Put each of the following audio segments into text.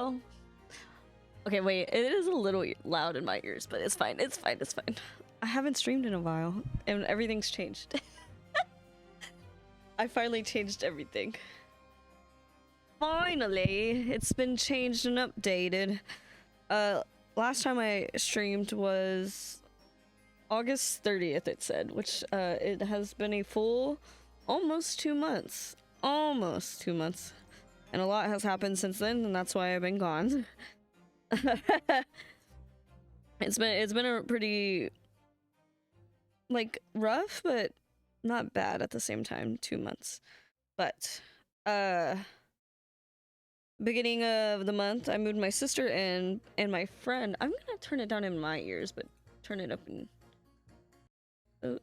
while. Okay, wait, it is a little loud in my ears, but it's fine. It's fine. It's fine. I haven't streamed in a while, and everything's changed. I finally changed everything. Finally, it's been changed and updated. Last time I streamed was August 30th, it said, which it has been a full almost 2 months. Almost 2 months. And a lot has happened since then, and that's why I've been gone. It's been a pretty like rough, but not bad at the same time. 2 months. But beginning of the month, I moved my sister in, and my friend. I'm gonna turn it down in my ears, but turn it up in. Oh,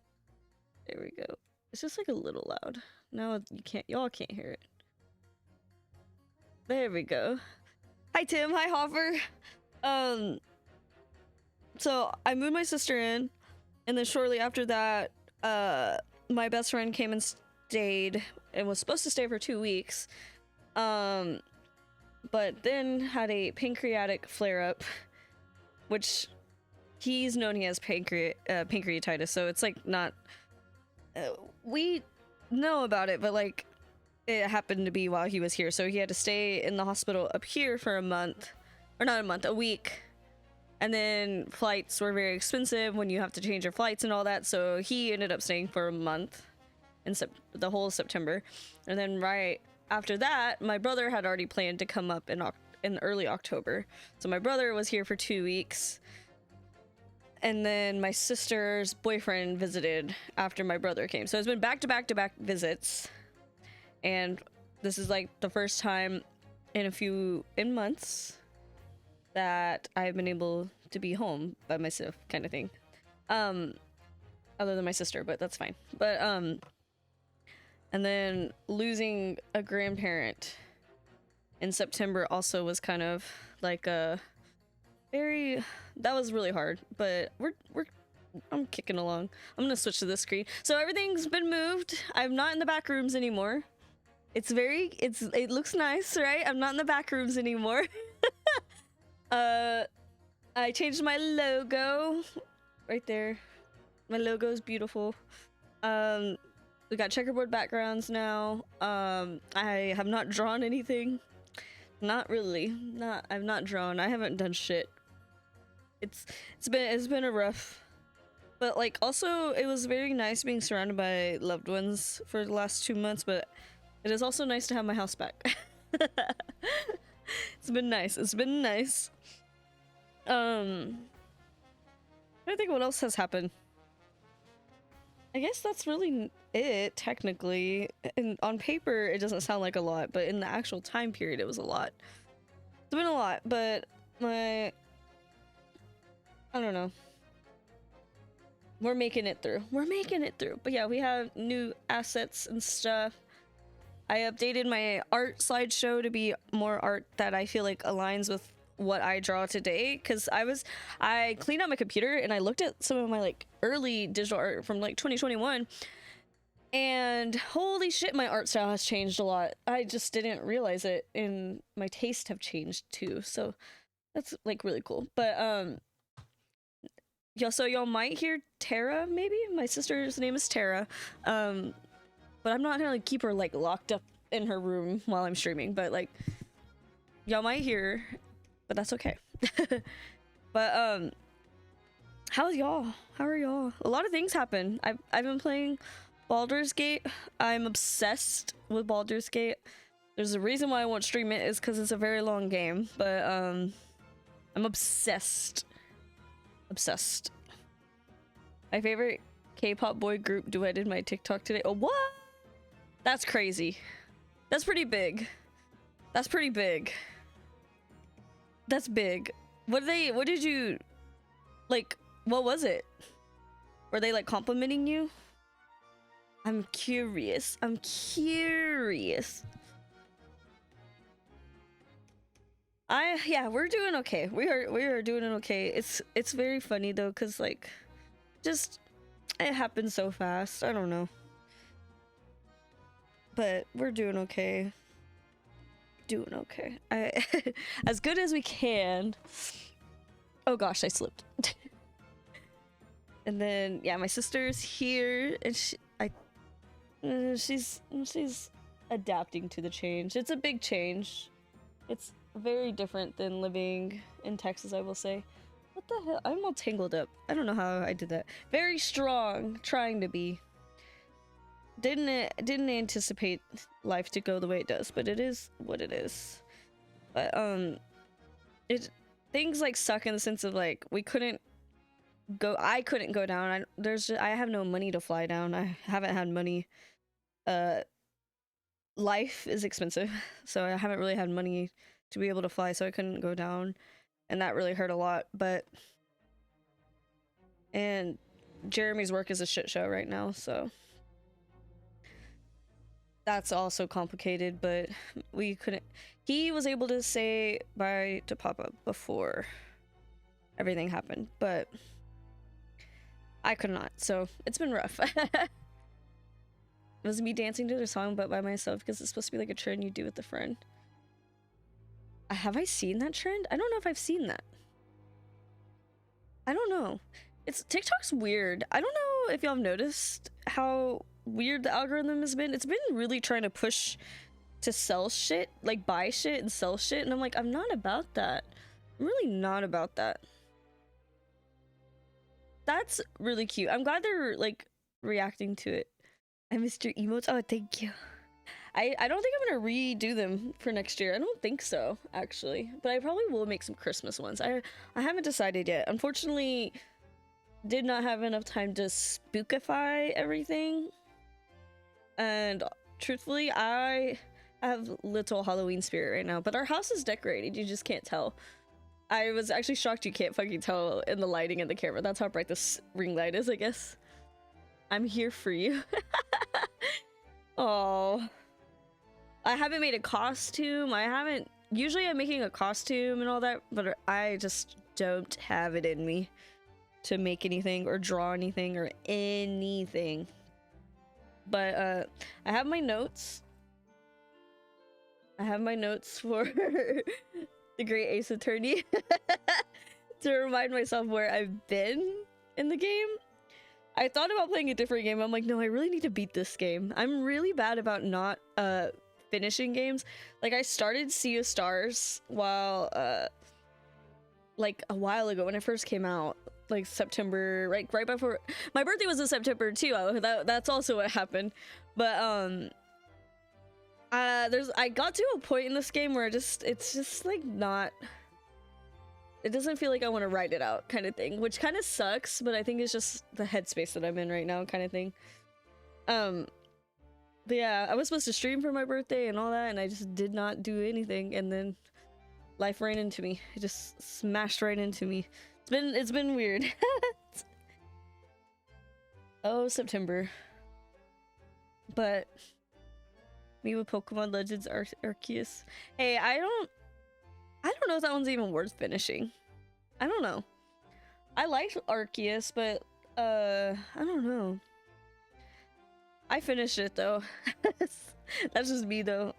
there we go. It's just like a little loud. Now y'all can't hear it. There we go. Hi Tim, hi Hoffer. So I moved my sister in, and then shortly after that, my best friend came and stayed, and was supposed to stay for 2 weeks. But then had a pancreatic flare-up, which he's known he has pancreatitis, so it's like not. We know about it, but like it happened to be while he was here, so he had to stay in the hospital up here for a month, or not a month, a week. And then flights were very expensive when you have to change your flights and all that, so he ended up staying for a month in the whole September. And then right after that, my brother had already planned to come up in early October, so my brother was here for 2 weeks. And then my sister's boyfriend visited after my brother came. So it's been back to back to back visits. And this is like the first time in months that I've been able to be home by myself, kind of thing. Other than my sister, but that's fine. But and then losing a grandparent in September also was kind of like a that was really hard, but I'm kicking along. I'm gonna switch to this screen. So everything's been moved. I'm not in the back rooms anymore. It looks nice, right? I'm not in the back rooms anymore. I changed my logo right there. My logo is beautiful. We got checkerboard backgrounds now. I have not drawn anything. Not really. I've not drawn. I haven't done shit. It's been a rough, but like also it was very nice being surrounded by loved ones for the last 2 months, but it is also nice to have my house back. It's been nice. It's been nice. I think what else has happened. I guess that's really it, technically. And on paper, it doesn't sound like a lot, but in the actual time period, it was a lot. It's been a lot, but I don't know. We're making it through. We're making it through. But yeah, we have new assets and stuff. I updated my art slideshow to be more art that I feel like aligns with what I draw today, because I cleaned out my computer and I looked at some of my like early digital art from like 2021, and holy shit, my art style has changed a lot. I just didn't realize it, and my tastes have changed too, so that's like really cool. But yeah, so y'all might hear Tara, maybe. My sister's name is Tara, but I'm not gonna like keep her like locked up in her room while I'm streaming, but like y'all might hear her, but that's okay. But how's y'all? How are y'all? A lot of things happen. I've been playing Baldur's Gate. I'm obsessed with Baldur's Gate. There's a reason why I won't stream it, is because it's a very long game, but I'm obsessed. Obsessed. My favorite K-pop boy group duetted my TikTok today. Oh, what? That's crazy. That's pretty big. That's pretty big. That's big. What did you like? What was it? Were they like complimenting you? I'm curious. I'm curious. Yeah, we're doing okay. We are doing okay. It's very funny though, cause like, just it happened so fast. I don't know, but we're doing okay. doing okay. As good as we can. Oh gosh, I slipped. And then yeah, my sister's here, and she's adapting to the change. It's a big change. It's very different than living in Texas, I will say. What the hell? I'm all tangled up. I don't know how I did that. Very strong, trying to be. Didn't anticipate life to go the way it does, but it is what it is. But things like suck in the sense of like I couldn't go down. I have no money to fly down. I haven't had money. Life is expensive, so I haven't really had money to be able to fly, so I couldn't go down, and that really hurt a lot. And Jeremy's work is a shit show right now, so that's also complicated. But we couldn't. He was able to say bye to Papa before everything happened, but I could not, so it's been rough. It was me dancing to the song but by myself because it's supposed to be like a trend you do with a friend. Have I seen that trend? I don't know if I've seen that. I don't know. TikTok's weird. I don't know if y'all have noticed how weird the algorithm has been. It's been really trying to push to sell shit, like buy shit and sell shit, and I'm like, I'm not about that. I'm really not about that. That's really cute. I'm glad they're like reacting to it. I missed your emotes. Oh, thank you. I don't think I'm gonna redo them for next year. I don't think so, actually. But I probably will make some Christmas ones. I haven't decided yet. Unfortunately, did not have enough time to spookify everything. And truthfully, I have little Halloween spirit right now. But our house is decorated. You just can't tell. I was actually shocked you can't fucking tell in the lighting and the camera. That's how bright this ring light is, I guess. I'm here for you. Oh, I haven't made a costume. Usually I'm making a costume and all that, but I just don't have it in me to make anything or draw anything or anything. But I have my notes. I have my notes for the Great Ace Attorney to remind myself where I've been in the game. I thought about playing a different game. I'm like, no, I really need to beat this game. I'm really bad about not finishing games. Like, I started Sea of Stars while like a while ago when it first came out, like September, right before my birthday was in September too. That's also what happened. But I got to a point in this game where it's just like not. It doesn't feel like I want to write it out kind of thing, which kind of sucks, but I think it's just the headspace that I'm in right now kind of thing. But yeah, I was supposed to stream for my birthday and all that, and I just did not do anything, and then life ran into me. It just smashed right into me. It's been weird. Oh, September. But me with Pokemon Legends Arceus. Hey, I don't know if that one's even worth finishing. I don't know. I liked Arceus, but I don't know. I finished it though. That's just me though.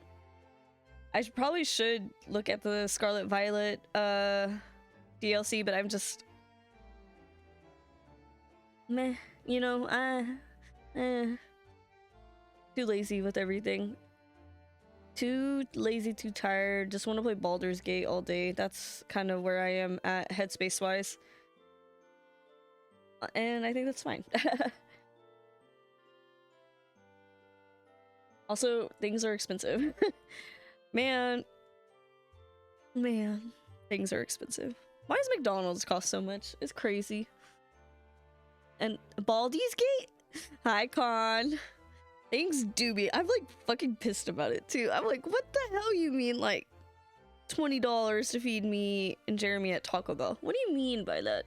I probably should look at the Scarlet Violet DLC, but I'm just meh, you know, too lazy with everything. Too lazy, too tired. Just want to play Baldur's Gate all day. That's kind of where I am at headspace wise. And I think that's fine. Also, things are expensive. Man, things are expensive. Why does McDonald's cost so much? It's crazy. And Baldi's Gate? Hi, Con. Things do be. I'm like fucking pissed about it too. I'm like, what the hell you mean like $20 to feed me and Jeremy at Taco Bell? What do you mean by that?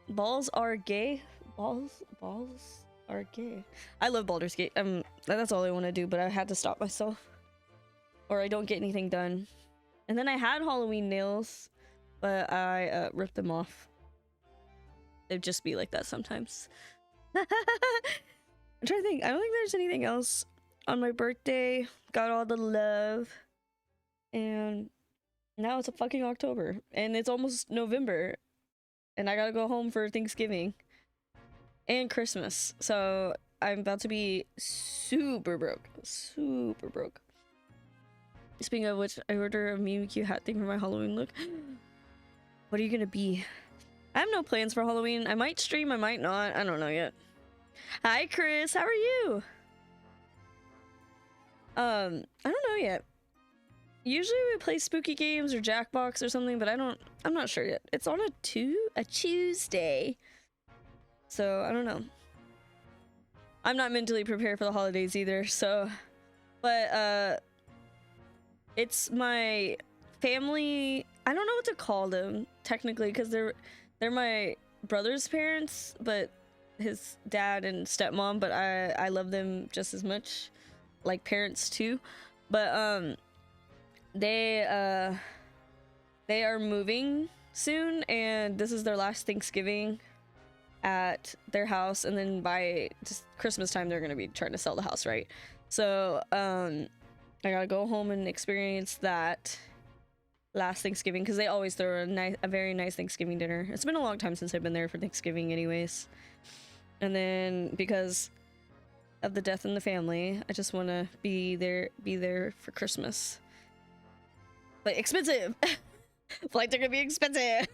Balls are gay? Balls are gay. I love Baldur's Gate. That's all I want to do, but I had to stop myself. Or I don't get anything done. And then I had Halloween nails, but I ripped them off. It'd just be like that sometimes. I'm trying to think. I don't think there's anything else on my birthday. Got all the love. And now it's a fucking October, and it's almost November, and I gotta go home for Thanksgiving and Christmas. So I'm about to be super broke. Super broke. Speaking of which, I ordered a Mimikyu hat thing for my Halloween look. What are you gonna be? I have no plans for Halloween. I might stream, I might not. I don't know yet. Hi, Chris. How are you? I don't know yet. Usually we play spooky games or Jackbox or something, but I'm not sure yet. It's on a Tuesday. So, I don't know. I'm not mentally prepared for the holidays either, so... But, it's my family... I don't know what to call them, technically, because they're my brother's parents, but his dad and stepmom, but I love them just as much. Like parents, too. But, they are moving soon, and this is their last Thanksgiving at their house, and then by just Christmas time they're gonna be trying to sell the house, right? So I gotta go home and experience that last Thanksgiving, because they always throw a very nice Thanksgiving dinner. It's been a long time since I've been there for Thanksgiving anyways, and then because of the death in the family, I just want to be there for Christmas. But expensive. Flights are gonna be expensive.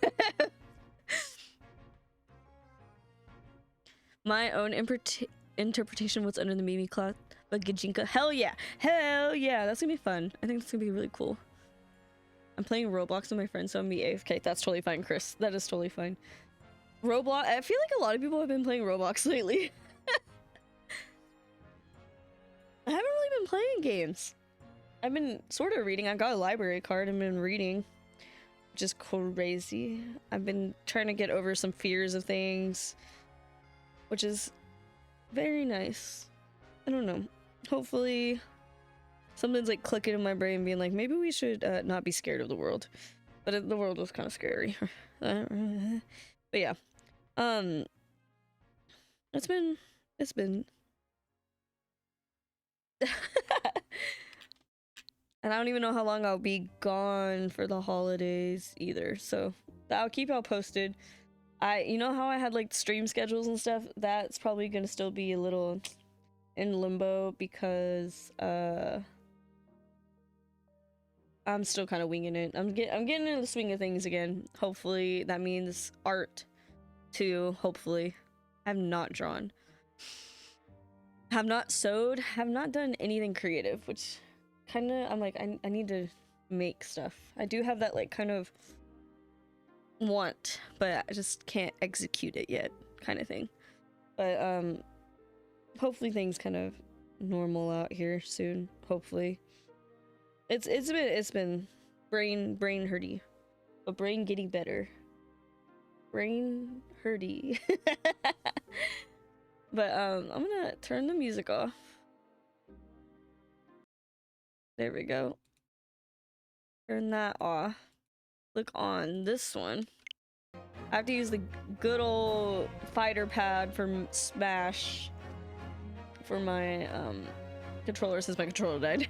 My own interpretation was under the Mimi cloth, but Gajinka. Hell yeah. Hell yeah. That's gonna be fun. I think that's gonna be really cool. I'm playing Roblox with my friends, so I'm be AFK. That's totally fine, Chris. That is totally fine. Roblox. I feel like a lot of people have been playing Roblox lately. I haven't really been playing games. I've been sort of reading. I got a library card and been reading, which is crazy. I've been trying to get over some fears of things, which is very nice. I don't know. Hopefully something's like clicking in my brain being like, maybe we should not be scared of the world. But the world was kind of scary. But yeah. It's been and I don't even know how long I'll be gone for the holidays either, so I'll keep y'all posted. You know how I had like stream schedules and stuff? That's probably gonna still be a little in limbo because I'm still kind of winging it. I'm getting into the swing of things again. Hopefully that means art too. Hopefully. I've not drawn, have not sewed, have not done anything creative, which kind of, I'm like, I need to make stuff. I do have that like kind of want, but I just can't execute it yet, kind of thing. But hopefully things kind of normal out here soon. Hopefully. It's been brain hurty, but brain getting better. Brain hurty. But I'm gonna turn the music off. There we go. Turn that off. Click on this one. I have to use the good old fighter pad from Smash for my controller since my controller died.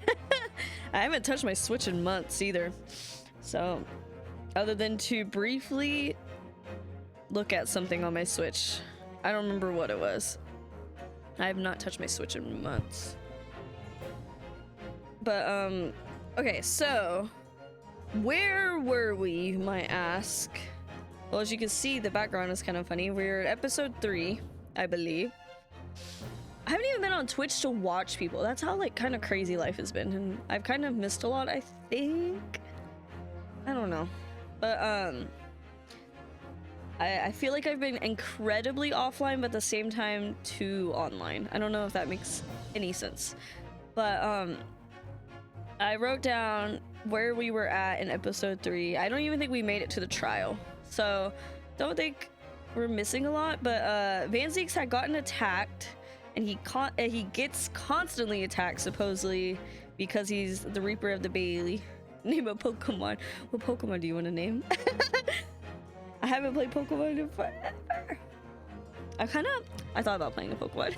I haven't touched my Switch in months either. So, other than to briefly look at something on my Switch. I don't remember what it was. I have not touched my Switch in months. But, okay, so where were we, you might ask? Well, as you can see, the background is kind of funny. We're at episode 3, I believe. I haven't even been on Twitch to watch people. That's how, like, kind of crazy life has been. And I've kind of missed a lot, I think. I don't know. But, I feel like I've been incredibly offline, but at the same time, too online. I don't know if that makes any sense. But, I wrote down where we were at in episode 3. I don't even think we made it to the trial. So, don't think we're missing a lot. But, Van Zeeks had gotten attacked. And he gets constantly attacked, supposedly, because he's the Reaper of the Bailey. Name a Pokemon. What Pokemon do you want to name? I haven't played Pokemon in forever. I thought about playing a Pokemon.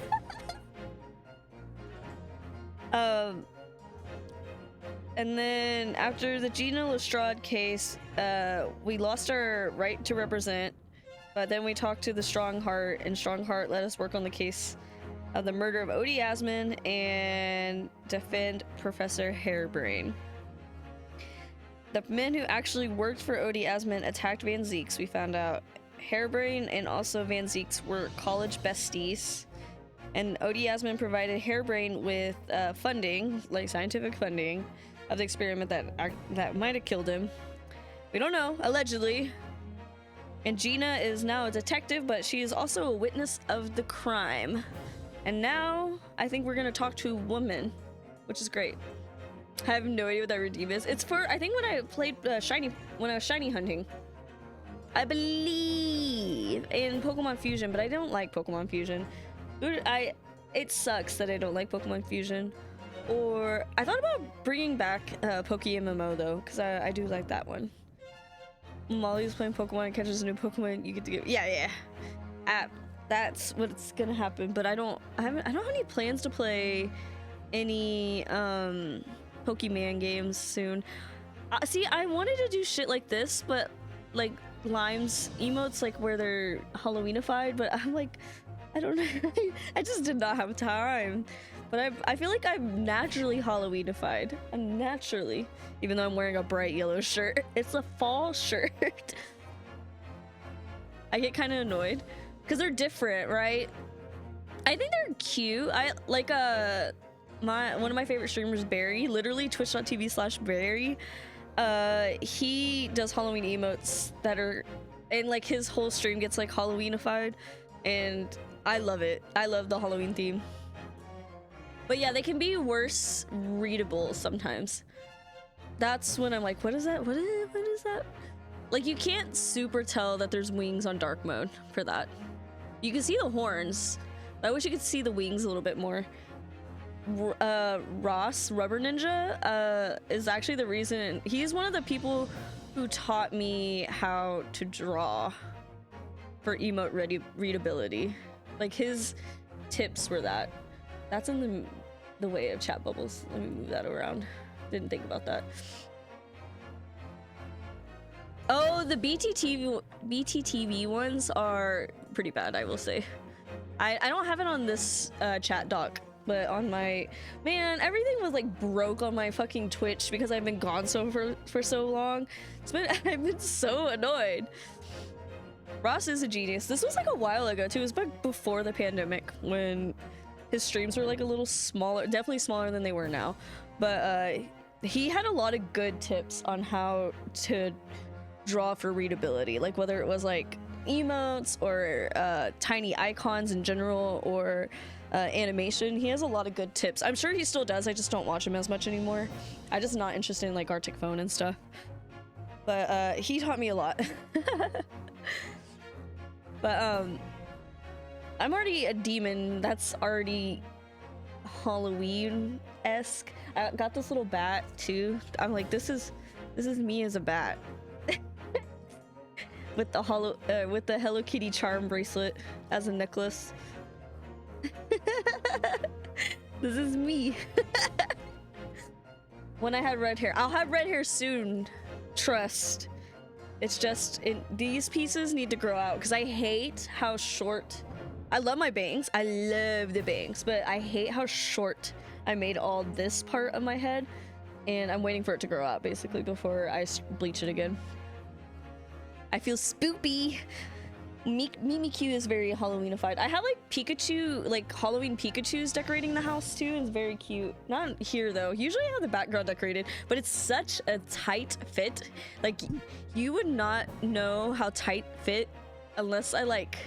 And then after the Gina Lestrade case, we lost our right to represent, but then we talked to the Strong Heart, and Strong Heart let us work on the case of the murder of Odie Asman and defend Professor Hairbrain. The men who actually worked for Odie Asman attacked Van Zeeks, we found out. Hairbrain and also Van Zeeks were college besties, and Odie Asman provided Hairbrain with funding, like scientific funding, of the experiment that might have killed him. We don't know, allegedly. And Gina is now a detective, but she is also a witness of the crime. And now I think we're gonna talk to a woman, which is great. I have no idea what that redeem is. It's for, I think, when I played when I was shiny hunting, I believe, in Pokemon Fusion, but I don't like Pokemon Fusion. It sucks that I don't like Pokemon Fusion. Or I thought about bringing back Poke MMO though, because I do like that one. Molly's playing Pokemon and catches a new Pokemon. You get to get, yeah. That's what's gonna happen. But I don't have any plans to play any Pokemon games soon. See, I wanted to do shit like this, but like Lime's emotes, like where they're Halloweenified, but I'm like, I don't know. I just did not have time. But I feel like I'm naturally Halloweenified. I'm naturally, even though I'm wearing a bright yellow shirt. It's a fall shirt. I get kind of annoyed because they're different, right? I think they're cute. I like one of my favorite streamers, Barry, literally twitch.tv/Barry. He does Halloween emotes that are, and like his whole stream gets like Halloweenified, and I love it. I love the Halloween theme. But yeah, they can be worse readable sometimes. That's when I'm like, what is that? What is that? Like, you can't super tell that there's wings on dark mode for that. You can see the horns. I wish you could see the wings a little bit more. Ross, Rubber Ninja, is actually the reason. He's one of the people who taught me how to draw for emote readability. Like, his tips were that. That's in the way of chat bubbles. Let me move that around. Didn't think about that. Oh, the BTTV ones are pretty bad, I will say. I don't have it on this chat doc, but on my, man, everything was like broke on my fucking Twitch because I've been gone for so long. I've been so annoyed. Ross is a genius. This was like a while ago too. It was back before the pandemic when his streams were like a little smaller, definitely smaller than they were now. But he had a lot of good tips on how to draw for readability, like whether it was like emotes or tiny icons in general or animation. He has a lot of good tips. I'm sure he still does. I just don't watch him as much anymore. I'm just not interested in like Arctic Phone and stuff. But he taught me a lot. But I'm already a demon. That's already Halloween-esque. I got this little bat too. I'm like, this is me as a bat. with the Hello Kitty charm bracelet as a necklace. This is me. When I had red hair. I'll have red hair soon. Trust. It's just, these pieces need to grow out because I hate how short. I love my bangs. I love the bangs, but I hate how short I made all this part of my head, and I'm waiting for it to grow out basically before I bleach it again. I feel spoopy. Mimikyu is very Halloweenified. I have like Pikachu, like Halloween Pikachus decorating the house too. It's very cute. Not here though. Usually I have the background decorated, but it's such a tight fit. Like, you would not know how tight fit unless I like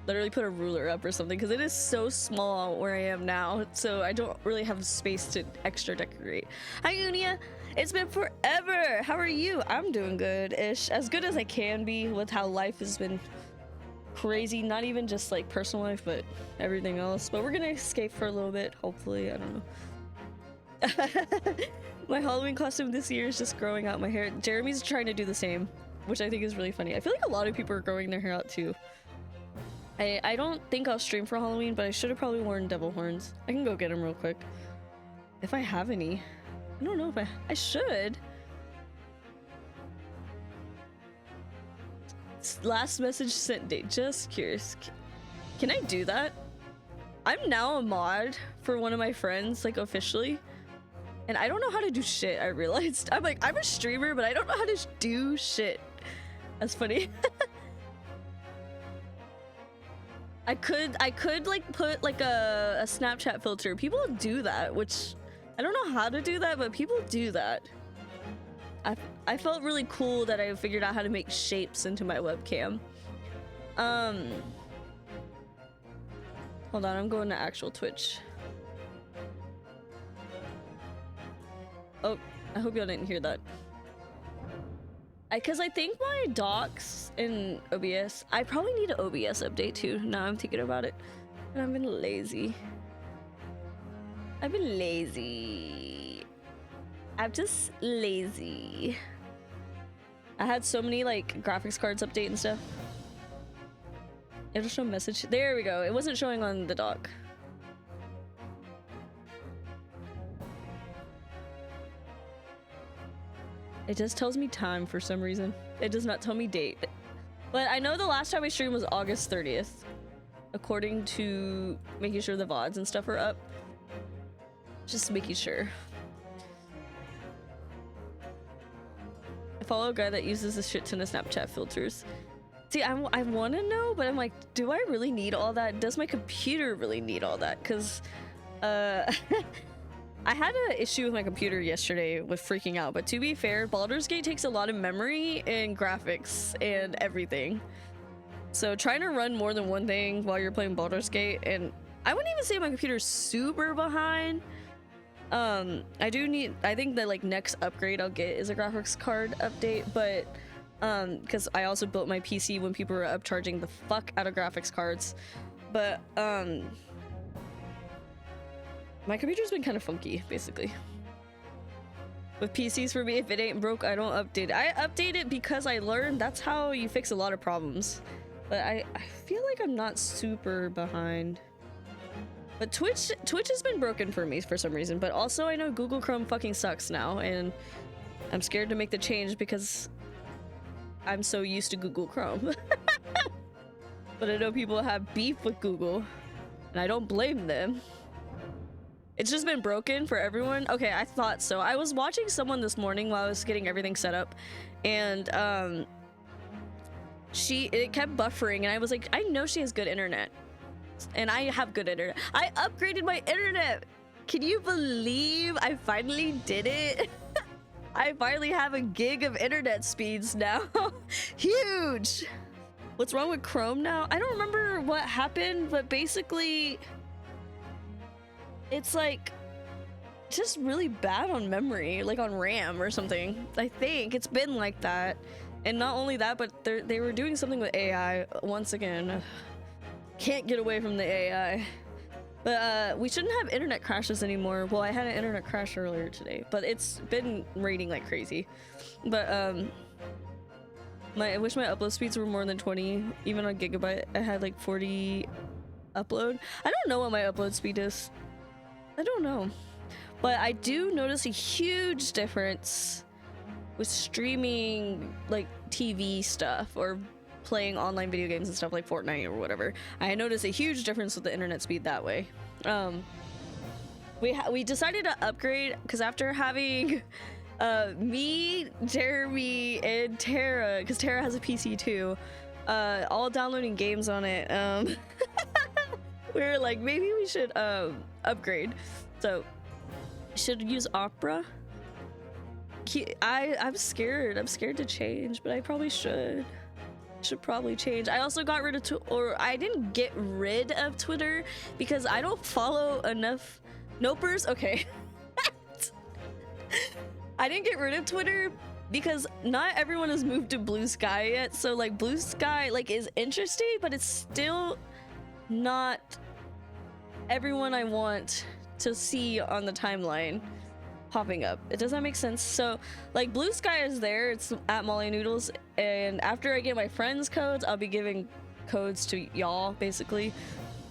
literally put a ruler up or something, because it is so small where I am now, so I don't really have space to extra decorate. Hi Unia, it's been forever. How are you? I'm doing good-ish, as good as I can be with how life has been crazy. Not even just like personal life, but everything else. But we're gonna escape for a little bit, hopefully. I don't know. My Halloween costume this year is just growing out my hair. Jeremy's trying to do the same, which I think is really funny. I feel like a lot of people are growing their hair out too. I don't think I'll stream for Halloween, but I should have probably worn devil horns. I can go get them real quick if I have any. I don't know if I should. Last message sent date. Just curious. Can I do that? I'm now a mod for one of my friends, like officially. And I don't know how to do shit, I realized. I'm like, I'm a streamer, but I don't know how to do shit. That's funny. I could like put like a Snapchat filter. People do that, which I don't know how to do that, but people do that. I felt really cool that I figured out how to make shapes into my webcam. Hold on, I'm going to actual Twitch. Oh, I hope y'all didn't hear that. Because I think my docs in OBS, I probably need an OBS update too. Now I'm thinking about it. And I've been lazy. I've been lazy. I'm just lazy. I had so many like graphics cards update and stuff. It'll show message. There we go. It wasn't showing on the dock. It just tells me time for some reason. It does not tell me date. But I know the last time I streamed was August 30th. According to making sure the VODs and stuff are up. Just making sure. I follow a guy that uses a shit ton of Snapchat filters. See, I want to know, but I'm like, do I really need all that? Does my computer really need all that? Because, I had an issue with my computer yesterday with freaking out, but to be fair, Baldur's Gate takes a lot of memory and graphics and everything. So trying to run more than one thing while you're playing Baldur's Gate, and I wouldn't even say my computer's super behind. I think the like next upgrade I'll get is a graphics card update, but because I also built my PC when people were upcharging the fuck out of graphics cards. But my computer's been kind of funky, basically. With PCs for me, if it ain't broke, I don't update it. I update it because I learned that's how you fix a lot of problems. But I feel like I'm not super behind. But Twitch has been broken for me for some reason. But also I know Google Chrome fucking sucks now, and I'm scared to make the change because I'm so used to Google Chrome. But I know people have beef with Google, and I don't blame them. It's just been broken for everyone. Okay, I thought so. I was watching someone this morning while I was getting everything set up, and it kept buffering, and I was like, I know she has good internet, and I have good internet. I upgraded my internet. Can you believe I finally did it? I finally have a gig of internet speeds now. Huge. What's wrong with Chrome now? I don't remember what happened, but basically it's like just really bad on memory, like on RAM or something. I think it's been like that. And not only that, but they were doing something with AI once again. Can't get away from the AI. But we shouldn't have internet crashes anymore. Well, I had an internet crash earlier today, but it's been raining like crazy. But I wish my upload speeds were more than 20. Even on Gigabyte, I had like 40 upload. I don't know what my upload speed is. I don't know, but I do notice a huge difference with streaming like TV stuff or playing online video games and stuff like Fortnite or whatever. I notice a huge difference with the internet speed that way. We decided to upgrade because after having me, Jeremy, and Tara, because Tara has a PC too, all downloading games on it, we were like, maybe we should upgrade. So should use Opera. I'm scared to change, but I probably should probably change. I also got rid of I didn't get rid of Twitter because I don't follow enough nopers. Okay. I didn't get rid of Twitter because not everyone has moved to Blue Sky yet. So like Blue Sky like is interesting, but it's still not everyone I want to see on the timeline popping up. Does that make sense? So like Blue Sky is there, it's at mollienoodles, and after I get my friends codes, I'll be giving codes to y'all basically.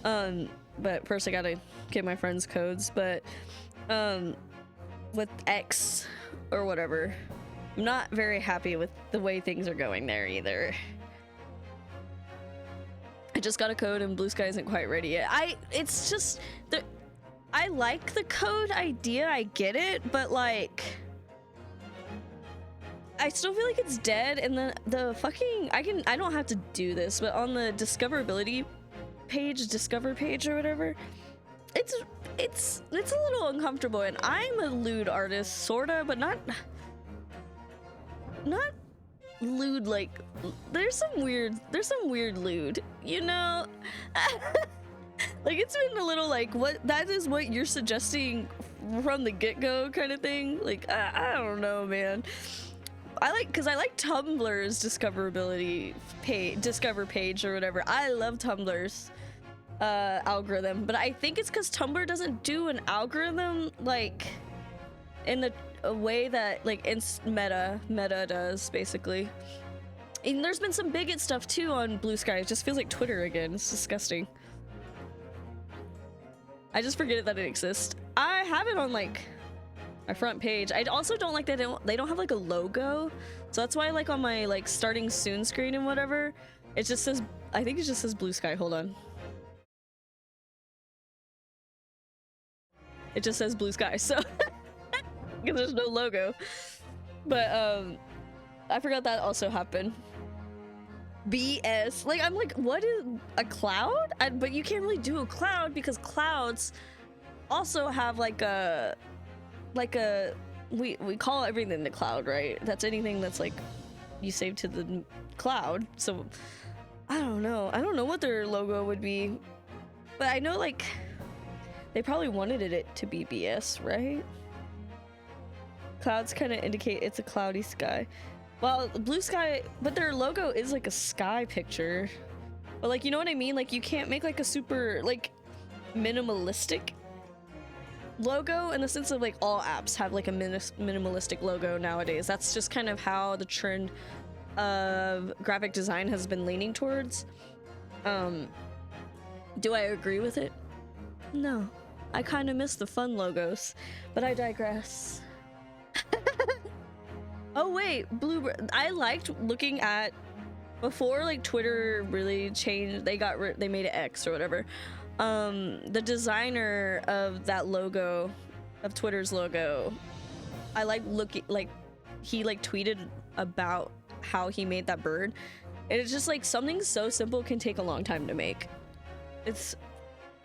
But first I gotta get my friends codes. But with X or whatever. I'm not very happy with the way things are going there either. I just got a code and Blue Sky isn't quite ready yet. It's just I like the code idea, I get it, but like I still feel like it's dead. And then the fucking I don't have to do this, but on the discoverability page, discover page or whatever, it's a little uncomfortable. And I'm a lewd artist, sorta, but not lewd. Like there's some weird lewd, you know. Like it's been a little like, what, that is what you're suggesting from the get-go kind of thing. Like I don't know, man. I like Tumblr's discoverability page, discover page or whatever. I love Tumblr's algorithm, but I think it's because Tumblr doesn't do an algorithm like in a way that like meta does, basically. And there's been some bigot stuff too on Blue Sky. It just feels like Twitter again. It's disgusting. I just forget that it exists. I have it on like my front page. I also don't like that they don't have like a logo, so that's why like on my like starting soon screen and whatever, it just says, I think it just says Blue Sky. Hold on. It just says Blue Sky, so because there's no logo. But I forgot that also happened. BS. Like I'm like, what is a cloud? But you can't really do a cloud because clouds also have like a we call everything the cloud, right? That's anything that's like you save to the cloud. So I don't know what their logo would be, but I know like they probably wanted it to be BS, right? Clouds kind of indicate it's a cloudy sky. Well, Blue Sky, but their logo is like a sky picture. But like, you know what I mean? Like you can't make like a super like minimalistic logo in the sense of like all apps have like a minimalistic logo nowadays. That's just kind of how the trend of graphic design has been leaning towards. Do I agree with it? No. I kind of miss the fun logos, but I digress. Oh wait, I liked looking at before like Twitter really changed. They made it X or whatever. The designer of that logo, of Twitter's logo, I like looking like he like tweeted about how he made that bird. And it's just like something so simple can take a long time to make. It's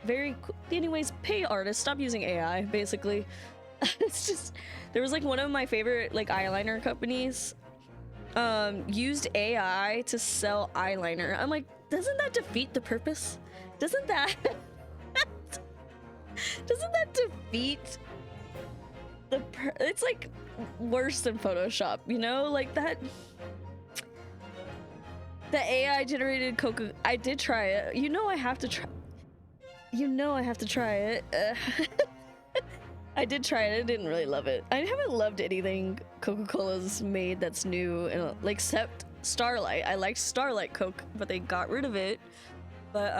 very cool. Anyways, pay artists, stop using AI, basically. It's just, there was like one of my favorite like eyeliner companies used AI to sell eyeliner. I'm like, doesn't that defeat the purpose? Doesn't that defeat the it's like worse than Photoshop, you know? Like that, the AI generated Coca. I did try it. You know I have to try it. I did try it. I didn't really love it. I haven't loved anything Coca-Cola's made that's new, and like, except Starlight. I liked Starlight Coke, but they got rid of it. But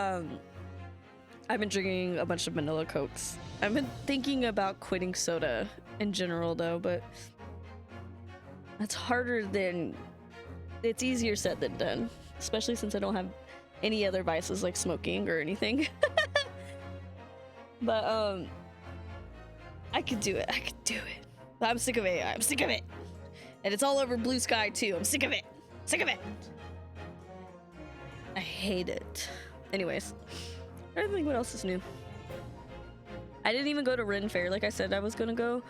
I've been drinking a bunch of vanilla Cokes. I've been thinking about quitting soda in general though, but that's harder than, it's easier said than done, especially since I don't have any other vices like smoking or anything. But I could do it. But I'm sick of AI. I'm sick of it. And it's all over Blue Sky too. I'm sick of it. I hate it. Anyways, I don't think what else is new. I didn't even go to Ren Fair like I said I was gonna go.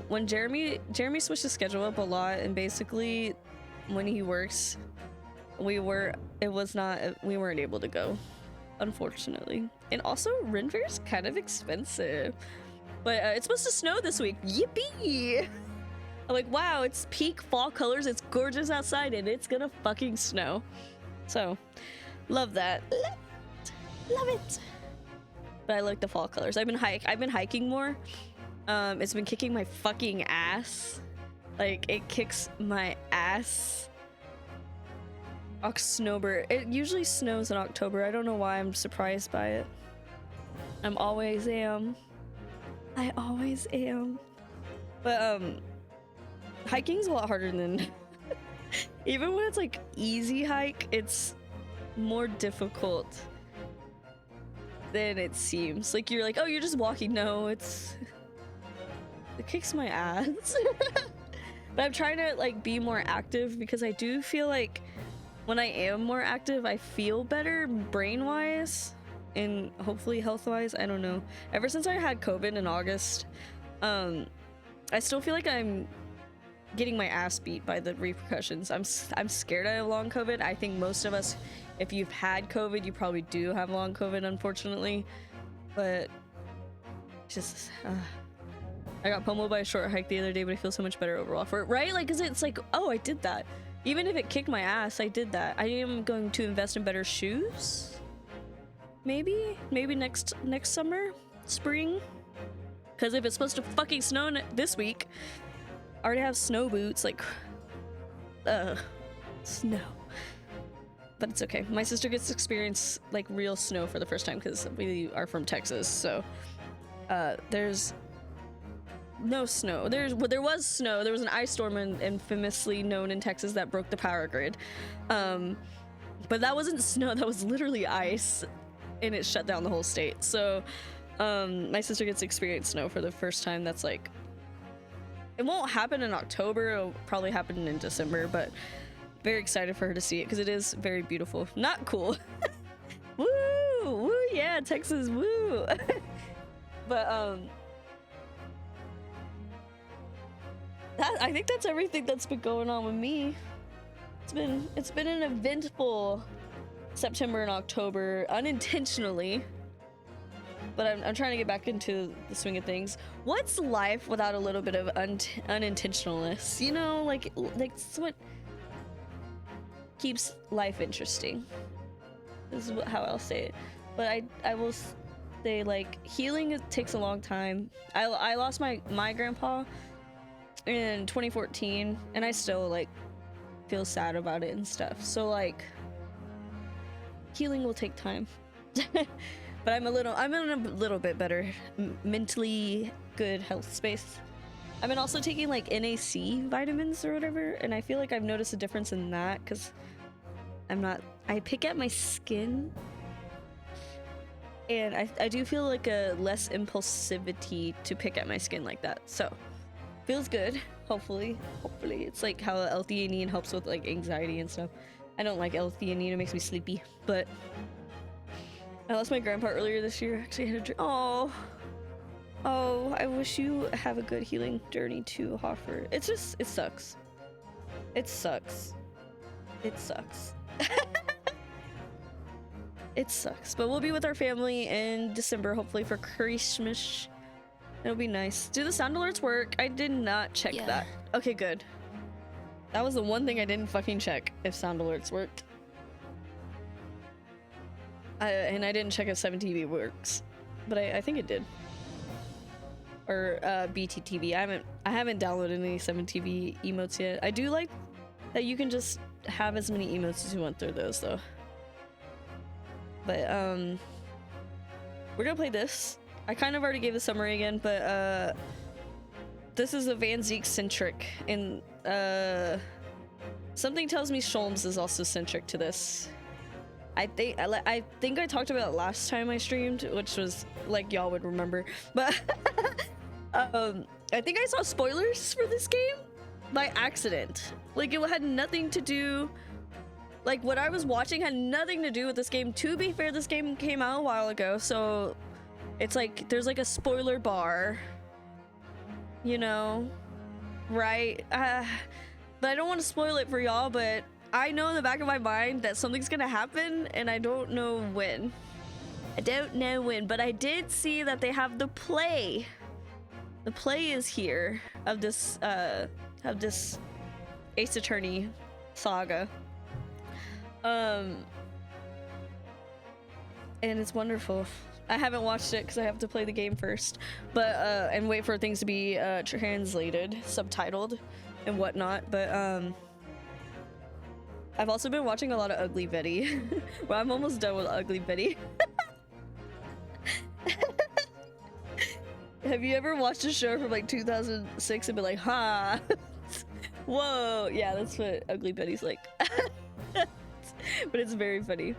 When Jeremy switched his schedule up a lot, and basically when he works, we weren't able to go, unfortunately. And also Ren Fair is kind of expensive. But it's supposed to snow this week. Yippee! I'm like, wow, it's peak fall colors. It's gorgeous outside and it's gonna fucking snow. So, love that. Love it. But I like the fall colors. I've been hiking more. It's been kicking my fucking ass. Like, it kicks my ass. October. It usually snows in October. I don't know why I'm surprised by it. I always am. But hiking's a lot harder than even when it's like easy hike, it's more difficult than it seems. Like you're like, oh, you're just walking. No, it kicks my ass. But I'm trying to like be more active because I do feel like when I am more active, I feel better brain-wise and hopefully health-wise. I don't know. Ever since I had COVID in August, I still feel like I'm getting my ass beat by the repercussions. I'm scared I have long COVID. I think most of us, if you've had COVID, you probably do have long COVID, unfortunately. But just I got pummeled by a short hike the other day, but I feel so much better overall for it, right? Like, 'cause it's like, oh, I did that. Even if it kicked my ass, I did that. I am going to invest in better shoes. Maybe next summer, spring. Because if it's supposed to fucking snow this week, I already have snow boots. Like, snow. But it's okay. My sister gets to experience like real snow for the first time because we are from Texas. So there's no snow. There was snow. There was an ice storm infamously known in Texas that broke the power grid. But that wasn't snow. That was literally ice, and it shut down the whole state. So my sister gets to experience snow for the first time. That's like, it won't happen in October. It'll probably happen in December, but very excited for her to see it because it is very beautiful. Not cool. Woo, yeah, Texas, woo. But I think that's everything that's been going on with me. It's been an eventful September and October, unintentionally. But I'm trying to get back into the swing of things. What's life without a little bit of unintentionalness? You know, like it's what keeps life interesting. This is how I'll say it. But I will say, like, healing takes a long time. I lost my grandpa in 2014, and I still like feel sad about it and stuff. So like, healing will take time. But I'm in a little bit better I good health space. I've been also taking like NAC vitamins or whatever, and I feel like I've noticed a difference in that because I pick at my skin, and I do feel like a less impulsivity to pick at my skin like that. So feels good. Hopefully it's like how L-theanine helps with like anxiety and stuff. I don't like L-theanine, it makes me sleepy. But I lost my grandpa earlier this year. Actually, I had a dream. Oh, I wish you have a good healing journey too, Hoffer. It sucks. It sucks. It sucks. But we'll be with our family in December, hopefully for Christmas. It'll be nice. Do the sound alerts work? I did not check that. Okay, good. That was the one thing I didn't fucking check, if sound alerts worked. And I didn't check if 7TV works, but I think it did. Or BTTV. I haven't downloaded any 7TV emotes yet. I do like that you can just have as many emotes as you want through those though. But we're gonna play this. I kind of already gave the summary again, but this is a Van Zeke centric, and something tells me Sholmes is also centric to this. I think I talked about it last time I streamed, which was like y'all would remember, but I think I saw spoilers for this game by accident. Like, it had nothing to do, like what I was watching had nothing to do with this game. To be fair, this game came out a while ago, so it's like there's like a spoiler bar, you know, right? But I don't want to spoil it for y'all, but I know in the back of my mind that something's gonna happen, and I don't know when. But I did see that they have the play. The play is here of this Ace Attorney saga. And it's wonderful. I haven't watched it because I have to play the game first, but and wait for things to be translated, subtitled, and whatnot. But I've also been watching a lot of Ugly Betty. Well, I'm almost done with Ugly Betty. Have you ever watched a show from like 2006 and been like, "Ha, whoa"? Yeah, that's what Ugly Betty's like. But it's very funny.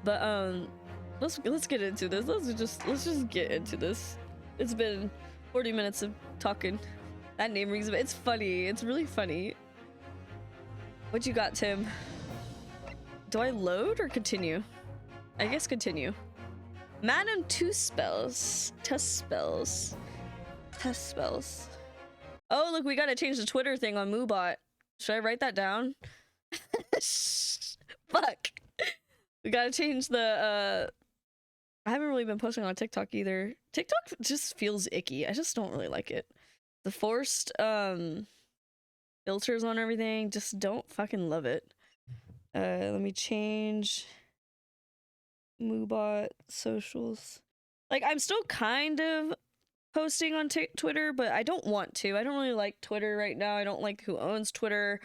But let's get into this. Let's just get into this. It's been 40 minutes of talking. That name rings a bell. It's funny. It's really funny. What you got, Tim? Do I load or continue? I guess continue. Madam Two Spells. Test spells. Test spells. Oh, look, we gotta change the Twitter thing on Moobot. Should I write that down? Fuck. We gotta change the, I haven't really been posting on TikTok either. TikTok just feels icky. I just don't really like it. The forced, filters on everything, just don't fucking love it. Let me change Moobot socials. Like, I'm still kind of posting on Twitter, but I don't want to. I don't really like Twitter right now. I don't like who owns Twitter.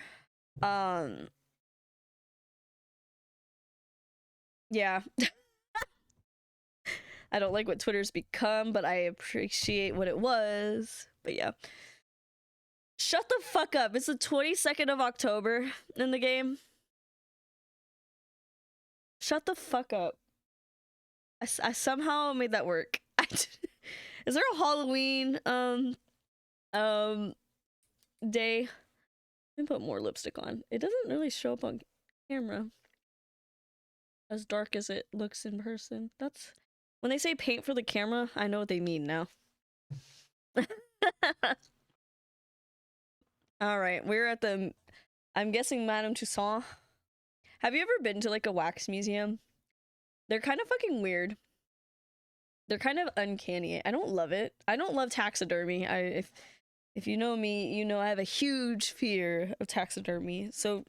Yeah. I don't like what Twitter's become, but I appreciate what it was. But yeah. Shut the fuck up. It's the 22nd of October in the game. Shut the fuck up. I somehow made that work. Is there a Halloween day? Let me put more lipstick on. It doesn't really show up on camera as dark as it looks in person. That's when they say paint for the camera, I know what they mean now. All right, we're at the, I'm guessing Madame Tussauds. Have you ever been to like a wax museum? They're kind of fucking weird. They're kind of uncanny. I don't love it. I don't love taxidermy. If you know me, you know I have a huge fear of taxidermy. So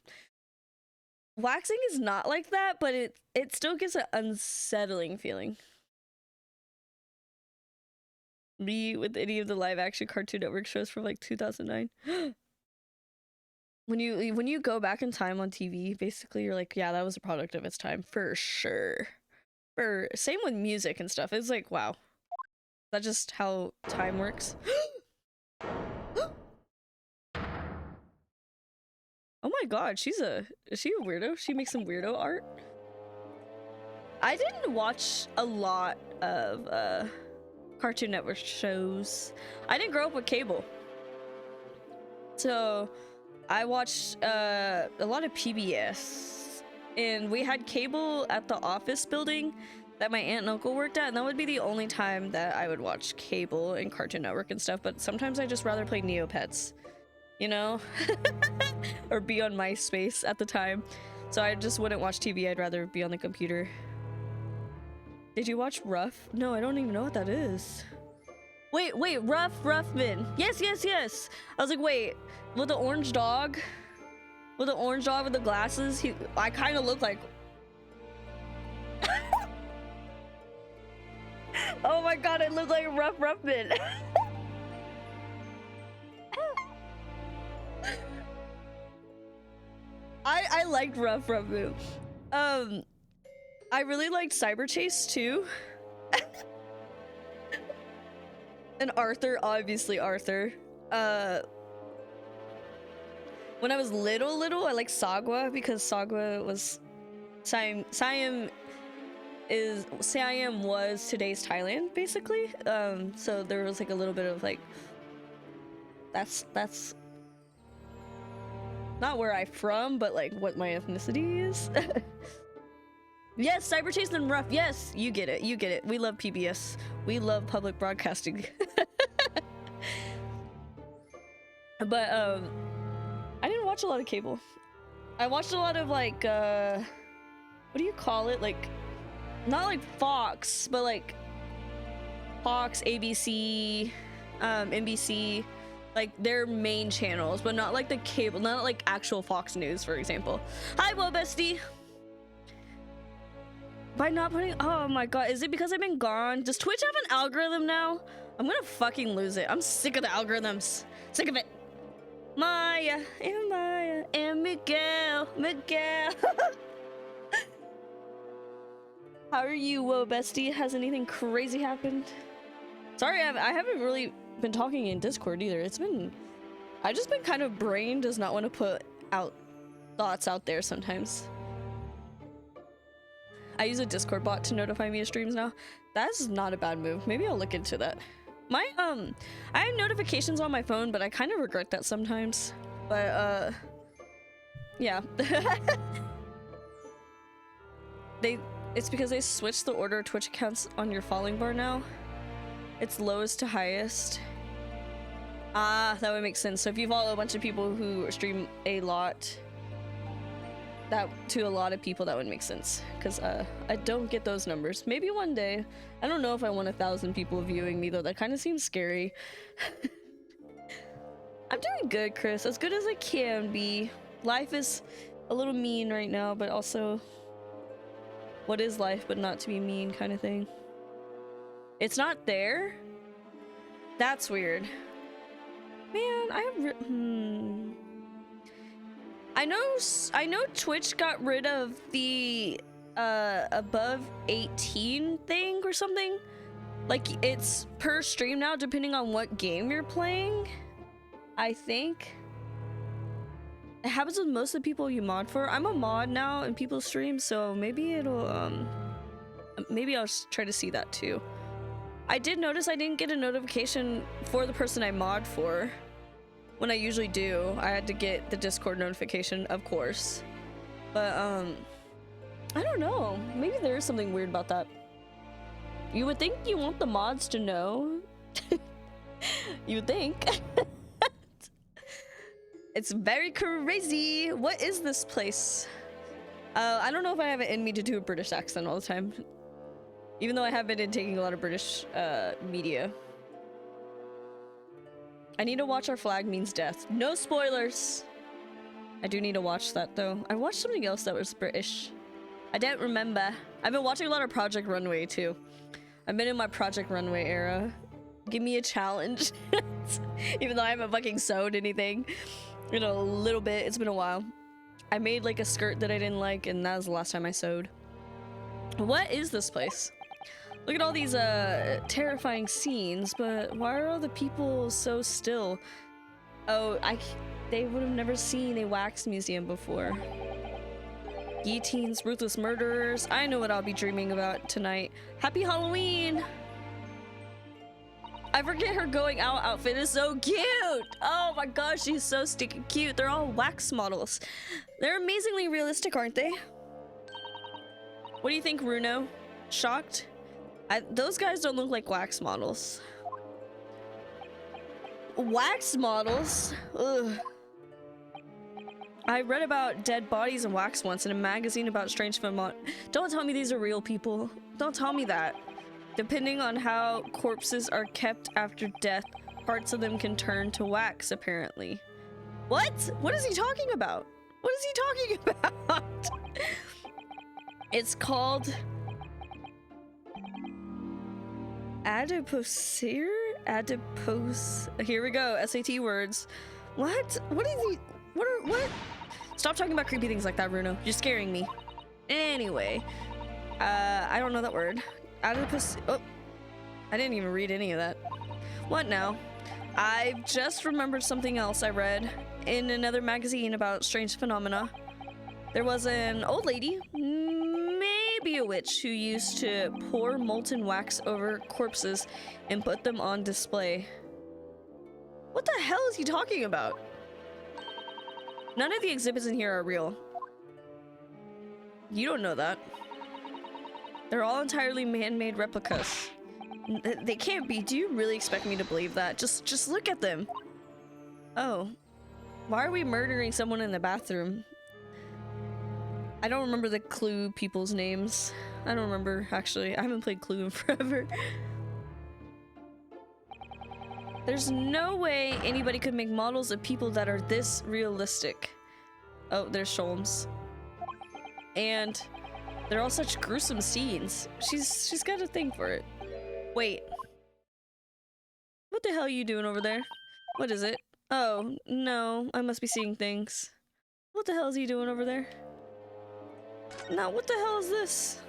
waxing is not like that, but it still gives an unsettling feeling. Me with any of the live action Cartoon Network shows from like 2009. When you go back in time on TV, basically you're like, yeah, that was a product of its time for sure. Same with music and stuff. It's like, wow, that's just how time works. Oh my god, is she a weirdo? She makes some weirdo art. I didn't watch a lot of Cartoon Network shows. I didn't grow up with cable, so I watched a lot of PBS. And we had cable at the office building that my aunt and uncle worked at, and that would be the only time that I would watch cable and Cartoon Network and stuff. But sometimes I just rather play Neopets, you know? Or be on MySpace at the time. So I just wouldn't watch TV, I'd rather be on the computer. Did you watch Ruff? No, I don't even know what that is. Wait, Ruffman. Yes. I was like, wait, with the orange dog? With the orange dog with the glasses, I kind of look like... Oh my god, I look like Ruffman. I liked Ruffman. I really liked Cyber Chase too. And Arthur, obviously Arthur. When I was little, I liked Sagwa because Sagwa was Siam was today's Thailand, basically. So there was like a little bit of like that's not where I'm from, but like what my ethnicity is. Yes, Cyber Chase and Ruff. Yes, you get it. We love PBS. We love public broadcasting. But I didn't watch a lot of cable. I watched a lot of like what do you call it? Like not like Fox, but like Fox, ABC, NBC, like their main channels, but not like the cable, not like actual Fox News, for example. Hi, Wo Bestie. By not putting, oh my god, is it because I've been gone? Does Twitch have an algorithm now? I'm gonna fucking lose it. I'm sick of the algorithms. Sick of it. Maya and Miguel. How are you, Wo Bestie? Has anything crazy happened? Sorry, I haven't really been talking in Discord either. I've just been kind of brain does not want to put out thoughts out there sometimes. I use a Discord bot to notify me of streams now. That's not a bad move. Maybe I'll look into that. I have notifications on my phone, but I kind of regret that sometimes. But yeah. It's because they switched the order of Twitch accounts on your following bar now. It's lowest to highest. Ah, that would make sense. So if you follow a bunch of people who stream a lot, to a lot of people, that would make sense. Because I don't get those numbers. Maybe one day. I don't know if I want 1,000 people viewing me though. That kind of seems scary. I'm doing good, Chris. As good as I can be. Life is a little mean right now, but also, what is life but not to be mean kind of thing. It's not there? That's weird. Man, I know Twitch got rid of the above 18 thing or something. Like, it's per stream now depending on what game you're playing, I think. It happens with most of the people you mod for. I'm a mod now in people's streams, so maybe it'll maybe I'll try to see that too. I did notice I didn't get a notification for the person I mod for. When I usually do, I had to get the Discord notification, of course. But I don't know. Maybe there is something weird about that. You would think you want the mods to know. You would think. It's very crazy. What is this place? I don't know if I have it in me to do a British accent all the time. Even though I have been taking a lot of British media. I need to watch Our Flag Means Death. No spoilers! I do need to watch that though. I watched something else that was British. I don't remember. I've been watching a lot of Project Runway too. I've been in my Project Runway era. Give me a challenge. Even though I haven't fucking sewed anything in a little bit. It's been a while. I made like a skirt that I didn't like, and that was the last time I sewed. What is this place? Look at all these terrifying scenes, but why are all the people so still? Oh, they would have never seen a wax museum before. Guillotines, ruthless murderers. I know what I'll be dreaming about tonight. Happy Halloween! I forget her going out outfit is so cute! Oh my gosh, she's so stinking cute. They're all wax models. They're amazingly realistic, aren't they? What do you think, Runo? Shocked? Those guys don't look like wax models. Wax models? Ugh. I read about dead bodies and wax once in a magazine about strange phenomena. Don't tell me these are real people. Don't tell me that. Depending on how corpses are kept after death, parts of them can turn to wax, apparently. What? What is he talking about? What is he talking about? It's called adipocere? Adipose. Here we go. SAT words. What? What is he? What? Stop talking about creepy things like that, Bruno. You're scaring me. Anyway. I don't know that word. Adipose. Oh. I didn't even read any of that. What now? I've just remembered something else I read in another magazine about strange phenomena. There was an old lady, maybe a witch, who used to pour molten wax over corpses and put them on display. What the hell is he talking about? None of the exhibits in here are real. You don't know that. They're all entirely man-made replicas. They can't be. Do you really expect me to believe that? Just look at them. Oh. Why are we murdering someone in the bathroom? I don't remember the Clue people's names. I don't remember, actually. I haven't played Clue in forever. There's no way anybody could make models of people that are this realistic. Oh, there's Sholmes. And they're all such gruesome scenes. She's got a thing for it. Wait. What the hell are you doing over there? What is it? Oh, no. I must be seeing things. What the hell is he doing over there? Now, what the hell is this?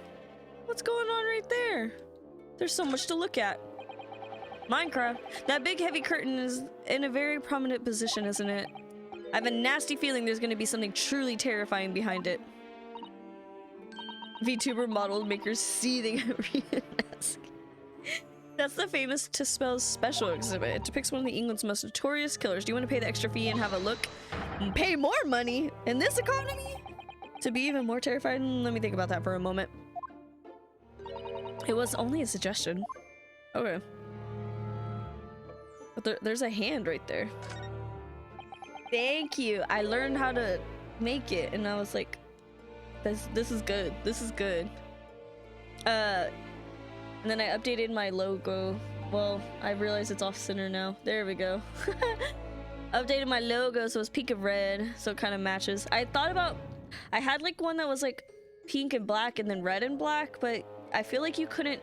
What's going on right there? There's so much to look at. Minecraft. That big heavy curtain is in a very prominent position, isn't it? I have a nasty feeling there's gonna be something truly terrifying behind it. VTuber model makers seething at Reenask. That's the famous To Spell's special exhibit. It depicts one of the England's most notorious killers. Do you want to pay the extra fee and have a look? And pay more money in this economy? To be even more terrified? Let me think about that for a moment. It was only a suggestion. Okay. But there's a hand right there. Thank you. I learned how to make it and I was like, this is good. This is good. And then I updated my logo. Well, I realize it's off center now. There we go. Updated my logo so it's pink and red, so it kind of matches. I had like one that was like pink and black and then red and black, but I feel like you couldn't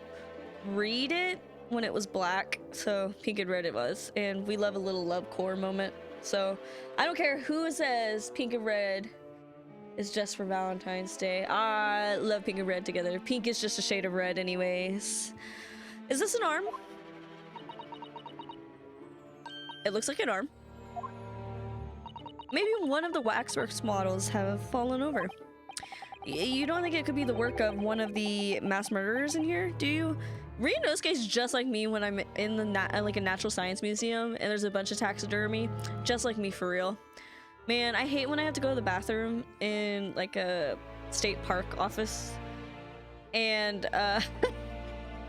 read it when it was black, so pink and red it was. And we love a little love core moment. So I don't care who says pink and red is just for Valentine's Day. I love pink and red together. Pink is just a shade of red anyways. Is this an arm? It looks like an arm. Maybe one of the waxworks models have fallen over. You don't think it could be the work of one of the mass murderers in here, do you? Renosuke's just like me when I'm in the like a natural science museum and there's a bunch of taxidermy. Just like me for real. Man, I hate when I have to go to the bathroom in like a state park office and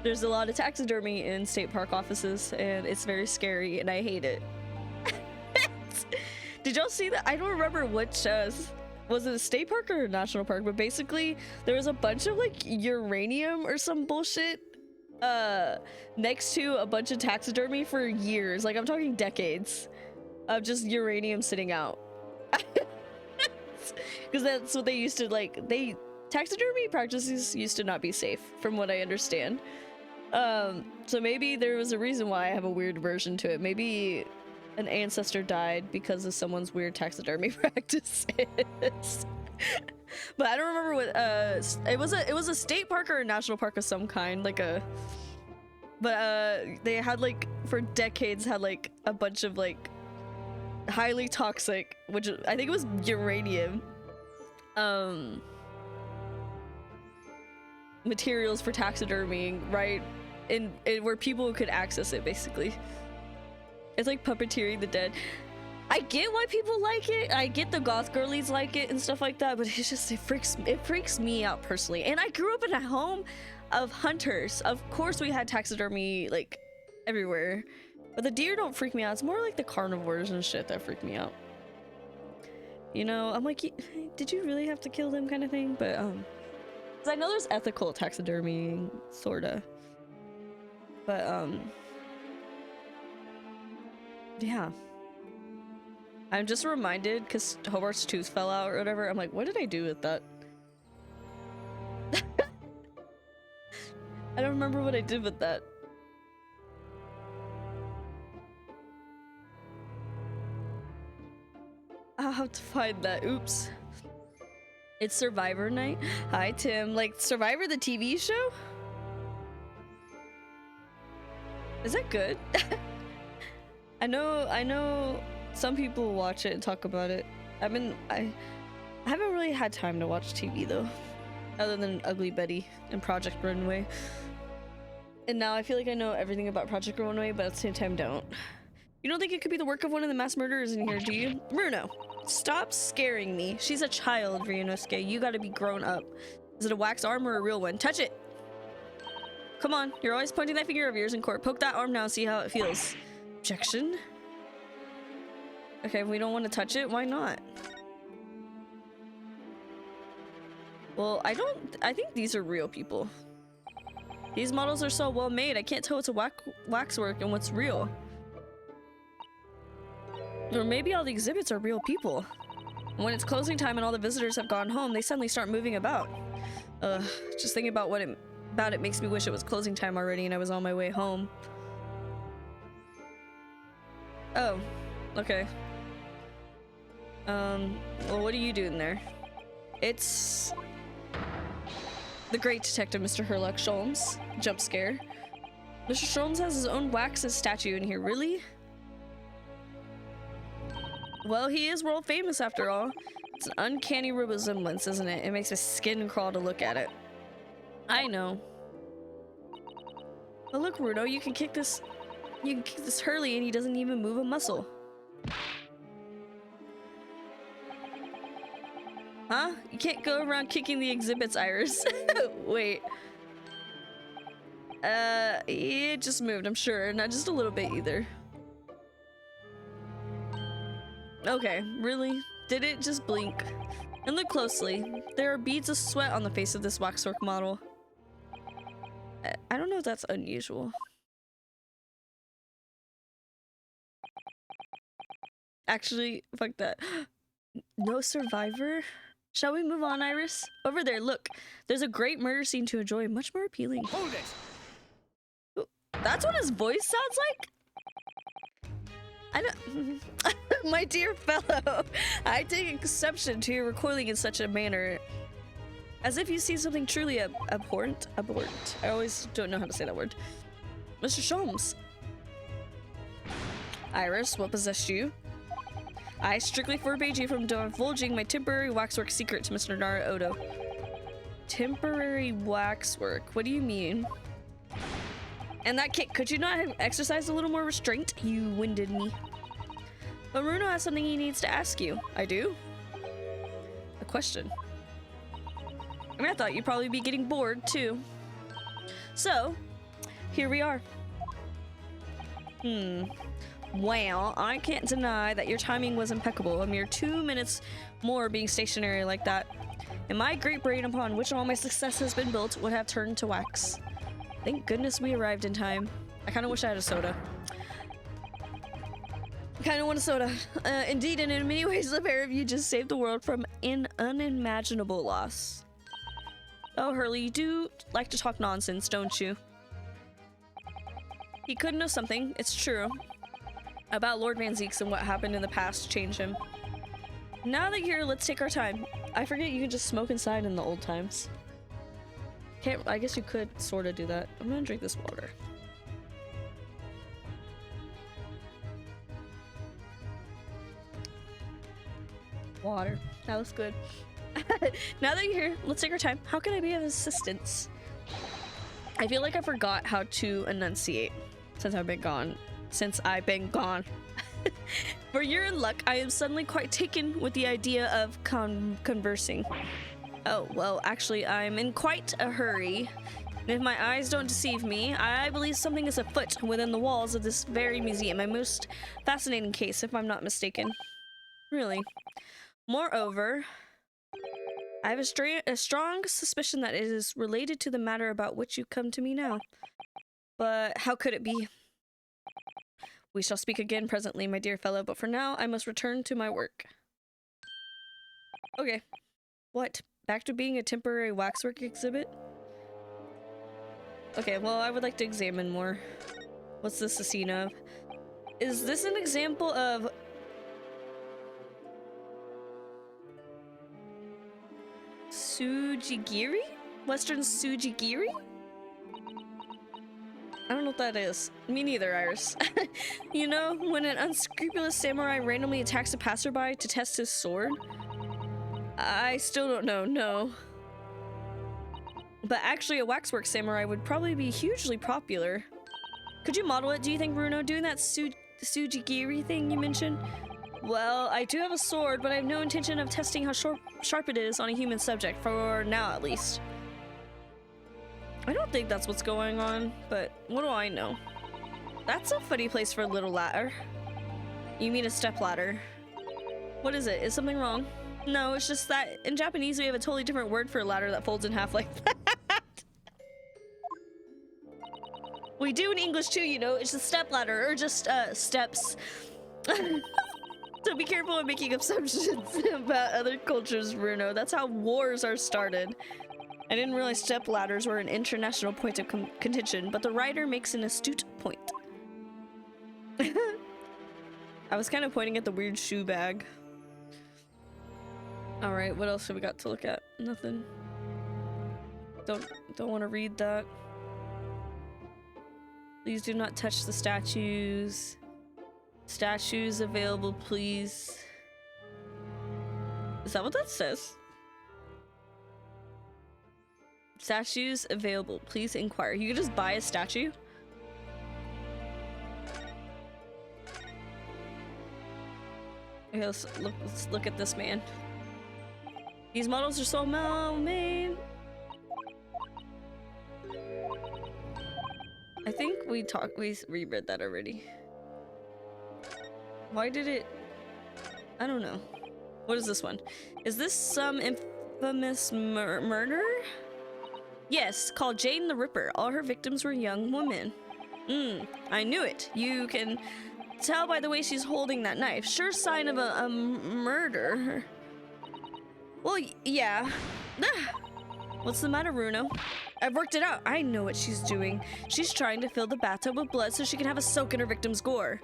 there's a lot of taxidermy in state park offices and it's very scary and I hate it. Did y'all see that? I don't remember which was it a state park or a national park, but basically there was a bunch of like uranium or some bullshit next to a bunch of taxidermy for years. Like I'm talking decades of just uranium sitting out. Because that's what they used to like. Taxidermy practices used to not be safe from what I understand. So maybe there was a reason why I have a weird version to it. Maybe an ancestor died because of someone's weird taxidermy practices. But I don't remember what it was a state park or a national park of some kind, like a they had like for decades had like a bunch of like highly toxic, which I think it was uranium, materials for taxidermy, right? In where people could access it, basically. It's like puppeteering the dead. I get why people like it. I get the goth girlies like it and stuff like that, but it's just it freaks me out personally. And I grew up in a home of hunters. Of course we had taxidermy like everywhere. But the deer don't freak me out. It's more like the carnivores and shit that freak me out. You know, I'm like, did you really have to kill them kind of thing? But, because I know there's ethical taxidermy, sorta. But, yeah. I'm just reminded, because Hobart's tooth fell out or whatever, I'm like, what did I do with that? I don't remember what I did with that. I'll have to find that. Oops. It's Survivor night. Hi, Tim. Like Survivor, the TV show? Is that good? I know some people watch it and talk about it. I haven't really had time to watch TV though. Other than Ugly Betty and Project Runway. And now I feel like I know everything about Project Runway, but at the same time don't. You don't think it could be the work of one of the mass murderers in here, do you? Bruno, stop scaring me. She's a child, Ryunosuke. You gotta be grown up. Is it a wax arm or a real one? Touch it! Come on, you're always pointing that finger of yours in court. Poke that arm now and see how it feels. Objection? Okay, we don't want to touch it. Why not? Well, I think these are real people. These models are so well made, I can't tell what's a waxwork and what's real. Or maybe all the exhibits are real people. When it's closing time and all the visitors have gone home, they suddenly start moving about. Just thinking about it makes me wish it was closing time already and I was on my way home. Oh, okay. Well, what are you doing there? It's the great detective, Mr. Herlock Sholmes. Jump scare. Mr. Sholmes has his own wax statue in here, really? Well, he is world famous after all. It's an uncanny resemblance, isn't it? It makes my skin crawl to look at it. I know. But look, Runo, you can kick this Hurley and he doesn't even move a muscle. Huh? You can't go around kicking the exhibits, Iris. Wait. It just moved, I'm sure. Not just a little bit either. Okay, really? Did it just blink? And look closely. There are beads of sweat on the face of this waxwork model. I don't know if that's unusual. Actually, fuck that. No survivor? Shall we move on, Iris? Over there, look. There's a great murder scene to enjoy, much more appealing. Hold it! That's what his voice sounds like? I don't... My dear fellow, I take exception to your recoiling in such a manner. As if you see something truly abhorrent. I always don't know how to say that word. Mr. Sholmes. Iris, what possessed you? I strictly forbade you from divulging my temporary waxwork secret to Mr. Naruto. Temporary waxwork? What do you mean? And that kick, could you not have exercised a little more restraint? You winded me. But Runo has something he needs to ask you. I do? A question. I mean, I thought you'd probably be getting bored, too. So, here we are. Well, I can't deny that your timing was impeccable. A mere 2 minutes more being stationary like that, and my great brain upon which all my success has been built would have turned to wax. Thank goodness we arrived in time. I kind of wish I had a soda. I kind of want a soda. Indeed, and in many ways, the pair of you just saved the world from an unimaginable loss. Oh, Hurley, you do like to talk nonsense, don't you? He could know something, it's true, about Lord Van Zeeks and what happened in the past to change him. Now that you're here, let's take our time. I forget you can just smoke inside in the old times. I guess you could sort of do that. I'm gonna drink this water. Water. That was good. Now that you're here, let's take our time. How can I be of assistance? I feel like I forgot how to enunciate since I've been gone. For your luck, I am suddenly quite taken with the idea of conversing. Oh, well, actually, I'm in quite a hurry. And if my eyes don't deceive me, I believe something is afoot within the walls of this very museum. A most fascinating case, if I'm not mistaken. Really. Moreover, I have a strong suspicion that it is related to the matter about which you come to me now. But how could it be? We shall speak again presently, my dear fellow, but for now, I must return to my work. Okay. What? Back to being a temporary waxwork exhibit? Okay, well, I would like to examine more. What's this a scene of? Is this an example of... Sujigiri? Western Sujigiri? I don't know what that is. Me neither, Iris. You know, when an unscrupulous samurai randomly attacks a passerby to test his sword? I still don't know, no. But actually, a waxwork samurai would probably be hugely popular. Could you model it, do you think, Bruno, doing that Sujigiri thing you mentioned? Well, I do have a sword, but I have no intention of testing how sharp it is on a human subject, for now at least. I don't think that's what's going on, but what do I know? That's a funny place for a little ladder. You mean a step ladder? What is it? Is something wrong? No, it's just that in Japanese we have a totally different word for a ladder that folds in half like that. We do in English too, you know. It's a step ladder, or just steps. So be careful when making assumptions about other cultures, Bruno. That's how wars are started. I didn't realize step ladders were an international point of contention, but the writer makes an astute point. I was kind of pointing at the weird shoe bag. All right, what else have we got to look at? Nothing. Don't want to read that. Please do not touch the statues. Statues available, please. Is that what that says? Statues available, please inquire. You can just buy a statue? Okay, let's look at this man. These models are so made. I think we reread that already. Why did it? I don't know. What is this one? Is this some infamous murder? Yes, called Jane the Ripper. All her victims were young women. I knew it. You can tell by the way she's holding that knife. Sure sign of a murder. Well, yeah. What's the matter, Runo? I've worked it out. I know what she's doing. She's trying to fill the bathtub with blood so she can have a soak in her victim's gore.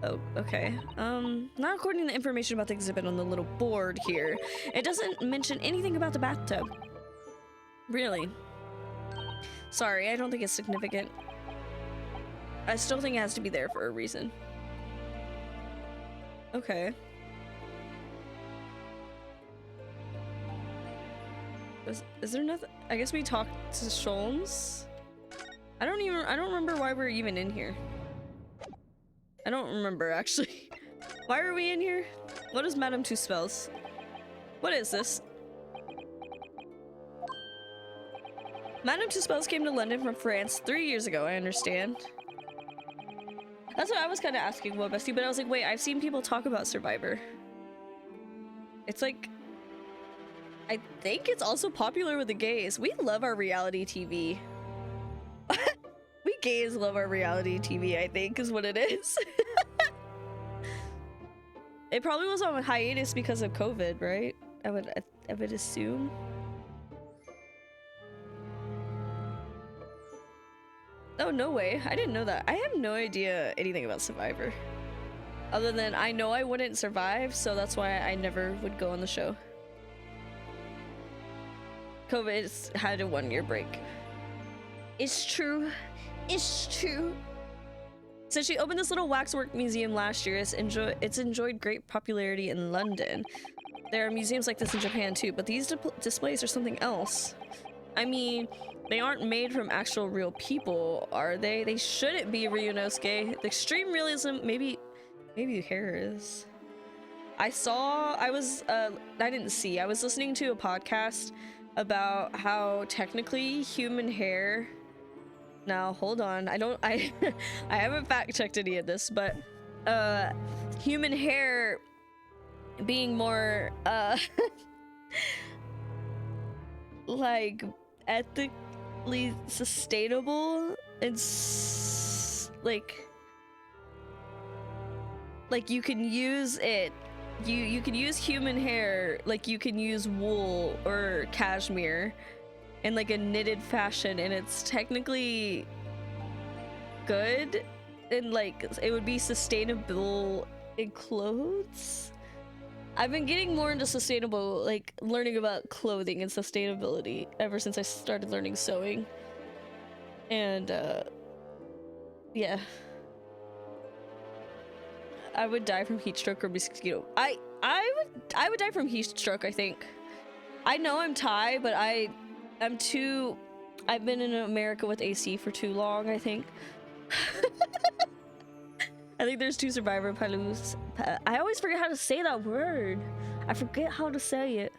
Oh, okay. Not according to the information about the exhibit on the little board here. It doesn't mention anything about the bathtub. Really? Sorry, I don't think it's significant. I still think it has to be there for a reason. Okay. Is there nothing? I guess we talked to Sholmes. I don't remember why we're even in here. I don't remember actually. Why are we in here? What is Madame Two Spells? What is this? Madame Two Spells came to London from France 3 years ago, I understand. That's what I was kind of asking, what bestie, but I was like, wait, I've seen people talk about Survivor. It's like, I think it's also popular with the gays. We love our reality TV. We gays love our reality TV, I think, is what it is. It probably was on hiatus because of COVID, right? I would assume. Oh, no way. I didn't know that. I have no idea anything about Survivor. Other than I know I wouldn't survive, so that's why I never would go on the show. COVID's had a 1-year break. It's true. It's true. So she opened this little waxwork museum last year. It's enjoyed great popularity in London. There are museums like this in Japan too, but these displays are something else. I mean, they aren't made from actual real people, are they? They shouldn't be, Ryunosuke. The extreme realism, maybe the hair is. I was listening to a podcast about how technically human hair. Now, hold on. I haven't fact checked any of this, but human hair being more like ethically sustainable and like you can use it. You can use human hair like you can use wool or cashmere in like a knitted fashion, and it's technically good and like it would be sustainable in clothes. I've been getting more into sustainable, like learning about clothing and sustainability ever since I started learning sewing. And yeah. I would die from heat stroke or mosquito. I would die from heat stroke, I think. I know I'm Thai, but I've been in America with AC for too long, I think. I think there's 2 survivor Palus. I always forget how to say that word. I forget how to say it.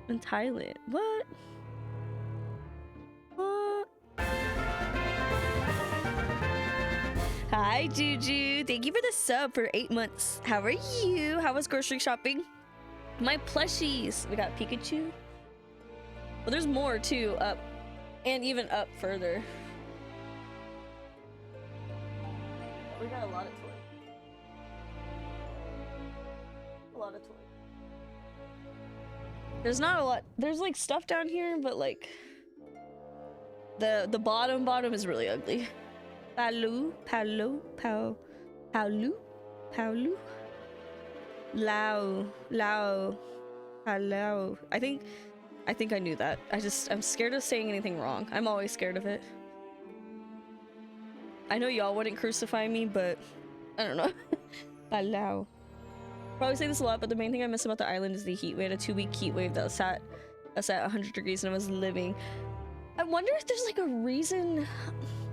In Thailand. What? What? Hi, Juju. Thank you for the sub for 8 months. How are you? How was grocery shopping? My plushies. We got Pikachu. Well, there's more too, up. And even up further. We got a lot of toys. A lot of toys. There's not a lot. There's like stuff down here, but like the bottom is really ugly. Palu. Lao. I think I knew that. I'm scared of saying anything wrong. I'm always scared of it. I know y'all wouldn't crucify me, but I don't know. Palau. Probably say this a lot, but the main thing I miss about the island is the heat. We had a 2-week heat wave that was at 100 degrees and I was living. I wonder if there's like a reason,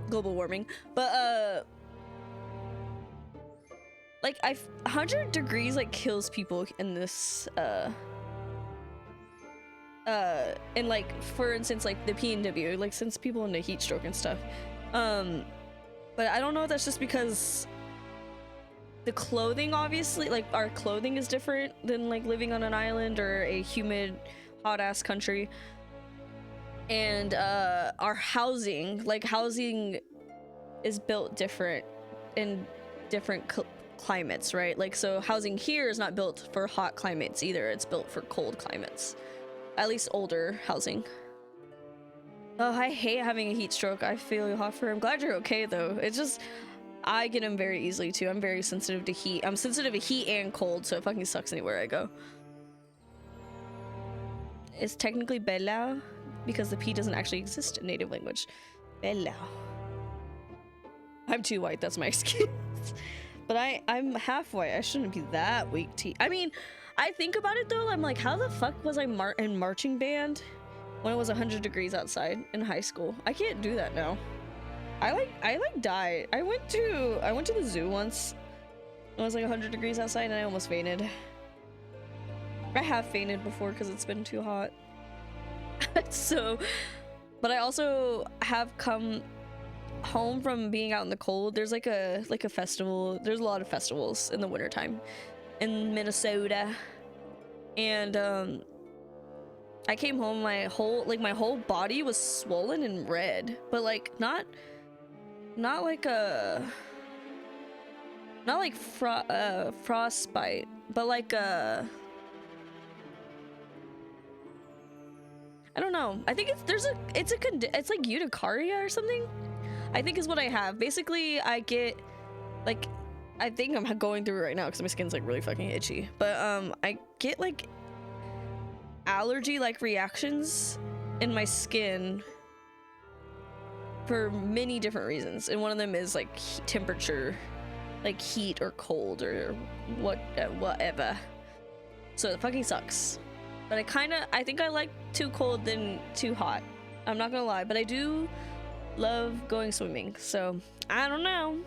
global warming, but like 100 degrees like kills people in this and like for instance like the PNW, like sends people into heat stroke and stuff. But I don't know if that's just because the clothing, obviously, like our clothing is different than like living on an island or a humid, hot ass country. And our housing, like housing is built different in different climates, right? Like, so housing here is not built for hot climates either. It's built for cold climates, at least older housing. Oh, I hate having a heat stroke. I feel you, Hoffer. I'm glad you're okay though. It's just, I get them very easily too. I'm very sensitive to heat. I'm sensitive to heat and cold, so it fucking sucks anywhere I go. It's technically Belau because the P doesn't actually exist in native language. Belau. I'm too white, that's my excuse. But I'm half white. I shouldn't be that weak to. I mean, I think about it though. I'm like, how the fuck was I in marching band when it was 100 degrees outside in high school? I can't do that now. I like died. I went to the zoo once. It was like 100 degrees outside and I almost fainted. I have fainted before because it's been too hot. So, but I also have come home from being out in the cold. There's like a festival. There's a lot of festivals in the wintertime in Minnesota. And I came home, my whole body was swollen and red, but like not like frostbite, but like I don't know. I think it's like urticaria or something, I think is what I have. Basically, I get like, I think I'm going through it right now because my skin's like really fucking itchy. But I get like allergy like reactions in my skin for many different reasons, and one of them is like temperature, like heat or cold or whatever. So it fucking sucks. But I think I like too cold than too hot. I'm not gonna lie, but I do love going swimming. So I don't know.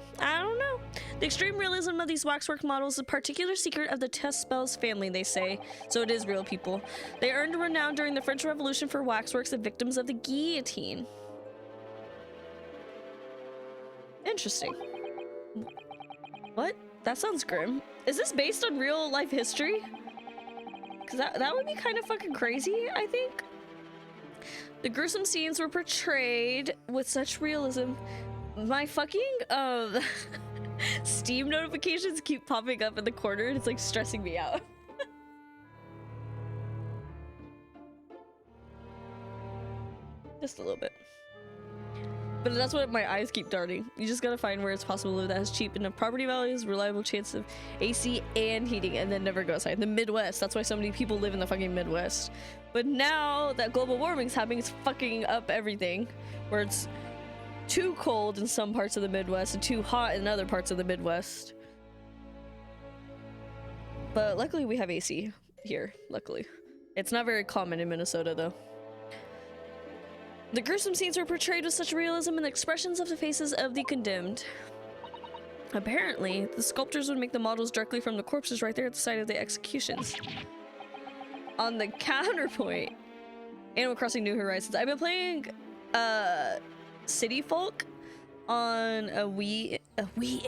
The extreme realism of these waxwork models is a particular secret of the Tespels family, they say. So it is real, people. They earned renown during the French Revolution for waxworks of victims of the guillotine. Interesting. What? That sounds grim. Is this based on real life history? Because that would be kind of fucking crazy, I think. The gruesome scenes were portrayed with such realism. My fucking Steam notifications keep popping up in the corner and it's like stressing me out. Just a little bit. But that's what my eyes keep darting. You just gotta find where it's possible to live that has cheap enough property values, reliable chance of AC and heating, and then never go outside. The Midwest, that's why so many people live in the fucking Midwest. But now that global warming's happening, it's fucking up everything. Where it's too cold in some parts of the Midwest and too hot in other parts of the Midwest. But luckily we have AC here, luckily. It's not very common in Minnesota though. The gruesome scenes were portrayed with such realism in the expressions of the faces of the condemned. Apparently, the sculptors would make the models directly from the corpses right there at the site of the executions. On the counterpoint, Animal Crossing New Horizons. I've been playing City Folk on a Wii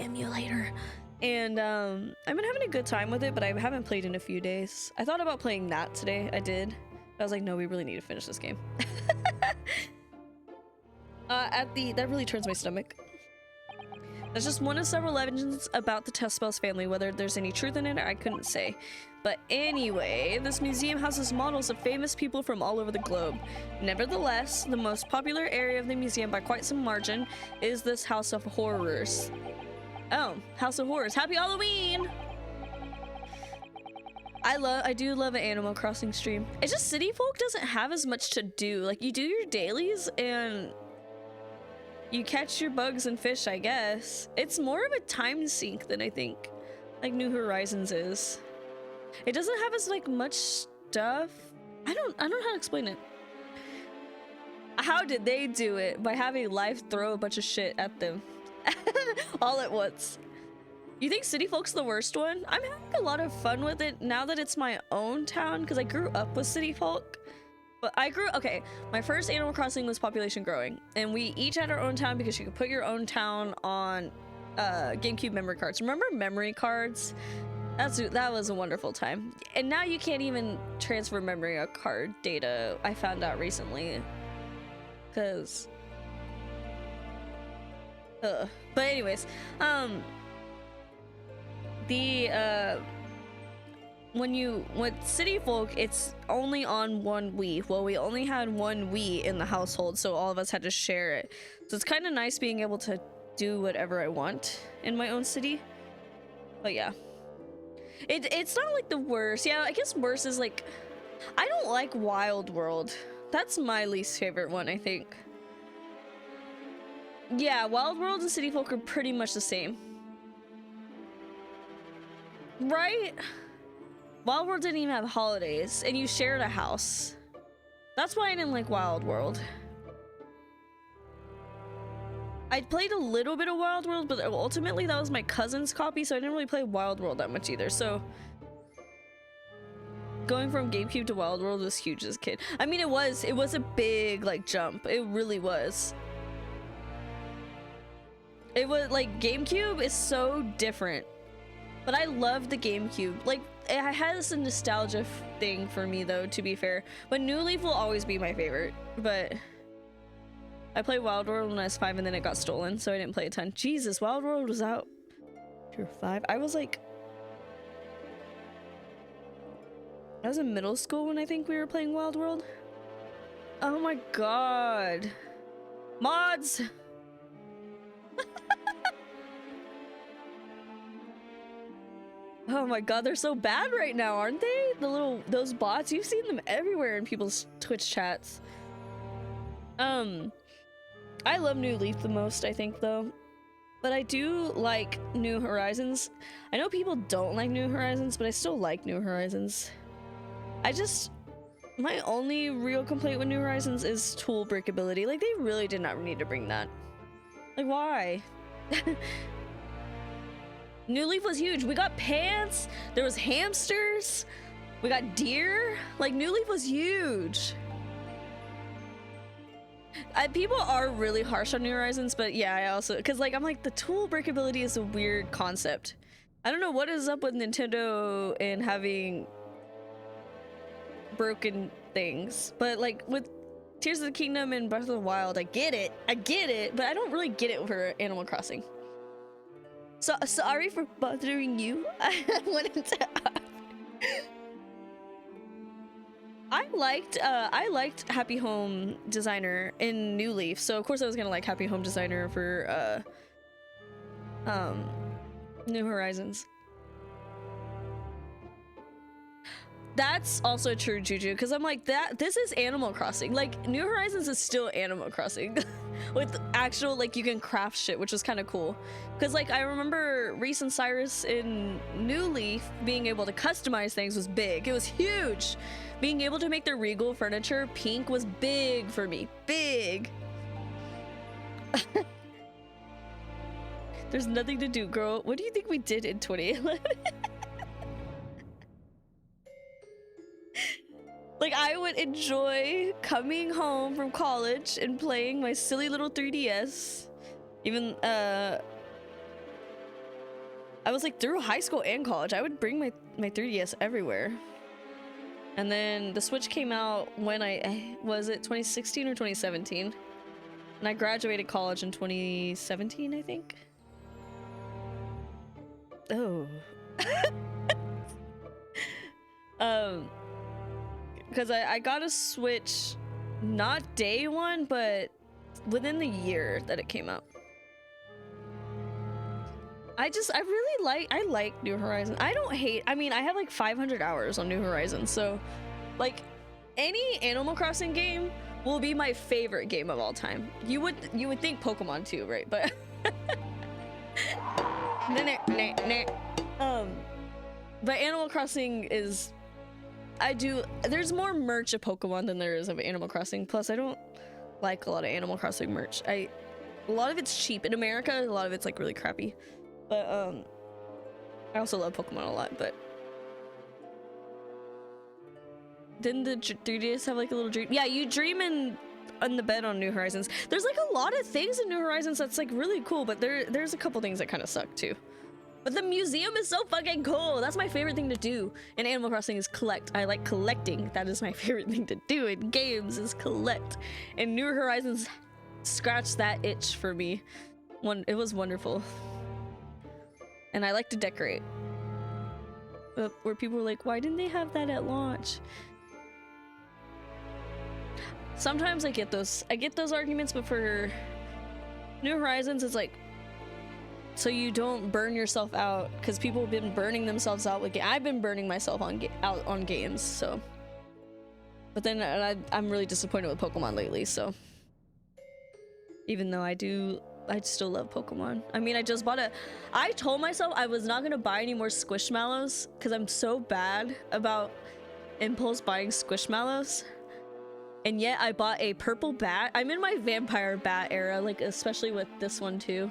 emulator, and I've been having a good time with it, but I haven't played in a few days. I thought about playing that today. I did. I was like, no, we really need to finish this game. That really turns my stomach. That's just one of several legends about the Tespels family. Whether there's any truth in it, I couldn't say. But anyway, this museum houses models of famous people from all over the globe. Nevertheless, the most popular area of the museum by quite some margin is this House of Horrors. Oh, House of Horrors. Happy Halloween! I do love an Animal Crossing stream. It's just City Folk doesn't have as much to do. Like, you do your dailies and you catch your bugs and fish, I guess. It's more of a time sink than I think like New Horizons is. It doesn't have as like much stuff. I don't know how to explain it. How did they do it? By having life throw a bunch of shit at them all at once. You think City Folk's the worst one? I'm having a lot of fun with it now that it's my own town, because I grew up with City Folk. But okay, my first Animal Crossing was population growing, and we each had our own town because you could put your own town on GameCube memory cards. Remember memory cards? That was a wonderful time. And now you can't even transfer memory card data, I found out recently. Because... But anyways, with City Folk, it's only on one Wii. Well, we only had one Wii in the household, so all of us had to share it. So it's kind of nice being able to do whatever I want in my own city. But yeah, it's not like the worst. Yeah, I guess worse is like, I don't like Wild World. That's my least favorite one, I think. Yeah, Wild World and City Folk are pretty much the same. Right? Wild World didn't even have holidays, and you shared a house. That's why I didn't like Wild World. I played a little bit of Wild World, but ultimately that was my cousin's copy, so I didn't really play Wild World that much either. So going from GameCube to Wild World was huge as a kid. I mean, it was a big like jump. It really was. It was like GameCube is so different, but I love the GameCube. Like, it has a nostalgia thing for me though, to be fair. But New Leaf will always be my favorite. But I played Wild World when I was 5 and then it got stolen, so I didn't play a ton. Jesus, Wild World was out. You're 5. I was in middle school when I think we were playing Wild World. Oh my god. Mods! Oh my god, they're so bad right now, aren't they? Those bots, you've seen them everywhere in people's Twitch chats. I love New Leaf the most, I think, though. But I do like New Horizons. I know people don't like New Horizons, but I still like New Horizons. My only real complaint with New Horizons is tool breakability. Like, they really did not need to bring that. Like, why? New Leaf was huge. We got pants, there was hamsters, we got deer. Like, New Leaf was huge. People are really harsh on New Horizons, but yeah, I also, because like, I'm like, the tool breakability is a weird concept. I don't know what is up with Nintendo and having broken things, but like with Tears of the Kingdom and Breath of the Wild, I get it, but I don't really get it for Animal Crossing. So sorry for bothering you. I wanted to. I liked Happy Home Designer in New Leaf, so of course I was gonna like Happy Home Designer for New Horizons. That's also true, Juju, because I'm like, this is Animal Crossing. Like, New Horizons is still Animal Crossing with actual, like, you can craft shit, which was kind of cool. Because, like, I remember Reese and Cyrus in New Leaf being able to customize things was big. It was huge. Being able to make their regal furniture pink was big for me. Big. There's nothing to do, girl. What do you think we did in 2011? Like, I would enjoy coming home from college and playing my silly little 3DS. Even, I was like, through high school and college, I would bring my 3DS everywhere. And then the Switch came out when was it 2016 or 2017? And I graduated college in 2017, I think. Oh. Because I got a Switch, not day one, but within the year that it came out. I like New Horizons. I mean, I have like 500 hours on New Horizons, so like any Animal Crossing game will be my favorite game of all time. You would think Pokemon too, right? But but Animal Crossing is, there's more merch of Pokemon than there is of Animal Crossing. Plus, I don't like a lot of Animal Crossing merch. A lot of it's cheap in America. A lot of it's like really crappy. But I also love Pokemon a lot. But didn't the 3DS have like a little dream? Yeah, you dream on the bed on New Horizons. There's like a lot of things in New Horizons that's like really cool, but there's a couple things that kind of suck too. But the museum is so fucking cool. That's my favorite thing to do in Animal Crossing is collect. I like collecting. That is my favorite thing to do in games is collect. And New Horizons scratched that itch for me. It was wonderful. And I like to decorate. Where people were like, why didn't they have that at launch? Sometimes I get those arguments, but for New Horizons, it's like, so you don't burn yourself out, because people have been burning themselves out with I've been burning myself out on games, so. But then I'm really disappointed with Pokemon lately, so. Even though I still love Pokemon. I mean, I told myself I was not gonna buy any more Squishmallows, because I'm so bad about impulse buying Squishmallows. And yet I bought a purple bat. I'm in my vampire bat era, like especially with this one too.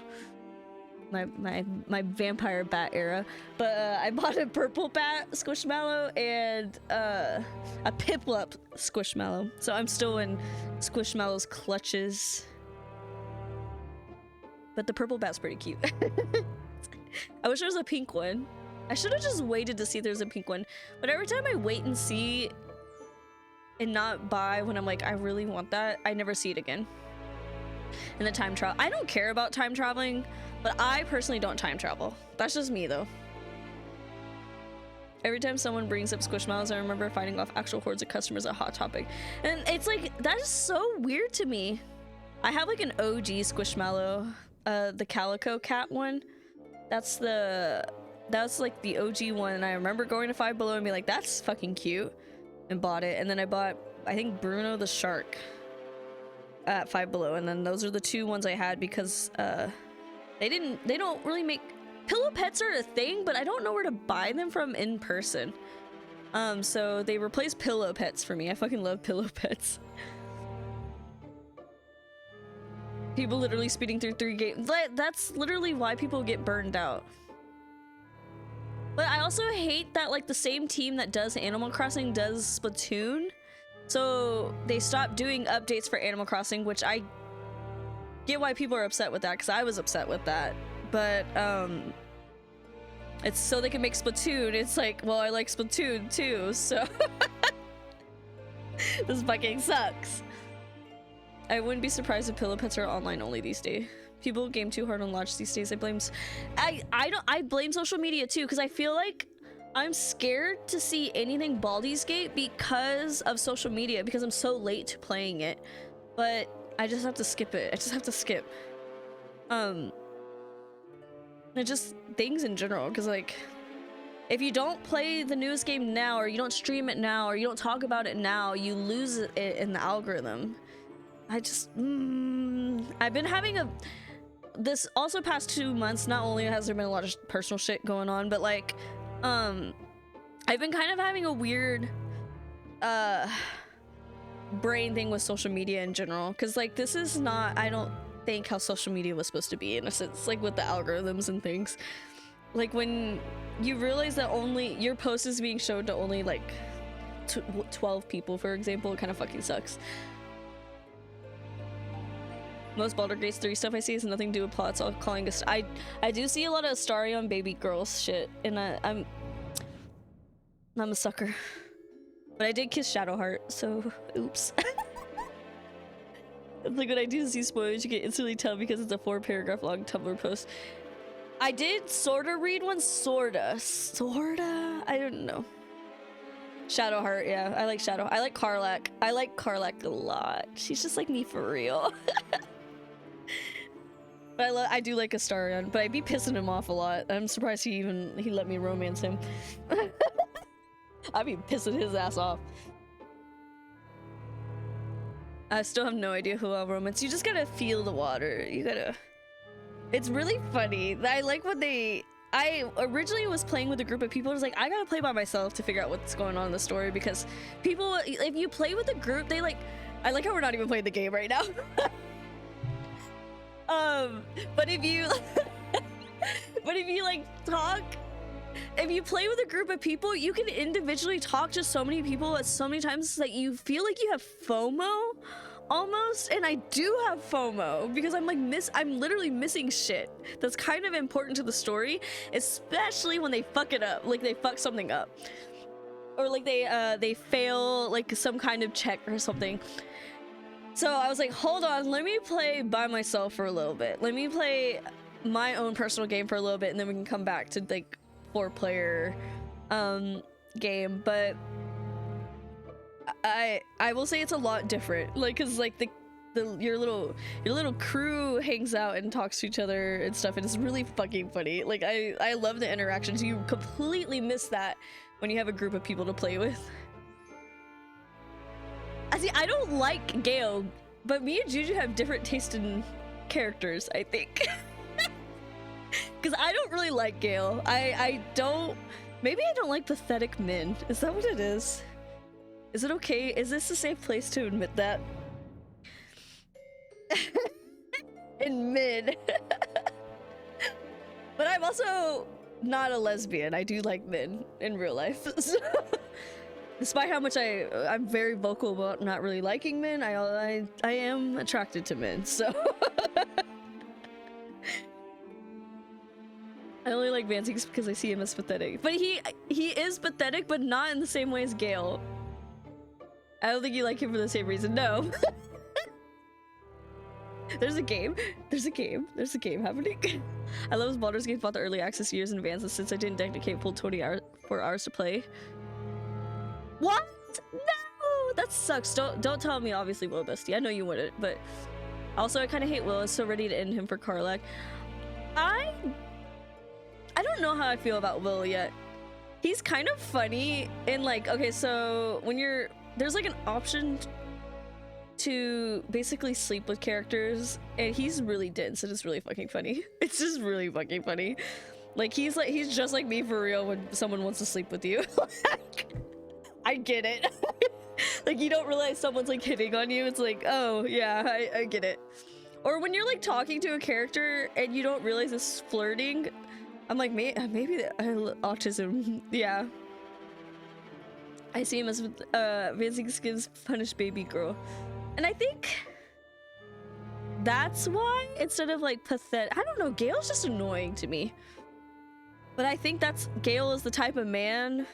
My vampire bat era. But I bought a purple bat Squishmallow and a Piplup Squishmallow. So I'm still in Squishmallow's clutches. But the purple bat's pretty cute. I wish there was a pink one. I should have just waited to see if there's a pink one. But every time I wait and see and not buy when I'm like, I really want that, I never see it again. And the time travel, I don't care about time traveling, but I personally don't time travel. That's just me though. Every time someone brings up Squishmallows, I remember fighting off actual hordes of customers at Hot Topic. And it's like, that is so weird to me. I have like an OG Squishmallow, the Calico Cat one. That's like the OG one, and I remember going to Five Below and being like, that's fucking cute, and bought it. And then I bought, I think, Bruno the Shark at Five Below, and then those are the two ones I had because they don't really make pillow pets are a thing, but I don't know where to buy them from in person. So they replaced pillow pets for me. I fucking love pillow pets. People literally speeding through 3 games. That's literally why people get burned out. But I also hate that like the same team that does Animal Crossing does Splatoon. So they stopped doing updates for Animal Crossing, which I get why people are upset with that, because I was upset with that. But it's so they can make Splatoon. It's like, well, I like Splatoon too, so this fucking sucks. I wouldn't be surprised if pillow pets are online only these days. People game too hard on launch these days. I blame social media too, because I feel like I'm scared to see anything Baldur's Gate because of social media, because I'm so late to playing it. But I just have to skip it. I just have to skip. And just things in general, because like, if you don't play the newest game now, or you don't stream it now, or you don't talk about it now, you lose it in the algorithm. I just, I've been having this also past 2 months, not only has there been a lot of personal shit going on, but like, I've been kind of having a weird, brain thing with social media in general. Cause like, this is not, I don't think how social media was supposed to be in a sense, like with the algorithms and things. Like when you realize that only your post is being showed to only like 12 people, for example, it kind of fucking sucks. Most Baldur's Gate 3 stuff I see has nothing to do with plots. All calling us. I do see a lot of Astarion baby girls shit, and I'm a sucker. But I did kiss Shadowheart, so oops. It's like when I do see spoilers, you can instantly tell because it's a 4-paragraph long Tumblr post. I did sorta read one, sorta. I don't know. Shadowheart, yeah, I like Shadow. I like Karlach. I like Karlach a lot. She's just like me for real. But I do like Astarion, but I'd be pissing him off a lot. I'm surprised he let me romance him. I'd be pissing his ass off. I still have no idea who I'll romance. You just gotta feel the water. You gotta... It's really funny. I like what they... I originally was playing with a group of people. I was like, I gotta play by myself to figure out what's going on in the story, because people, if you play with a group, they like... I like how we're not even playing the game right now. But if you... but if you like talk... If you play with a group of people, you can individually talk to so many people at so many times that you feel like you have FOMO almost. And I do have FOMO because I'm like I'm literally missing shit that's kind of important to the story, especially when they fuck it up, like they fuck something up, or like they fail like some kind of check or something. So I was like, hold on, let me play by myself for a little bit. Let me play my own personal game for a little bit, and then we can come back to like 4-player game. But I will say it's a lot different, like, cause like your little crew hangs out and talks to each other and stuff, and it's really fucking funny. Like I love the interactions. You completely miss that when you have a group of people to play with. I don't like Gale, but me and Juju have different taste in characters, I think. Because I don't really like Gale. I don't... Maybe I don't like pathetic men. Is that what it is? Is it okay? Is this a safe place to admit that? In men. But I'm also not a lesbian. I do like men in real life. So, despite how much I'm very vocal about not really liking men, I am attracted to men, so... I only like Vansix because I see him as pathetic. But he is pathetic, but not in the same way as Gale. I don't think you like him for the same reason. No. There's a game. There's a game. There's a game happening. I love Baldur's Gate bought the early access years in advance, and since I didn't dedicate full 24 hours to play. What? No! That sucks. Don't tell me, obviously, Will Bestie. I know you wouldn't, but also I kind of hate Will. I'm so ready to end him for Karlach. I don't know how I feel about Will yet. He's kind of funny in like, okay, so when there's like an option to basically sleep with characters, and he's really dense and it's really fucking funny. It's just really fucking funny. Like he's just like me for real when someone wants to sleep with you. I get it. Like you don't realize someone's like hitting on you. It's like, oh yeah, I get it. Or when you're like talking to a character and you don't realize it's flirting. I'm like, maybe autism. Yeah. I see him as Vansix gives punished baby girl. And I think that's why, instead of like pathetic, I don't know, Gale's just annoying to me. But I think Gale is the type of man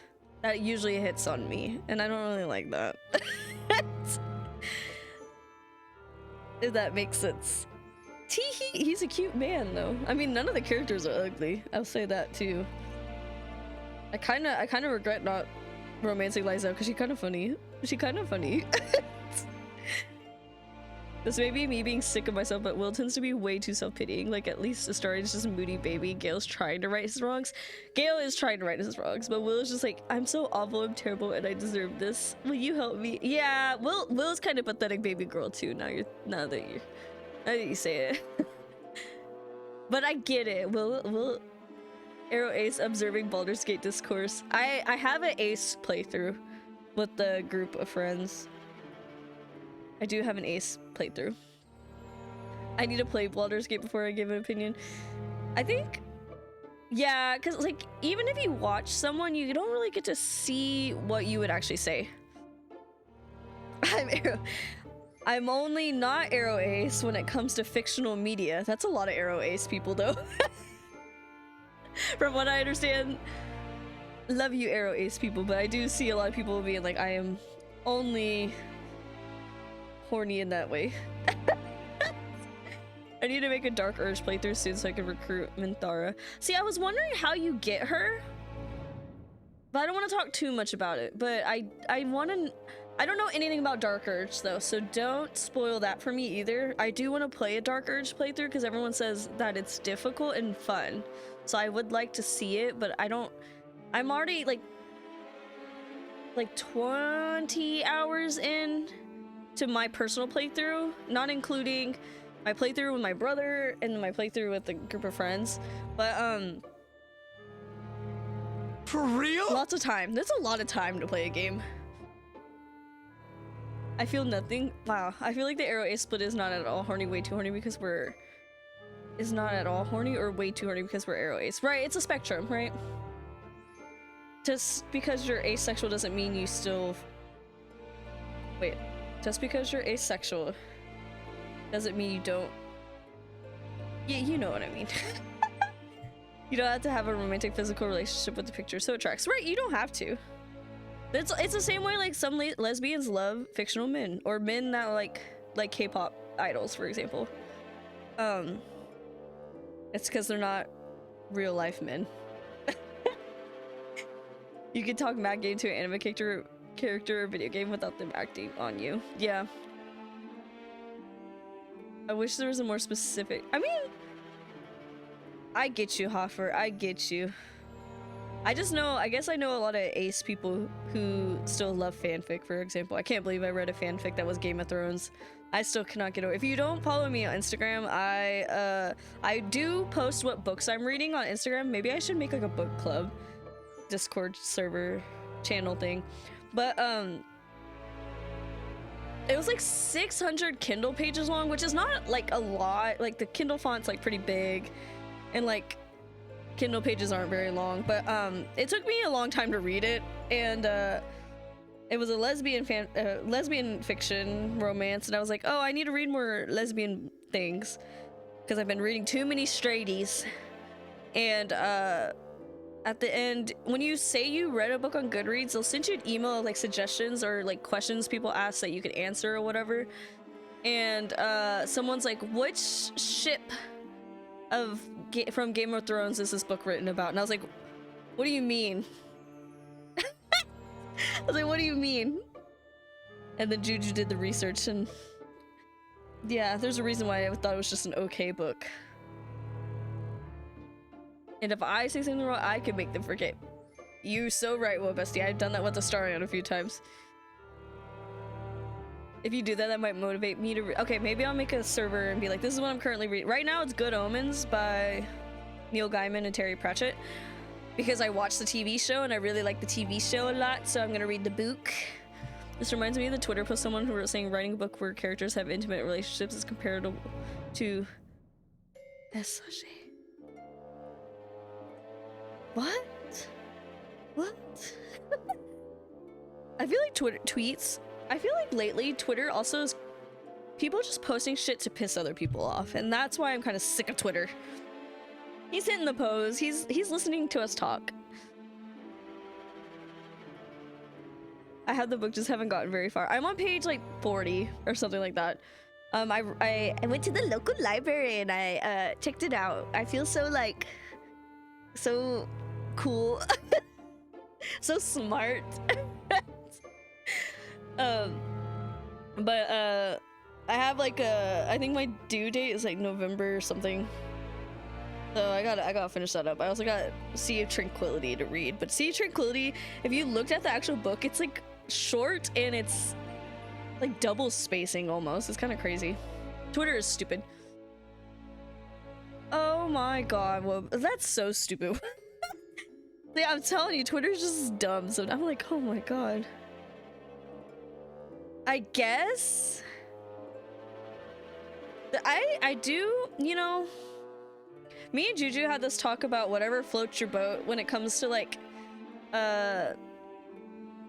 that usually hits on me, and I don't really like that. If that makes sense. He's a cute man though. I mean, none of the characters are ugly. I'll say that too. I kind of regret not romancing Liza because she's kind of funny. This may be me being sick of myself, but Will tends to be way too self-pitying. Like, at least the story is just a moody baby. Gale's trying to right his wrongs. Gale is trying to right his wrongs, but Will is just like, I'm so awful, I'm terrible, and I deserve this. Will you help me? Yeah, Will's kind of pathetic baby girl too. Now that you say it. But I get it. Will Arrow Ace observing Baldur's Gate discourse. I have an Ace playthrough with the group of friends. I do have an Ace playthrough. I need to play Baldur's Gate before I give an opinion. I think, yeah, because like even if you watch someone, you don't really get to see what you would actually say. I'm only not Arrow Ace when it comes to fictional media. That's a lot of Arrow Ace people though. From what I understand. Love you Arrow Ace people, but I do see a lot of people being like, I am only horny in that way. I need to make a Dark Urge playthrough soon so I can recruit Minthara. See, I was wondering how you get her, but I don't want to talk too much about it. But I don't know anything about Dark Urge though, so don't spoil that for me either. I do want to play a Dark Urge playthrough because everyone says that it's difficult and fun, so I would like to see it, but I'm already like 20 hours in to my personal playthrough, not including my playthrough with my brother and my playthrough with a group of friends, but For real? lots of time. That's a lot of time to play a game. I feel nothing. Wow, I feel like the Arrow Ace split is not at all horny, way too horny because we're is not at all horny, or way too horny because we're Arrow Ace. Right, it's a spectrum, right? Just because you're asexual doesn't mean you still... Wait, just because you're asexual doesn't mean you don't... Yeah, you know what I mean. You don't have to have a romantic physical relationship with the picture so it tracks. Right, you don't have to. It's the same way like some lesbians love fictional men, or men that like K-pop idols, for example. It's because they're not real life men. You can talk mad game to an anime character or video game without them acting on you. Yeah. I wish there was a more specific... I mean... I get you, Hoffer. I get you. I just know... I guess I know a lot of ace people who still love fanfic, for example. I can't believe I read a fanfic that was Game of Thrones. I still cannot get over... If you don't follow me on Instagram, I do post what books I'm reading on Instagram. Maybe I should make like a book club Discord server channel thing, but it was like 600 Kindle pages long, which is not like a lot. Like the Kindle font's like pretty big, and like Kindle pages aren't very long, but it took me a long time to read it, and it was a lesbian fiction romance, and I was like, oh, I need to read more lesbian things because I've been reading too many straighties. And at the end, when you say you read a book on Goodreads, they'll send you an email of like suggestions or like questions people ask that you could answer or whatever. And someone's like, which ship from Game of Thrones is this book written about? And I was like, what do you mean? I was like, what do you mean? And then Juju did the research, and yeah, there's a reason why I thought it was just an okay book. And if I say something wrong, I can make them forget. You're so right, Well Bestie. I've done that with the Astarion a few times. If you do that, that might motivate me to okay, maybe I'll make a server and be like, this is what I'm currently reading. Right now, it's Good Omens by Neil Gaiman and Terry Pratchett, because I watched the TV show and I really like the TV show a lot, so I'm gonna read the book. This reminds me of the Twitter post someone who wrote saying writing a book where characters have intimate relationships is comparable to SJ. What? What? I feel like tweets. I feel like lately Twitter also is people just posting shit to piss other people off, and that's why I'm kind of sick of Twitter. He's hitting the pose. He's listening to us talk. I have the book, just haven't gotten very far. I'm on page like 40 or something like that. I went to the local library and I checked it out. I feel so like so cool. So smart. But I have like I think my due date is like November or something. So I gotta finish that up. I also got Sea of Tranquility to read. But Sea of Tranquility, if you looked at the actual book, it's like short and it's like double spacing almost. It's kind of crazy. Twitter is stupid. Oh my god, well, that's so stupid. Yeah, I'm telling you, Twitter's just dumb. So I'm like, oh my god. I guess I do, you know, me and Juju had this talk about whatever floats your boat when it comes to like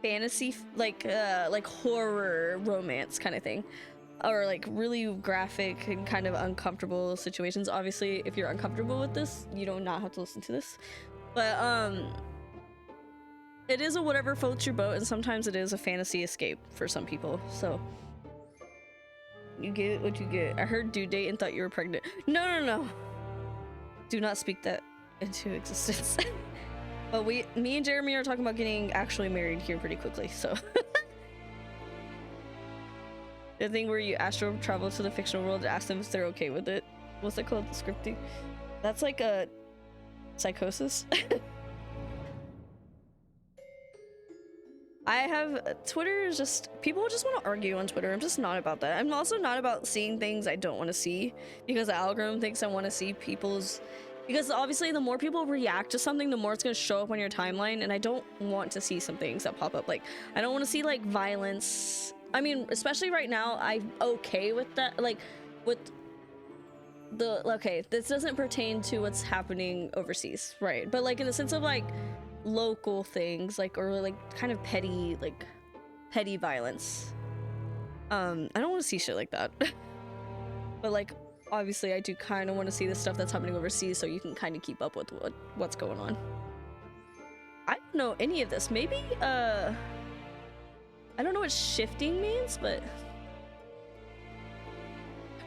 fantasy, like horror romance kind of thing, or like really graphic and kind of uncomfortable situations. Obviously, if you're uncomfortable with this, you do not have to listen to this, but it is a whatever floats your boat, and sometimes it is a fantasy escape for some people. So you get what you get. I heard due date and thought you were pregnant. No. Do not speak that into existence. But me and Jeremy are talking about getting actually married here pretty quickly, so. The thing where you astral travel to the fictional world and ask them if they're okay with it. What's it called? Scripting? That's like a psychosis. I have Twitter is just people just want to argue on Twitter. I'm just not about that. I'm also not about seeing things I don't want to see because the algorithm thinks I want to see people's, because obviously the more people react to something, the more it's going to show up on your timeline, and I don't want to see some things that pop up. Like I don't want to see like violence. I mean, especially right now, I'm okay with that. Like with the, okay, this doesn't pertain to what's happening overseas, right? But like in the sense of like local things, like, or like kind of petty, like petty violence. I don't want to see shit like that. But like obviously I do kind of want to see the stuff that's happening overseas so you can kind of keep up with what's going on. I don't know any of this. Maybe I don't know what shifting means, but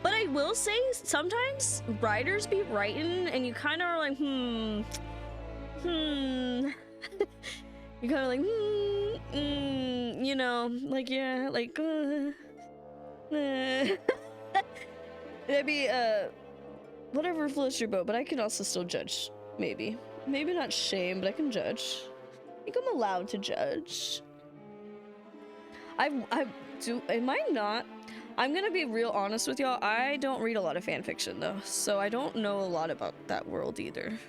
I will say sometimes writers be writing and you kind of are like, you're kind of like, you know, like, yeah, like, maybe, whatever floats your boat, but I can also still judge, maybe. Maybe not shame, but I can judge. I think I'm allowed to judge. Am I not? I'm gonna be real honest with y'all. I don't read a lot of fan fiction though, so I don't know a lot about that world either.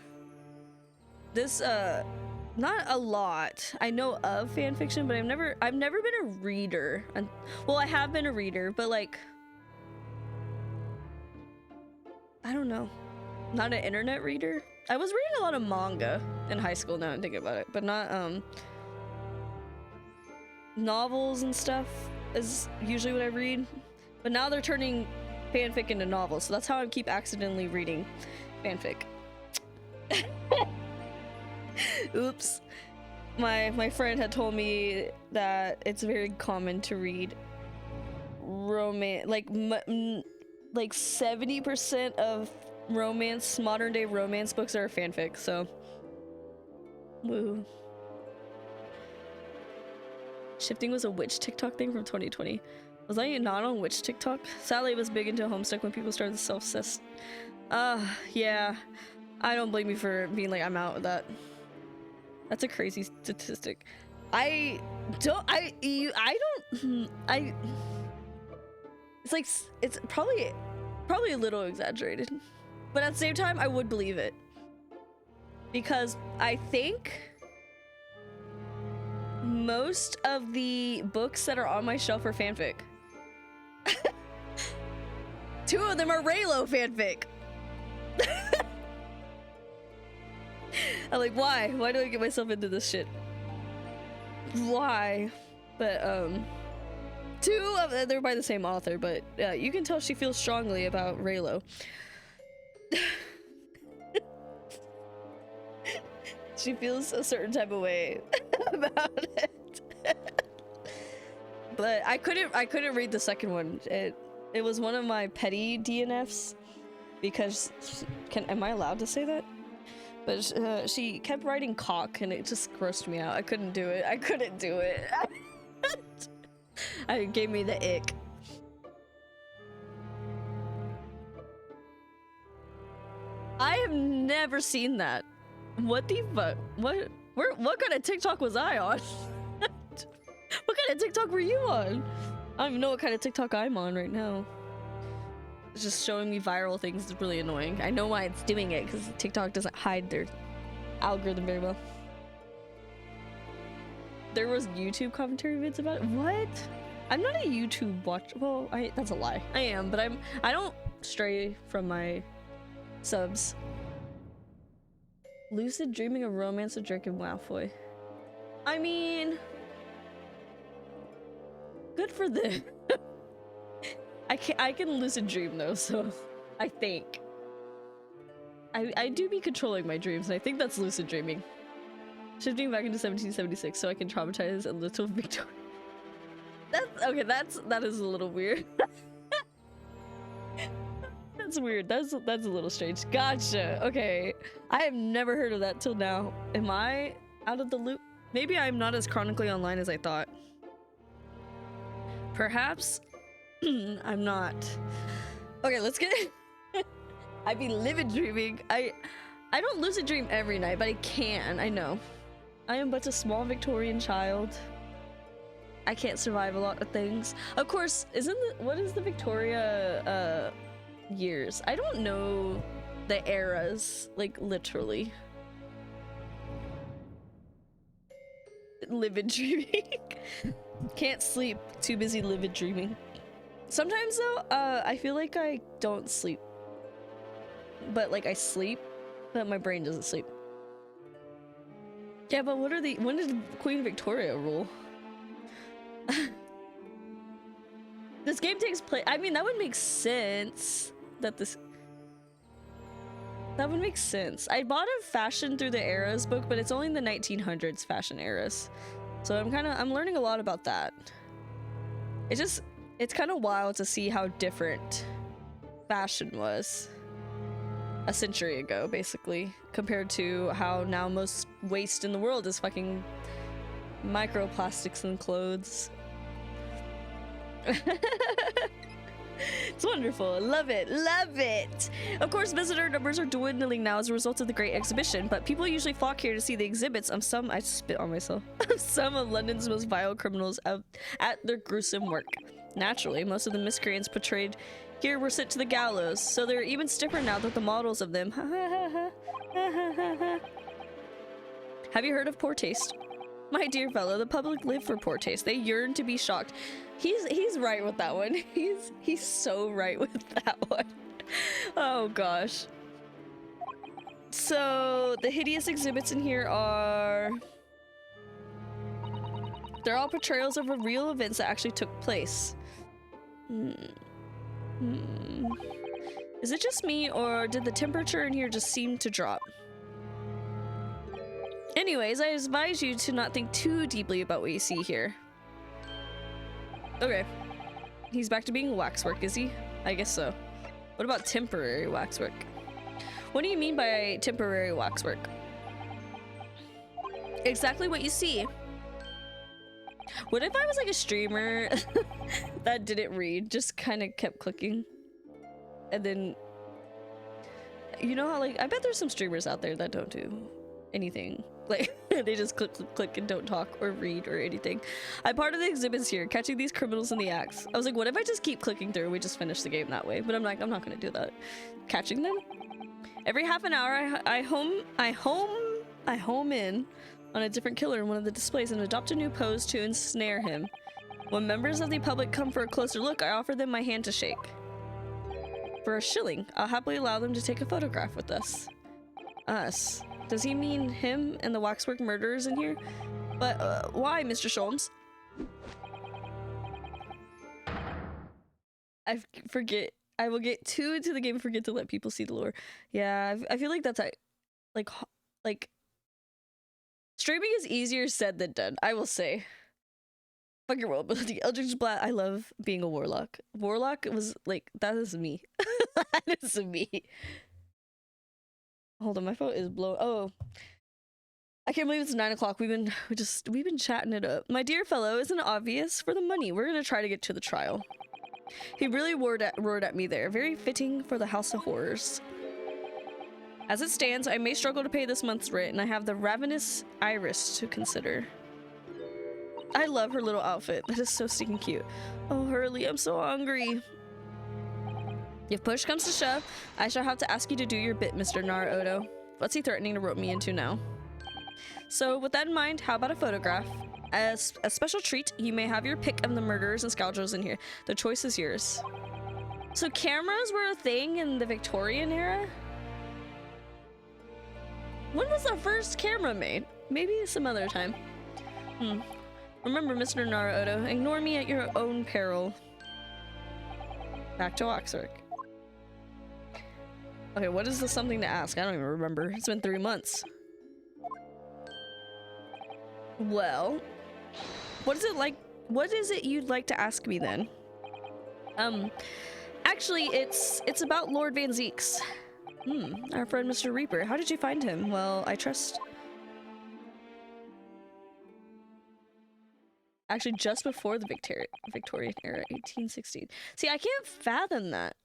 This, not a lot. I know of fan fiction, but I've never been a reader. And well, I have been a reader, but like, I don't know. Not an internet reader. I was reading a lot of manga in high school now I'm thinking about it, but not novels and stuff is usually what I read. But now they're turning fanfic into novels, so that's how I keep accidentally reading fanfic. Oops. My friend had told me that it's very common to read romance, like 70% of romance, modern day romance books are fanfic, so woo. Shifting was a witch TikTok thing from 2020. Was I not on witch TikTok? Sadly, it was big into Homestuck when people started self-cess. Yeah. I don't blame you for being like, I'm out with that. That's a crazy statistic. It's like, it's probably a little exaggerated. But at the same time, I would believe it. Because I think most of the books that are on my shelf are fanfic. 2 of them are Raylo fanfic. I'm like, why? Why do I get myself into this shit? Why? But 2 of them, they're by the same author, but you can tell she feels strongly about Raylo. She feels a certain type of way about it. But I couldn't read the second one. It was one of my petty DNFs because am I allowed to say that? But she kept writing cock and it just grossed me out. I couldn't do it. It gave me the ick. I have never seen that. What the fuck? What kind of TikTok was I on? What kind of TikTok were you on? I don't even know what kind of TikTok I'm on right now. It's just showing me viral things. It's really annoying. I know why it's doing it, because TikTok doesn't hide their algorithm very well. There was YouTube commentary vids about it? What? I'm not a YouTube watcher. Well, that's a lie. I am, but I don't stray from my subs. Lucid dreaming of romance with Drake and Malfoy. I mean, good for them. I can lucid dream though, so I think I do be controlling my dreams, and I think that's lucid dreaming. Shifting back into 1776 so I can traumatize a little Victoria. That is a little weird. That's weird. That's a little strange. Gotcha. Okay. I have never heard of that till now. Am I out of the loop? Maybe I'm not as chronically online as I thought. Perhaps I'm not. Okay, let's get it. I be livid dreaming. I don't lucid dream every night, but I can. I know. I am but a small Victorian child. I can't survive a lot of things. Of course, what is the Victoria years? I don't know the eras, like literally. Livid dreaming. Can't sleep, too busy livid dreaming. Sometimes though, I feel like I don't sleep. But like I sleep, but my brain doesn't sleep. Yeah, but when did Queen Victoria rule? This game takes place, I mean, that would make sense that that would make sense. I bought a fashion through the eras book, but it's only in the 1900s fashion eras. So I'm learning a lot about that. It's kind of wild to see how different fashion was a century ago, basically, compared to how now most waste in the world is fucking microplastics in clothes. It's wonderful. Love it. Love it. Of course, visitor numbers are dwindling now as a result of the Great Exhibition, but people usually flock here to see the exhibits of some, I spit on myself, some of London's most vile criminals at their gruesome work. Naturally, most of the miscreants portrayed here were sent to the gallows, so they're even stiffer now that the models of them. Have you heard of poor taste? My dear fellow, the public live for poor taste. They yearn to be shocked. He's right with that one. He's so right with that one. Oh gosh. So the hideous exhibits in here are, they're all portrayals of real events that actually took place. Is it just me, or did the temperature in here just seem to drop? Anyways, I advise you to not think too deeply about what you see here. Okay. He's back to being waxwork, is he? I guess so. What about temporary waxwork? What do you mean by temporary waxwork? Exactly what you see. What if I was like a streamer that didn't read, just kind of kept clicking? And then, you know how, like, I bet there's some streamers out there that don't do anything. Like, they just click, click, click and don't talk or read or anything. I'm part of the exhibits here, catching these criminals in the acts. I was like, what if I just keep clicking through and we just finish the game that way? But I'm like, I'm not gonna do that. Catching them? Every half an hour, I home in on a different killer in one of the displays and adopt a new pose to ensnare him. When members of the public come for a closer look, I offer them my hand to shake. For a shilling, I'll happily allow them to take a photograph with us. Us. Does he mean him and the waxwork murderers in here? But why, Mr. Sholmes? I forget. I will get too into the game and forget to let people see the lore. Yeah, I feel like that's like streaming is easier said than done, I will say. Fuck your world, but the Eldritch Blast, I love being a warlock. Warlock was like, that is me. That is me. Hold on, my phone is blown. Oh, I can't believe it's 9 o'clock. We've been chatting it up. My dear fellow, isn't it obvious? For the money, we're gonna try to get to the trial. He really roared at me there. Very fitting for the House of Horrors. As it stands, I may struggle to pay this month's rent, and I have the ravenous Iris to consider. I love her little outfit. That is so stinking cute. Oh, Hurley, I'm so hungry. If push comes to shove, I shall have to ask you to do your bit, Mr. Naruto. What's he threatening to rope me into now? So, with that in mind, how about a photograph? As a special treat, you may have your pick of the murderers and scoundrels in here. The choice is yours. So cameras were a thing in the Victorian era? When was the first camera made? Maybe some other time. Remember, Mr. Naruto, ignore me at your own peril. Back to waxwork. Okay, what is the something to ask? I don't even remember. It's been 3 months. Well, what is it like? What is it you'd like to ask me then? Actually, it's about Lord Van Zeeks. Our friend Mr. Reaper. How did you find him? Well, I trust. Actually, just before the Victorian era, 1816. See, I can't fathom that.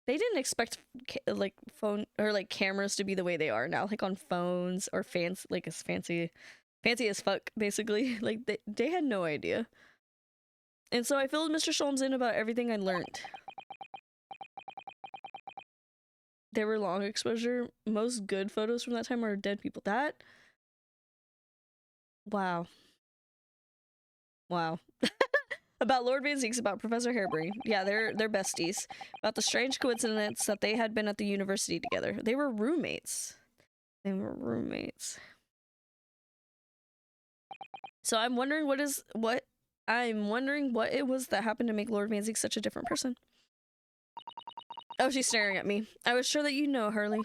They didn't expect like phone or like cameras to be the way they are now, like on phones or fancy, like as fancy as fuck, basically. Like they had no idea. And so I filled Mr. Sholmes in about everything I learned. They were long exposure. Most good photos from that time are dead people. That... Wow. Wow. About Lord Van Zeeks, about Professor Harebrained. Yeah, they're besties. About the strange coincidence that they had been at the university together. They were roommates. They were roommates. So I'm wondering what it was that happened to make Lord Van Zeeks such a different person. Oh, she's staring at me. I was sure that you know, Hurley.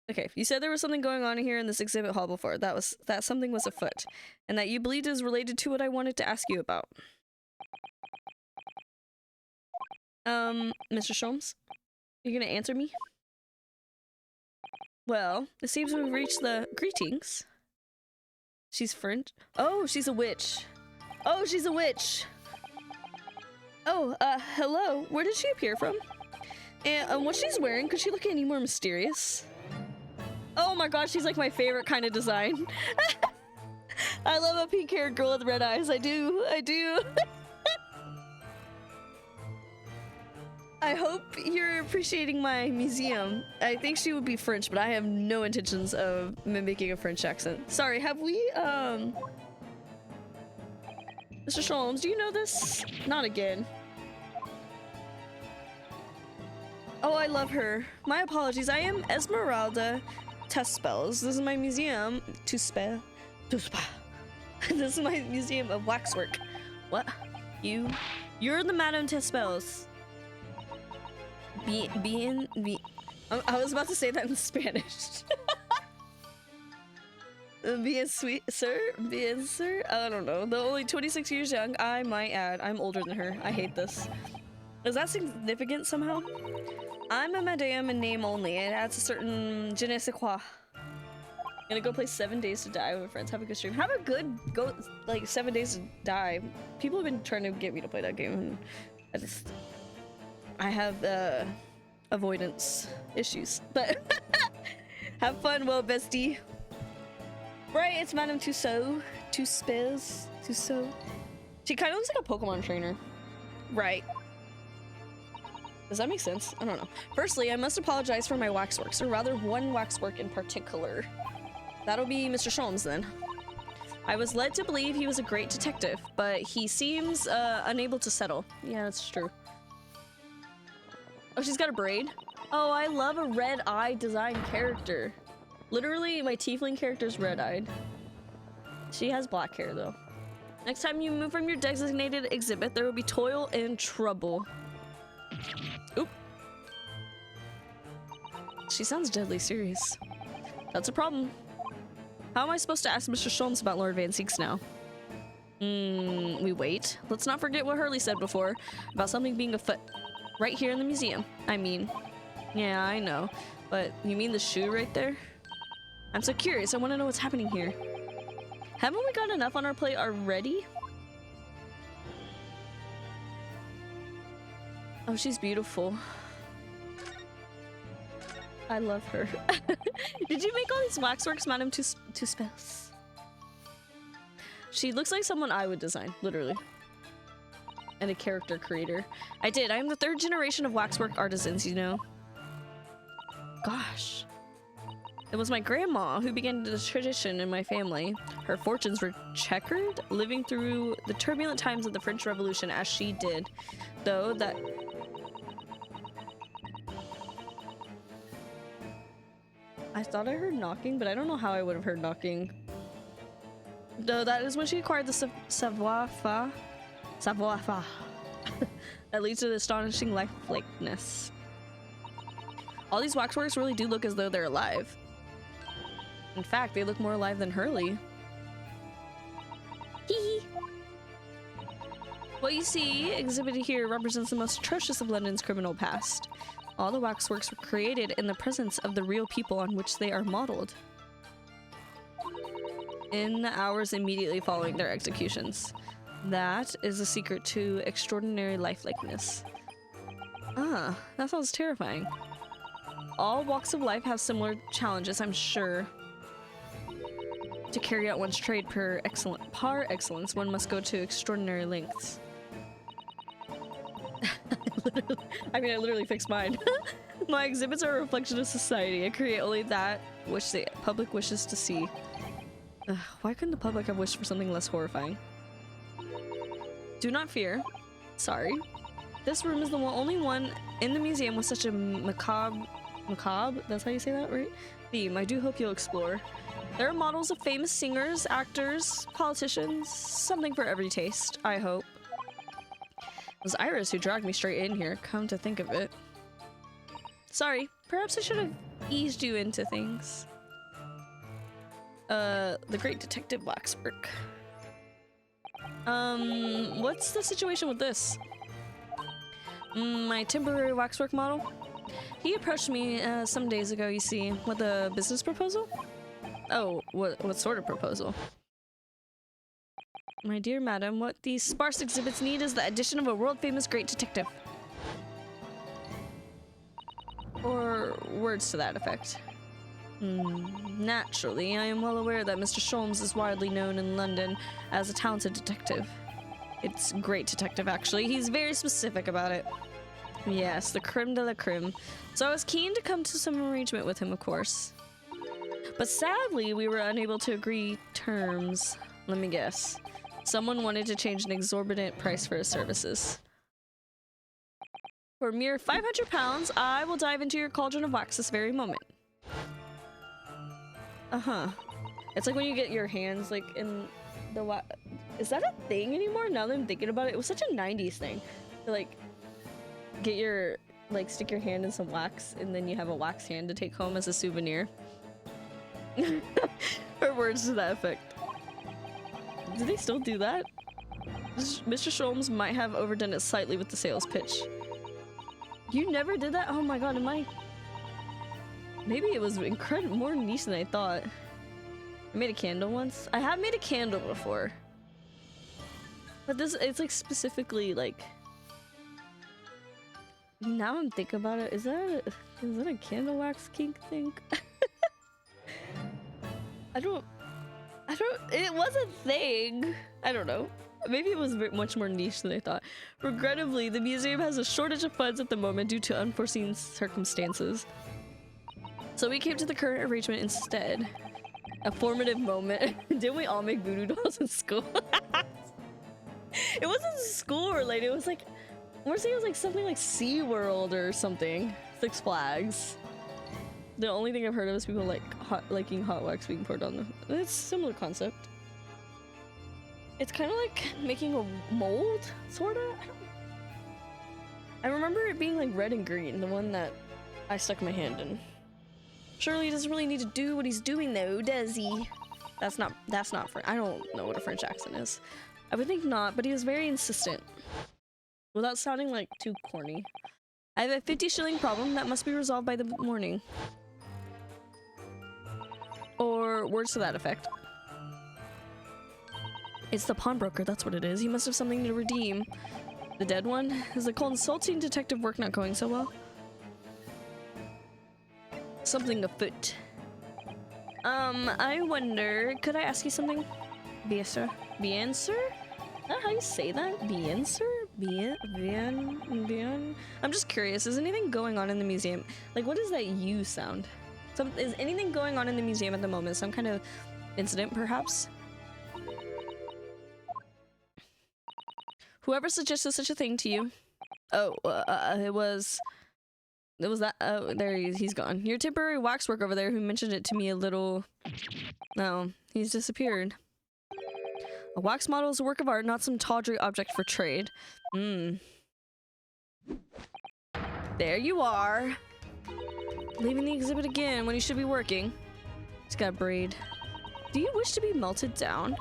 Okay, you said there was something going on here in this exhibit hall before. That something was afoot, and that you believed it was related to what I wanted to ask you about. Mr. Sholmes, you gonna answer me? Well, it seems we've reached the greetings. She's French. Oh, she's a witch. Oh, she's a witch. Oh, hello. Where did she appear from? And what she's wearing, could she look any more mysterious? Oh my gosh, she's like my favorite kind of design. I love a pink-haired girl with red eyes. I do. I hope you're appreciating my museum. I think she would be French, but I have no intentions of mimicking a French accent. Sorry, have we, Mr. Sholmes, do you know this? Not again. Oh, I love her. My apologies. I am Esmeralda Tespels. This is my museum. This is my museum of waxwork. What? You're the Madame Tespels. I was about to say that in Spanish. Bien sweet, sir? Bien, sir? I don't know. Though only 26 years young, I might add. I'm older than her. I hate this. Is that significant somehow? I'm a madame in name only. It adds a certain je ne sais quoi. Gonna go play 7 Days to Die with friends. Have a good stream. Have a good like 7 Days to Die. People have been trying to get me to play that game, and I have avoidance issues. But have fun, well, bestie. Right, it's Madame Tussaud. Tussaud. She kind of looks like a Pokemon trainer. Right. Does that make sense? I don't know. Firstly, I must apologize for my waxworks, or rather one waxwork in particular. That'll be Mr. Sholmes then. I was led to believe he was a great detective, but he seems unable to settle. Yeah, that's true. Oh, she's got a braid. Oh, I love a red-eyed design character. Literally, my tiefling character's red-eyed. She has black hair, though. Next time you move from your designated exhibit, there will be toil and trouble. Oop. She sounds deadly serious. That's a problem. How am I supposed to ask Mr. Sholmes about Lord Van Zeeks now? We wait. Let's not forget what Hurley said before about something being afoot. Right here in the museum. I mean, yeah, I know. But you mean the shoe right there? I'm so curious. I want to know what's happening here. Haven't we got enough on our plate already? Oh, she's beautiful. I love her. Did you make all these waxworks, Madame Tuspes? She looks like someone I would design, literally. And a character creator. I did. I am the 3rd generation of waxwork artisans, you know. Gosh. It was my grandma who began the tradition in my family. Her fortunes were checkered, living through the turbulent times of the French Revolution as she did. Though that... I thought I heard knocking, but I don't know how I would have heard knocking. Though that is when she acquired the savoir-faire. Savoir-faire. That leads to the astonishing lifelessness. All these waxworks really do look as though they're alive. In fact, they look more alive than Hurley. Hee hee. What you see exhibited here represents the most atrocious of London's criminal past. All the waxworks were created in the presence of the real people on which they are modeled. In the hours immediately following their executions. That is the secret to extraordinary lifelikeness. Ah, that sounds terrifying. All walks of life have similar challenges, I'm sure. To carry out one's trade par excellence, one must go to extraordinary lengths. I mean, I literally fixed mine. My exhibits are a reflection of society. I create only that which the public wishes to see. Why couldn't the public have wished for something less horrifying? Do not fear. Sorry. This room is the only one in the museum with such a macabre, that's how you say that, right? Theme. I do hope you'll explore. There are models of famous singers, actors, politicians, something for every taste, I hope. It was Iris who dragged me straight in here, come to think of it. Sorry, perhaps I should have eased you into things. The great detective waxwork. What's the situation with this? My temporary waxwork model? He approached me some days ago, you see, with a business proposal? Oh, what sort of proposal? My dear madam, what these sparse exhibits need is the addition of a world-famous great detective. Or words to that effect. Naturally, I am well aware that Mr. Sholmes is widely known in London as a talented detective. It's great detective, actually. He's very specific about it. Yes, the creme de la creme. So I was keen to come to some arrangement with him, of course. But sadly, we were unable to agree terms. Let me guess. Someone wanted to change an exorbitant price for his services. For a mere £500, I will dive into your cauldron of wax this very moment. It's like when you get your hands like in the wax. Is that a thing anymore? Now that I'm thinking about it, it was such a 90s thing. To, like, get your, like, stick your hand in some wax and then you have a wax hand to take home as a souvenir. Or words to that effect. Do they still do that? Mr. Sholmes might have overdone it slightly with the sales pitch. You never did that? Oh my god, am I... Maybe it was incredible, more niche than I thought. I made a candle once. I have made a candle before. But this, it's like specifically like... Now I'm thinking about it, is that a candle wax kink thing? I don't, it was a thing. I don't know. Maybe it was much more niche than I thought. Regrettably, the museum has a shortage of funds at the moment due to unforeseen circumstances. So we came to the current arrangement instead. A formative moment. Didn't we all make voodoo dolls in school? It wasn't school related. It was like, I want to say it was like something like SeaWorld or something. Six Flags. The only thing I've heard of is people like liking hot wax being poured on them. It's a similar concept. It's kind of like making a mold, sorta. I remember it being like red and green, the one that I stuck my hand in. Surely he doesn't really need to do what he's doing though, does he? That's not French. I don't know what a French accent is. I would think not, but he was very insistent. Without sounding like too corny. I have a 50-shilling problem that must be resolved by the morning. Or words to that effect. It's the pawnbroker, that's what it is. He must have something to redeem. The dead one? Is the consulting detective work not going so well? Something afoot. I wonder, could I ask you something? Bien sûr. Bien sûr? Is that how you say that? Bien sûr? Bien? I'm just curious, is anything going on in the museum? Like, what does that U sound? Is anything going on in the museum at the moment? Some kind of incident, perhaps? Whoever suggested such a thing to you. Oh, it was that. Oh, there he's gone. Your temporary waxwork over there who mentioned it to me a little. No, he's disappeared. A wax model is a work of art, not some tawdry object for trade. There you are. Leaving the exhibit again when you should be working. He's got a braid. Do you wish to be melted down?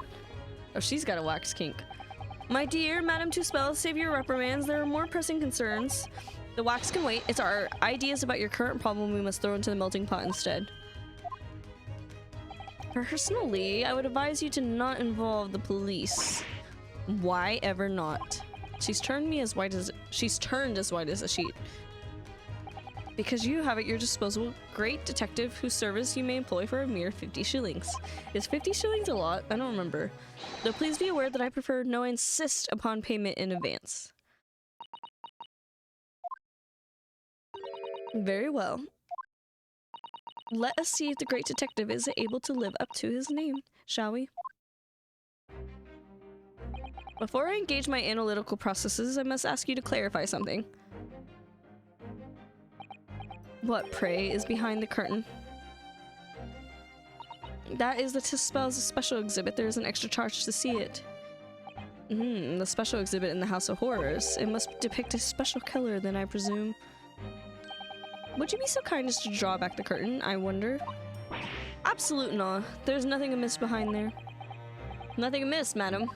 Oh, she's got a wax kink. My dear Madame Tuspel, save your reprimands. There are more pressing concerns. The wax can wait. It's our ideas about your current problem we must throw into the melting pot instead. Personally, I would advise you to not involve the police. Why ever not? She's turned as white as a sheet. Because you have at your disposal great detective whose service you may employ for a mere 50 shillings. Is 50 shillings a lot? I don't remember. Though please be aware that I prefer no insist upon payment in advance. Very well. Let us see if the great detective is able to live up to his name, shall we? Before I engage my analytical processes, I must ask you to clarify something. What, pray, is behind the curtain? That is the Spells special exhibit. There is an extra charge to see it. The special exhibit in the House of Horrors. It must depict a special killer, then, I presume. Would you be so kind as to draw back the curtain, I wonder? Absolute not. There's nothing amiss behind there. Nothing amiss, madam.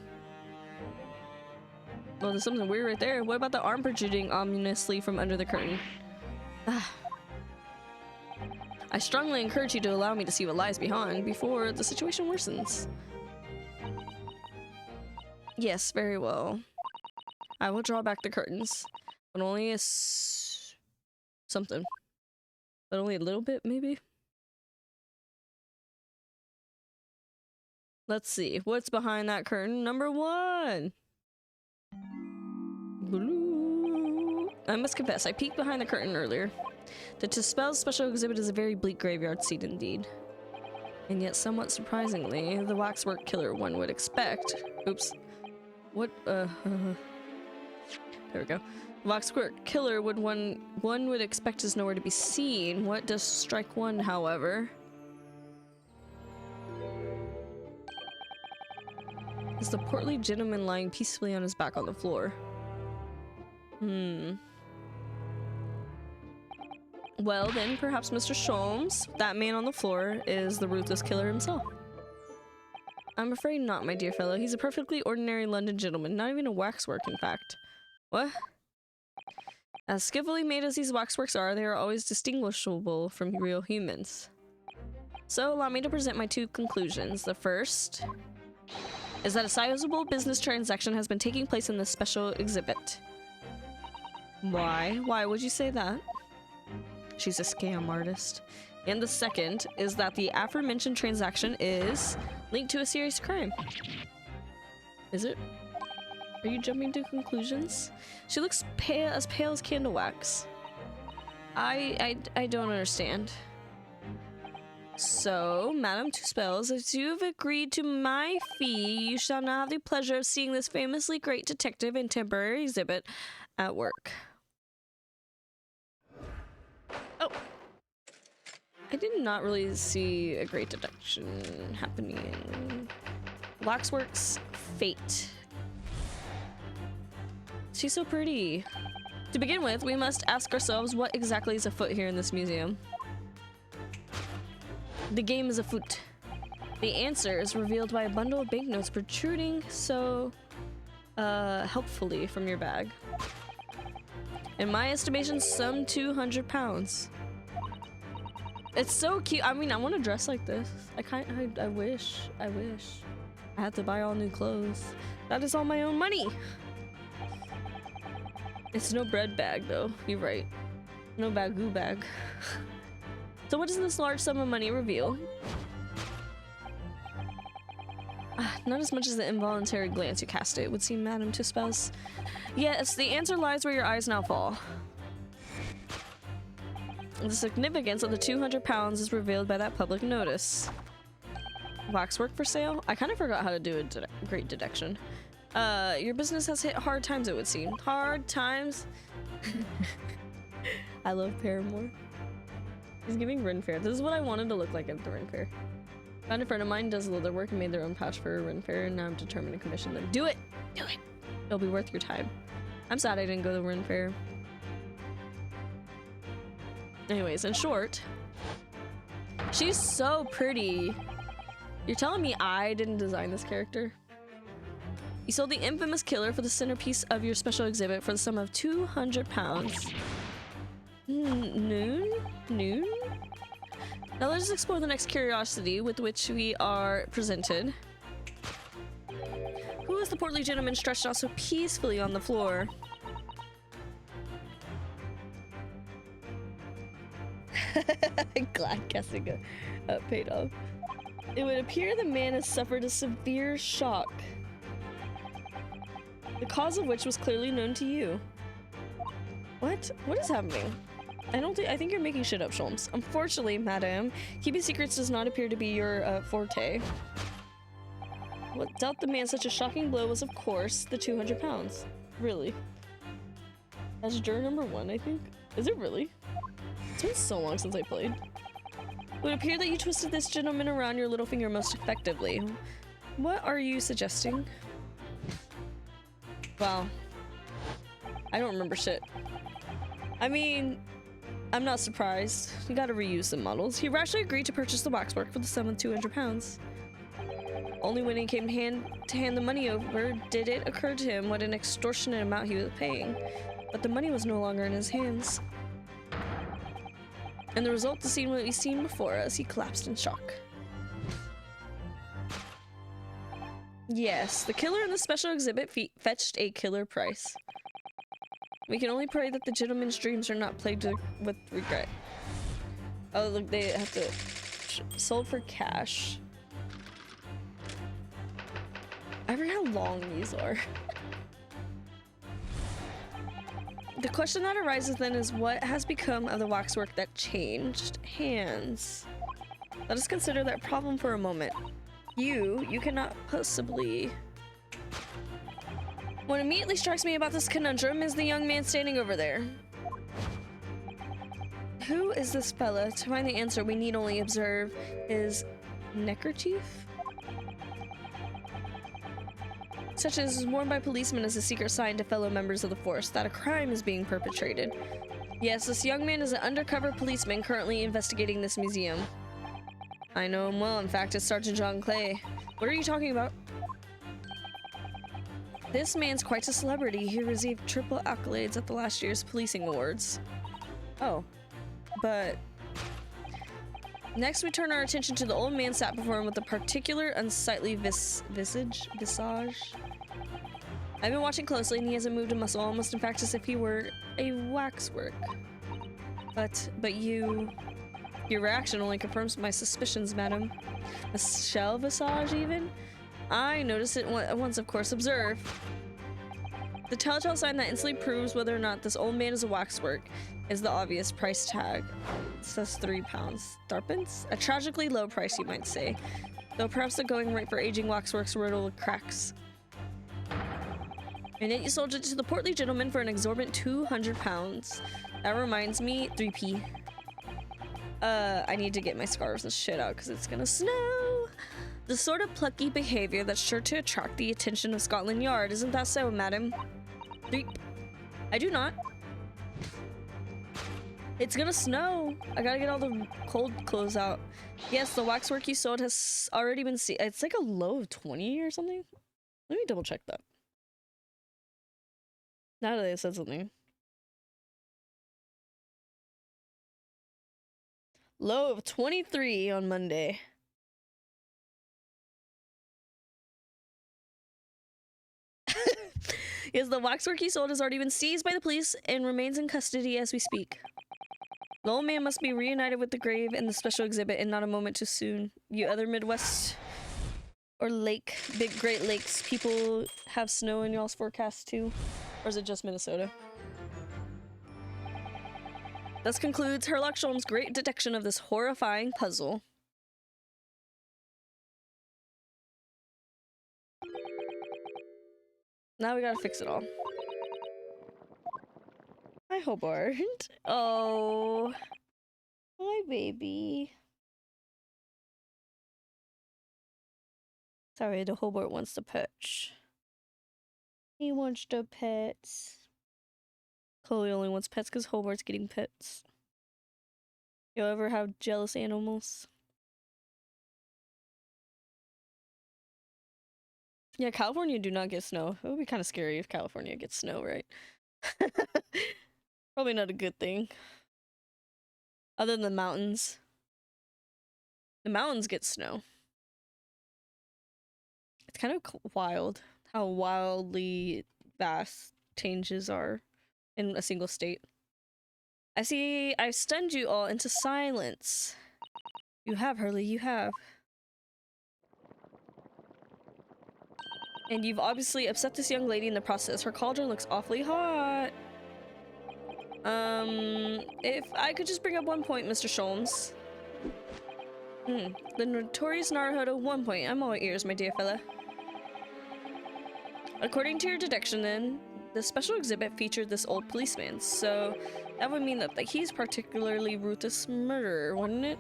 Well, there's something weird right there. What about the arm protruding ominously from under the curtain? I strongly encourage you to allow me to see what lies behind before the situation worsens. Yes, very well. I will draw back the curtains, but only something. But only a little bit, maybe? Let's see. What's behind that curtain? Number 1! Blue. I must confess, I peeked behind the curtain earlier. The Spells special exhibit is a very bleak graveyard scene indeed. And yet, somewhat surprisingly, the waxwork killer one would expect... Oops. What, There we go. Waxwork killer would one would expect is nowhere to be seen. What does strike one, however, is the portly gentleman lying peacefully on his back on the floor. Well then, perhaps Mr. Sholmes, that man on the floor, is the ruthless killer himself. I'm afraid not, my dear fellow. He's a perfectly ordinary London gentleman, not even a waxwork, in fact. What? As skillfully made as these waxworks are, they are always distinguishable from real humans. So allow me to present my 2 conclusions. The first is that a sizable business transaction has been taking place in this special exhibit. Why? Why would you say that? She's a scam artist. And the second is that the aforementioned transaction is linked to a serious crime. Is it? Are you jumping to conclusions? She looks pale as candle wax. I don't understand. So, Madame Two Spells, as you have agreed to my fee, you shall now have the pleasure of seeing this famously great detective and temporary exhibit at work. Oh! I did not really see a great deduction happening. Waxwork's fate. She's so pretty. To begin with, we must ask ourselves what exactly is afoot here in this museum. The game is afoot. The answer is revealed by a bundle of banknotes protruding so helpfully from your bag. In my estimation, some 200 pounds. It's so cute. I mean, I want to dress like this. I wish I had to buy all new clothes. That is all my own money. It's no bread bag though. You're right. No bagoo bag. So what does this large sum of money reveal? Not as much as the involuntary glance you cast it would seem, Madame Two Spells. Yes, the answer lies where your eyes now fall. The significance of the 200 pounds is revealed by that public notice. Waxwork for sale? I kind of forgot how to do a great deduction. Your business has hit hard times, it would seem. Hard times? I love Paramore. He's giving Ren Fair. This is what I wanted to look like at the Ren Fair. Found a friend of mine does leather work and made their own pouch for a Ren Fair, and now I'm determined to commission them. Do it! Do it! It'll be worth your time. I'm sad I didn't go to the Ren Fair. Anyways, in short, she's so pretty. You're telling me I didn't design this character? You sold the infamous killer for the centerpiece of your special exhibit for the sum of 200 pounds. Noon? Now let's explore the next curiosity with which we are presented. Who is the portly gentleman stretched out so peacefully on the floor? Glad guessing paid off. It would appear the man has suffered a severe shock, the cause of which was clearly known to you. What? What is happening? I think you're making shit up, Sholmes. Unfortunately, madam, keeping secrets does not appear to be your forte. What dealt the man such a shocking blow was, of course, the 200 pounds. Really? That's juror number 1, I think. Is it really? It's been so long since I played. It would appear that you twisted this gentleman around your little finger most effectively. What are you suggesting? Wow. I don't remember shit. I mean, I'm not surprised. You gotta reuse some models. He rashly agreed to purchase the waxwork for the sum of 200 pounds. Only when he came to hand the money over did it occur to him what an extortionate amount he was paying. But the money was no longer in his hands. And the result, the scene what we've seen before us, he collapsed in shock. Yes, the killer in the special exhibit fetched a killer price. We can only pray that the gentleman's dreams are not plagued with regret. Oh, look, they have to... Sold for cash. I forget how long these are. The question that arises then is what has become of the waxwork that changed hands? Let us consider that problem for a moment. You cannot possibly... What immediately strikes me about this conundrum is the young man standing over there. Who is this fella? To find the answer, we need only observe his neckerchief? Such as is worn by policemen as a secret sign to fellow members of the force that a crime is being perpetrated. Yes, this young man is an undercover policeman currently investigating this museum. I know him well, in fact, it's Sergeant John Clay. What are you talking about? This man's quite a celebrity. He received triple accolades at the last year's policing awards. Oh, but... Next, we turn our attention to the old man sat before him with a particular unsightly visage. I've been watching closely, and he hasn't moved a muscle, almost in fact as if he were a waxwork. But your reaction only confirms my suspicions, madam. A shell visage, even? I noticed it at once, of course. Observe. The telltale sign that instantly proves whether or not this old man is a waxwork is the obvious price tag. It says 3 pounds. Threepence? A tragically low price, you might say. Though perhaps the going rate for aging waxworks riddled with cracks. And yet you sold it to the portly gentleman for an exorbitant 200 pounds. That reminds me, 3p. I need to get my scarves and shit out because it's gonna snow. The sort of plucky behavior that's sure to attract the attention of Scotland Yard. Isn't that so, madam? 3. I do not. It's gonna snow. I gotta get all the cold clothes out. Yes, the waxwork you sold has already been seen. It's like a low of 20 or something. Let me double check that. Now that they said something. Low of 23 on Monday. Yes, the waxwork he sold has already been seized by the police and remains in custody as we speak. The old man must be reunited with the grave in the special exhibit and not a moment too soon. You other Midwest or big Great Lakes people have snow in y'all's forecast too? Or is it just Minnesota? Thus concludes Herlock Sholmes' great detection of this horrifying puzzle. Now we gotta fix it all. Hi, Hobart. Oh. Hi, baby. Sorry, the Hobart wants the pets. He wants the pets. Chloe only wants pets because Hobart's getting pets. You ever have jealous animals? Yeah, California do not get snow. It would be kind of scary if California gets snow, right? Probably not a good thing. Other than the mountains. The mountains get snow. It's kind of wild how wildly vast changes are in a single state. I see I've stunned you all into silence. You have, Hurley, you have. And you've obviously upset this young lady in the process. Her cauldron looks awfully hot. If I could just bring up 1 point, Mr. Sholmes. The notorious Naruhodo, 1 point. I'm all ears, my dear fella. According to your deduction, then, the special exhibit featured this old policeman, so that would mean that he's particularly ruthless murderer, wouldn't it?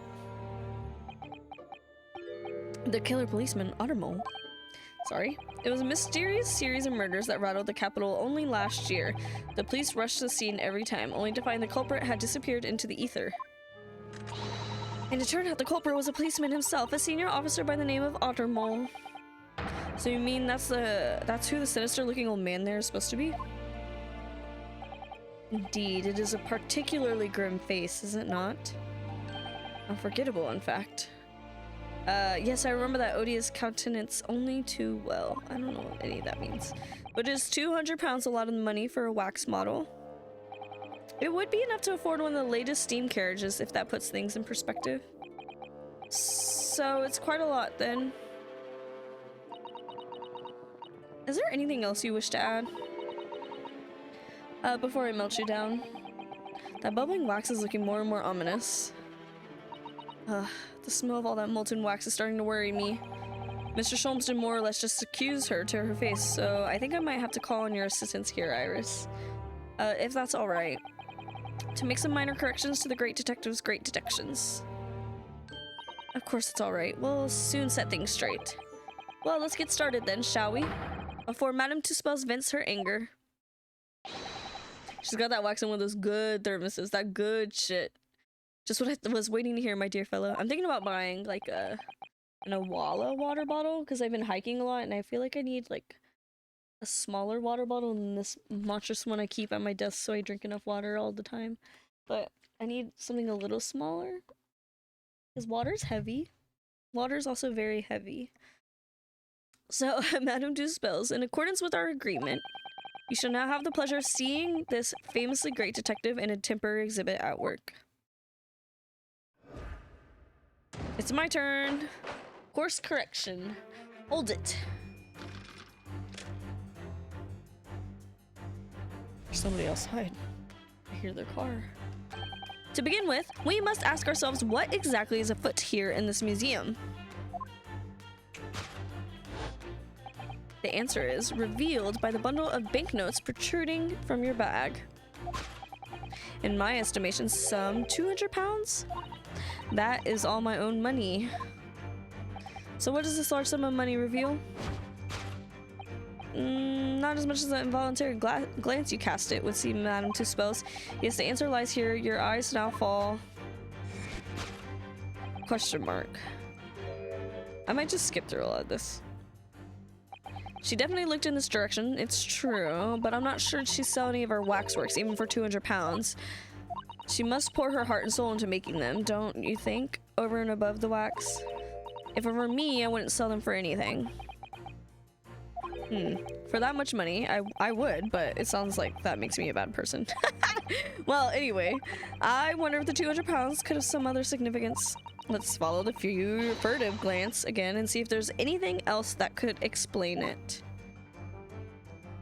The killer policeman, Ottermole. Sorry. It was a mysterious series of murders that rattled the capital only last year. The police rushed the scene every time, only to find the culprit had disappeared into the ether. And it turned out the culprit was a policeman himself, a senior officer by the name of Ottermole. So you mean that's who the sinister-looking old man there is supposed to be? Indeed, it is a particularly grim face, is it not? Unforgettable, in fact. Yes, I remember that odious countenance only too well. I don't know what any of that means. But is 200 pounds a lot of money for a wax model? It would be enough to afford one of the latest steam carriages, if that puts things in perspective. So it's quite a lot, then. Is there anything else you wish to add? Before I melt you down. That bubbling wax is looking more and more ominous. The smell of all that molten wax is starting to worry me. Mr. Sholmes did more or less just accuse her to her face, so I think I might have to call on your assistance here, Iris. If that's alright. To make some minor corrections to the great detective's great deductions. Of course it's alright. We'll soon set things straight. Well, let's get started then, shall we? Before Madame Tuspels vents her anger. She's got that wax in one of those good thermoses, that good shit. Just what I was waiting to hear, my dear fellow. I'm thinking about buying like an Awala water bottle because I've been hiking a lot and I feel like I need like a smaller water bottle than this monstrous one I keep at my desk so I drink enough water all the time. But I need something a little smaller because water's heavy. Water's also very heavy. So, Madame Tuspels, in accordance with our agreement, you shall now have the pleasure of seeing this famously great detective in a temporary exhibit at work. It's my turn. Course correction. Hold it. There's somebody outside. I hear their car. To begin with, we must ask ourselves what exactly is afoot here in this museum. The answer is revealed by the bundle of banknotes protruding from your bag. In my estimation, some 200 pounds? That is all my own money. So what does this large sum of money reveal? Not as much as the involuntary glance you cast it would seem, Madame Tuspels. Yes, the answer lies here. Your eyes now fall. Question mark. I might just skip through all of this. She definitely looked in this direction, it's true, but I'm not sure she'd sell any of her waxworks, even for 200 pounds. She must pour her heart and soul into making them, don't you think? Over and above the wax. If it were me, I wouldn't sell them for anything. For that much money, I would, but it sounds like that makes me a bad person. Well, anyway, I wonder if the 200 pounds could have some other significance. Let's follow the furtive glance again and see if there's anything else that could explain it.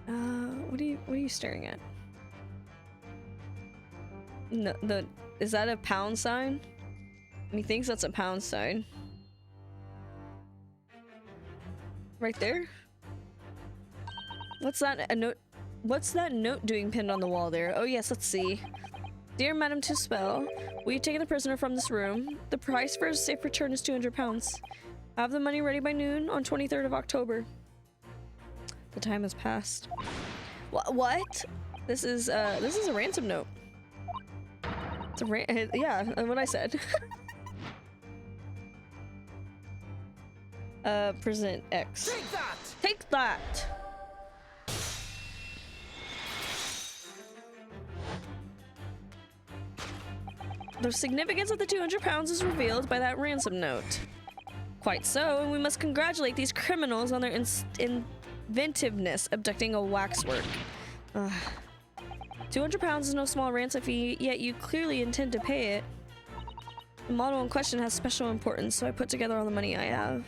What are you staring at? No, is that a pound sign? He thinks that's a pound sign. Right there? What's that? A note? What's that note doing pinned on the wall there? Oh yes, let's see. Dear Madame Tuspel, we've taken the prisoner from this room. The price for his safe return is 200 pounds. I have the money ready by noon on 23rd of October. The time has passed. What? This is a ransom note. It's a yeah, what I said. Present X. Take that! Take that! The significance of the 200 pounds is revealed by that ransom note. Quite so, and we must congratulate these criminals on their inventiveness abducting a waxwork. 200 pounds is no small ransom fee, yet you clearly intend to pay it. The model in question has special importance, so I put together all the money I have.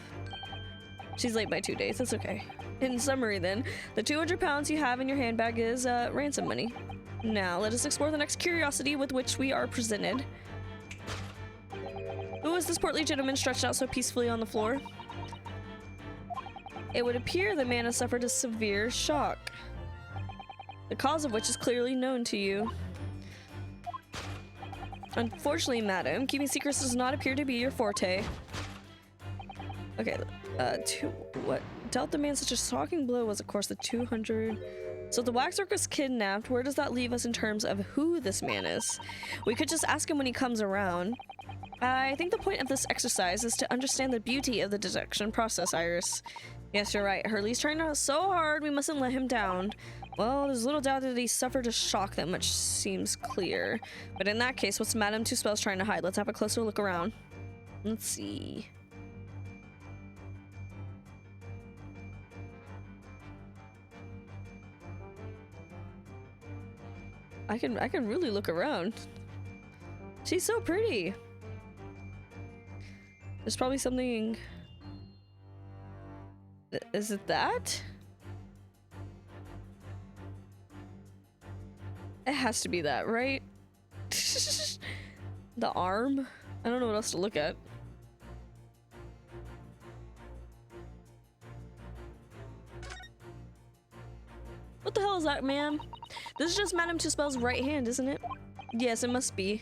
She's late by 2 days, that's okay. In summary then, the 200 pounds you have in your handbag is ransom money. Now, let us explore the next curiosity with which we are presented. Who is this portly gentleman stretched out so peacefully on the floor? It would appear the man has suffered a severe shock, the cause of which is clearly known to you. Unfortunately, madam, keeping secrets does not appear to be your forte. Okay, what dealt the man such a shocking blow was, of course, the 200. So the waxwork was kidnapped. Where does that leave us in terms of who this man is? We could just ask him when he comes around. I think the point of this exercise is to understand the beauty of the detection process, Iris. Yes, you're right. Hurley's trying out so hard, we mustn't let him down. Well, there's little doubt that he suffered a shock, that much seems clear. But in that case, what's Madame Two Spells trying to hide? Let's have a closer look around. Let's see. I can really look around. She's so pretty. There's probably something. Is it that? It has to be that, right? The arm? I don't know what else to look at. What the hell is that, ma'am? This is just Madame Two Spells' right hand, isn't it? Yes, it must be.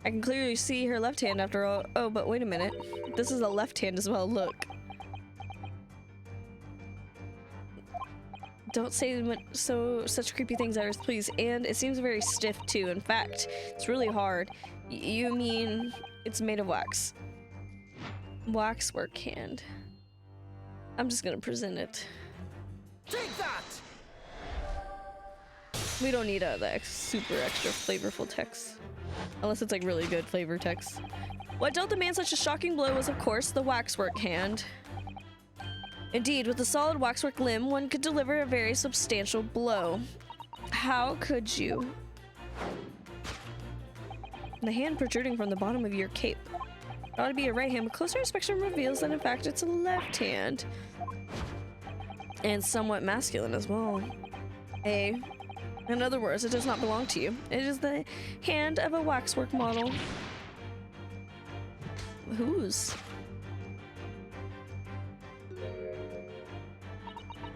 I can clearly see her left hand after all. Oh, but wait a minute. This is a left hand as well, look. Don't say such creepy things, Iris, please. And it seems very stiff, too. In fact, it's really hard. You mean it's made of wax? Waxwork hand. I'm just gonna present it. Take that! We don't need the super extra flavorful text. Unless it's like really good flavor text. What dealt the man such a shocking blow was, of course, the waxwork hand. Indeed, with a solid waxwork limb, one could deliver a very substantial blow. How could you? The hand protruding from the bottom of your cape. It ought to be a right hand, but closer inspection reveals that in fact it's a left hand. And somewhat masculine as well. In other words, it does not belong to you. It is the hand of a waxwork model. Whose?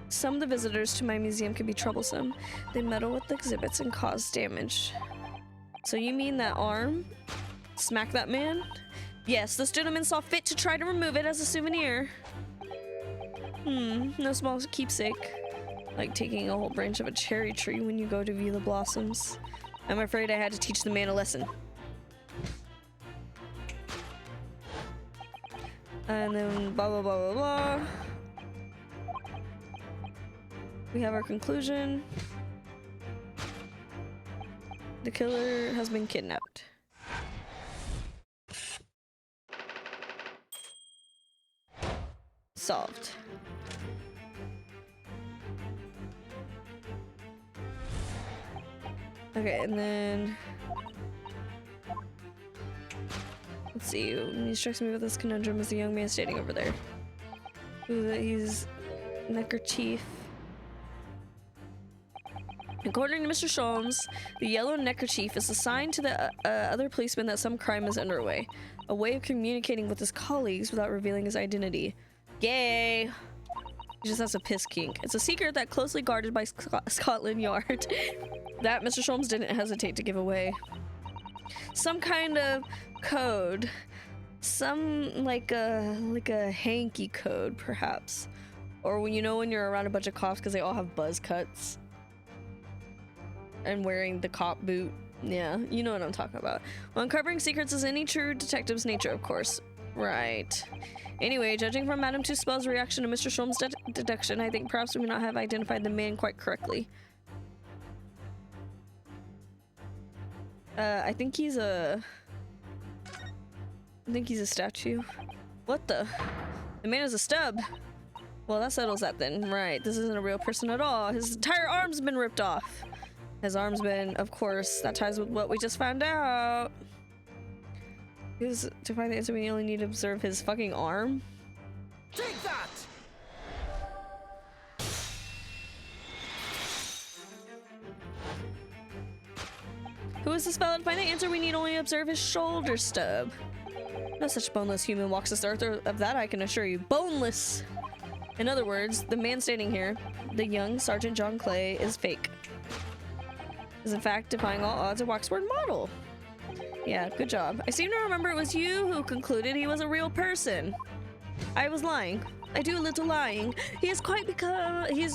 Some of the visitors to my museum can be troublesome. They meddle with the exhibits and cause damage. So you mean that arm? Smack that man? Yes, this gentleman saw fit to try to remove it as a souvenir. No small keepsake. Like taking a whole branch of a cherry tree when you go to view the blossoms. I'm afraid I had to teach the man a lesson. And then blah blah blah blah blah. We have our conclusion. The killer has been kidnapped. Solved. Okay, and then let's see. He strikes me with this conundrum as the young man standing over there. He's neckerchief. According to Mr. Sholmes, the yellow neckerchief is a sign to the other policeman that some crime is underway. A way of communicating with his colleagues without revealing his identity. Gay! He just has a piss kink. It's a secret that closely guarded by Scotland Yard. That Mr. Sholmes didn't hesitate to give away. Some kind of code. Some like a hanky code, perhaps. Or when when you're around a bunch of cops because they all have buzz cuts. And wearing the cop boot. Yeah, you know what I'm talking about. Well, uncovering secrets is any true detective's nature, of course. Right. Anyway, judging from Madame Two Spells' reaction to Mr. Sholmes' deduction, I think perhaps we may not have identified the man quite correctly. I think he's a statue. What the? The man is a stub. Well, that settles that then. Right, this isn't a real person at all. His entire arm's been ripped off. His arm's been, of course, that ties with what we just found out. Is to find the answer we only need to observe his fucking arm? Take that! Who is this fellow? To find the answer we need only observe his shoulder stub. No such boneless human walks this earth, or of that I can assure you. Boneless! In other words, the man standing here, the young Sergeant John Clay, is fake. Is in fact defying all odds a waxwork model. Yeah, good job. I seem to remember it was you who concluded he was a real person. I was lying. I do a little lying. He has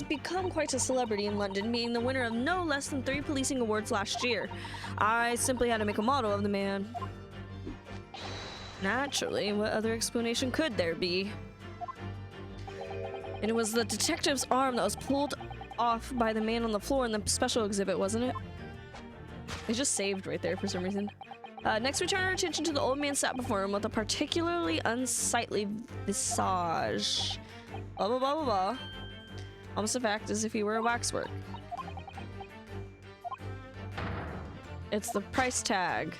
become quite a celebrity in London, being the winner of no less than 3 policing awards last year. I simply had to make a model of the man. Naturally, what other explanation could there be? And it was the detective's arm that was pulled off by the man on the floor in the special exhibit, wasn't it? It just saved right there for some reason. Next, we turn our attention to the old man sat before him with a particularly unsightly visage. Blah, blah, blah, blah, blah. Almost a fact as if he were a waxwork. It's the price tag.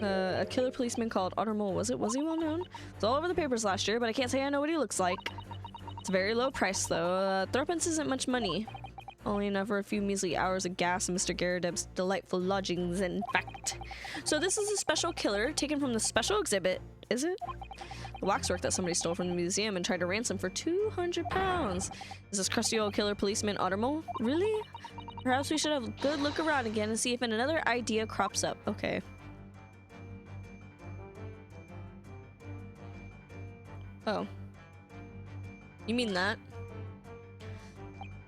A killer policeman called Otter Mole. Was he well known? It's all over the papers last year, but I can't say I know what he looks like. It's a very low price, though. Threepence isn't much money. Only enough for a few measly hours of gas in Mr. Garrideb's delightful lodgings, in fact. So this is a special killer taken from the special exhibit, is it? The waxwork that somebody stole from the museum and tried to ransom for £200. Is this crusty old killer policeman Ottermole? Really? Perhaps we should have a good look around again and see if another idea crops up. Okay. Oh. You mean that?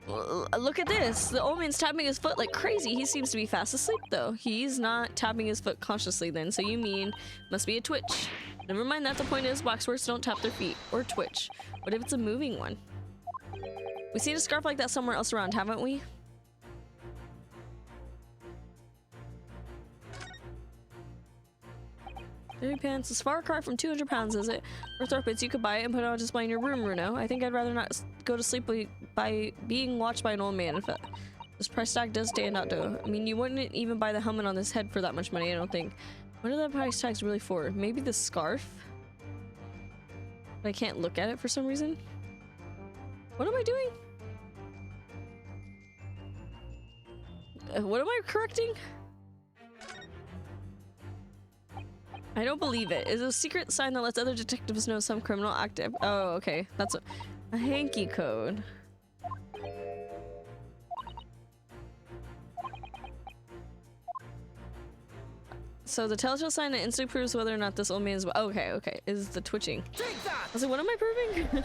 Look at this. The old man's tapping his foot like crazy. He seems to be fast asleep, though. He's not tapping his foot consciously then, so you mean must be a twitch. Never mind that. The point is waxworks don't tap their feet or twitch. What if it's a moving one? We've seen a scarf like that somewhere else around, haven't we? £30 is far cry from £200, is it? For threepence, you could buy it and put it on display in your room, Runo. I think I'd rather not go to sleep by being watched by an old man. This price tag does stand out, though. I mean, you wouldn't even buy the helmet on this head for that much money, I don't think. What are the price tags really for? Maybe the scarf? But I can't look at it for some reason. What am I doing? What am I correcting? I don't believe it. It's a secret sign that lets other detectives know some criminal active. Oh, okay. That's a hanky code. So the telltale sign that instantly proves whether or not this old man is... Okay, okay. Is the twitching. Take that! I was like, what am I proving?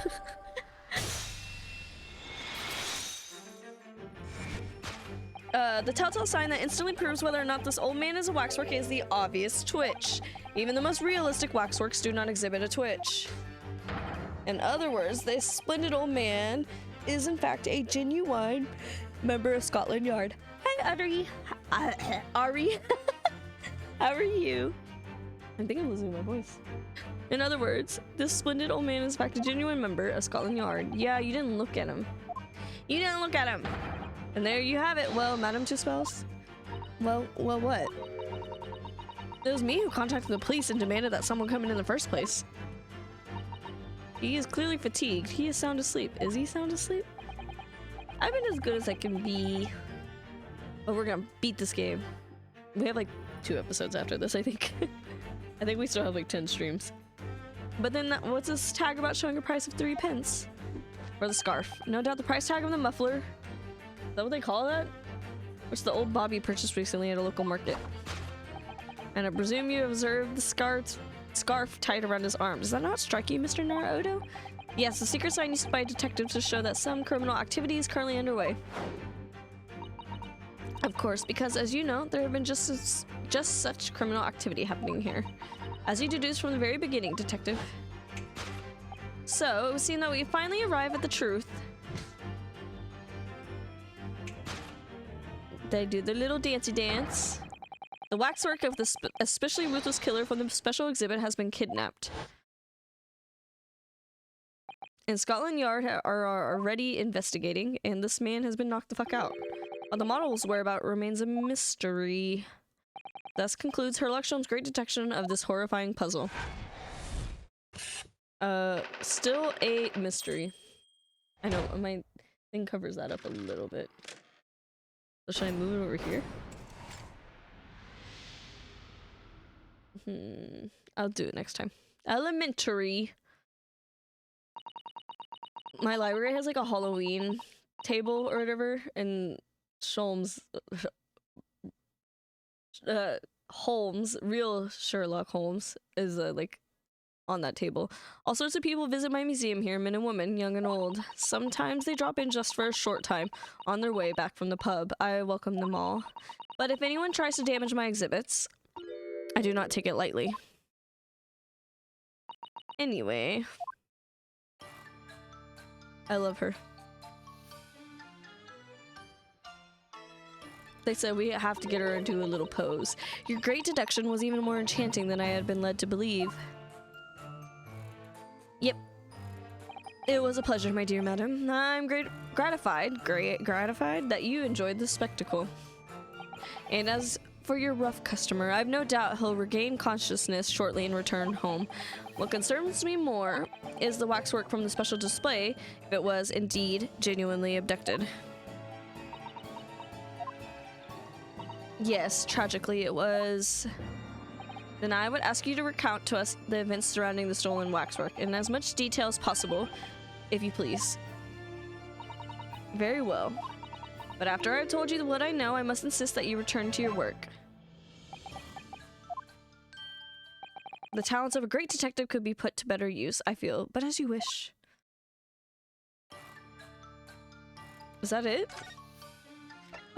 The telltale sign that instantly proves whether or not this old man is a waxwork is the obvious twitch. Even the most realistic waxworks do not exhibit a twitch. In other words, this splendid old man is in fact a genuine member of Scotland Yard. Hi, Ari. Ari. How are you? I think I'm losing my voice. In other words, this splendid old man is in fact a genuine member of Scotland Yard. Yeah, you didn't look at him. You didn't look at him. And there you have it. Well, Madam Two Spells. Well, what? It was me who contacted the police and demanded that someone come in the first place. He is clearly fatigued. He is sound asleep. Is he sound asleep? I've been as good as I can be. But we're gonna beat this game. We have like 2 episodes after this, I think. I think we still have like 10 streams. But then what's this tag about showing a price of 3 pence? For the scarf. No doubt the price tag of the muffler. Is that what they call that? Which the old Bobby purchased recently at a local market. And I presume you observed the scarf tied around his arm. Does that not strike you, Mr. Naruto? Yes, the secret sign used by detectives to show that some criminal activity is currently underway. Of course, because as you know, there have been just such criminal activity happening here. As you deduced from the very beginning, detective. So, it would seem that we finally arrive at the truth. They do their little dancey dance. The waxwork of the especially ruthless killer from the special exhibit has been kidnapped. And Scotland Yard are already investigating, and this man has been knocked the fuck out. While the model's whereabouts remains a mystery. Thus concludes Sherlock Holmes' great detection of this horrifying puzzle. Still a mystery. I know, my thing covers that up a little bit. So should I move it over here? I'll do it next time. Elementary. My library has like a Halloween table or whatever, and Holmes, real Sherlock Holmes is like on that table. All sorts of people visit my museum here, men and women, young and old. Sometimes they drop in just for a short time on their way back from the pub. I welcome them all. But if anyone tries to damage my exhibits, I do not take it lightly. Anyway. I love her. They said we have to get her into a little pose. Your great deduction was even more enchanting than I had been led to believe. Yep. It was a pleasure, my dear madam. I'm gratified that you enjoyed the spectacle. And as for your rough customer, I've no doubt he'll regain consciousness shortly and return home. What concerns me more is the waxwork from the special display, if it was indeed genuinely abducted. Yes, tragically it was. Then I would ask you to recount to us the events surrounding the stolen waxwork in as much detail as possible, if you please. Very well. But after I've told you what I know, I must insist that you return to your work. The talents of a great detective could be put to better use, I feel, but as you wish. Is that it?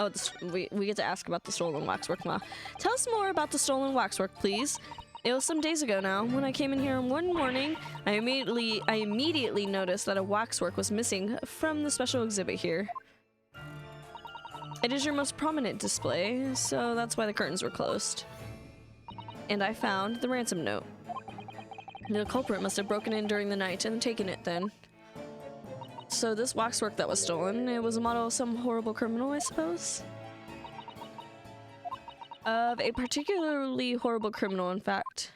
Oh, we get to ask about the stolen waxwork now. Tell us more about the stolen waxwork, please. It was some days ago now. When I came in here one morning, I immediately noticed that a waxwork was missing from the special exhibit here. It is your most prominent display, so that's why the curtains were closed. And I found the ransom note. The culprit must have broken in during the night and taken it then. So this waxwork that was stolen, it was a model of some horrible criminal, I suppose? Of a particularly horrible criminal, in fact.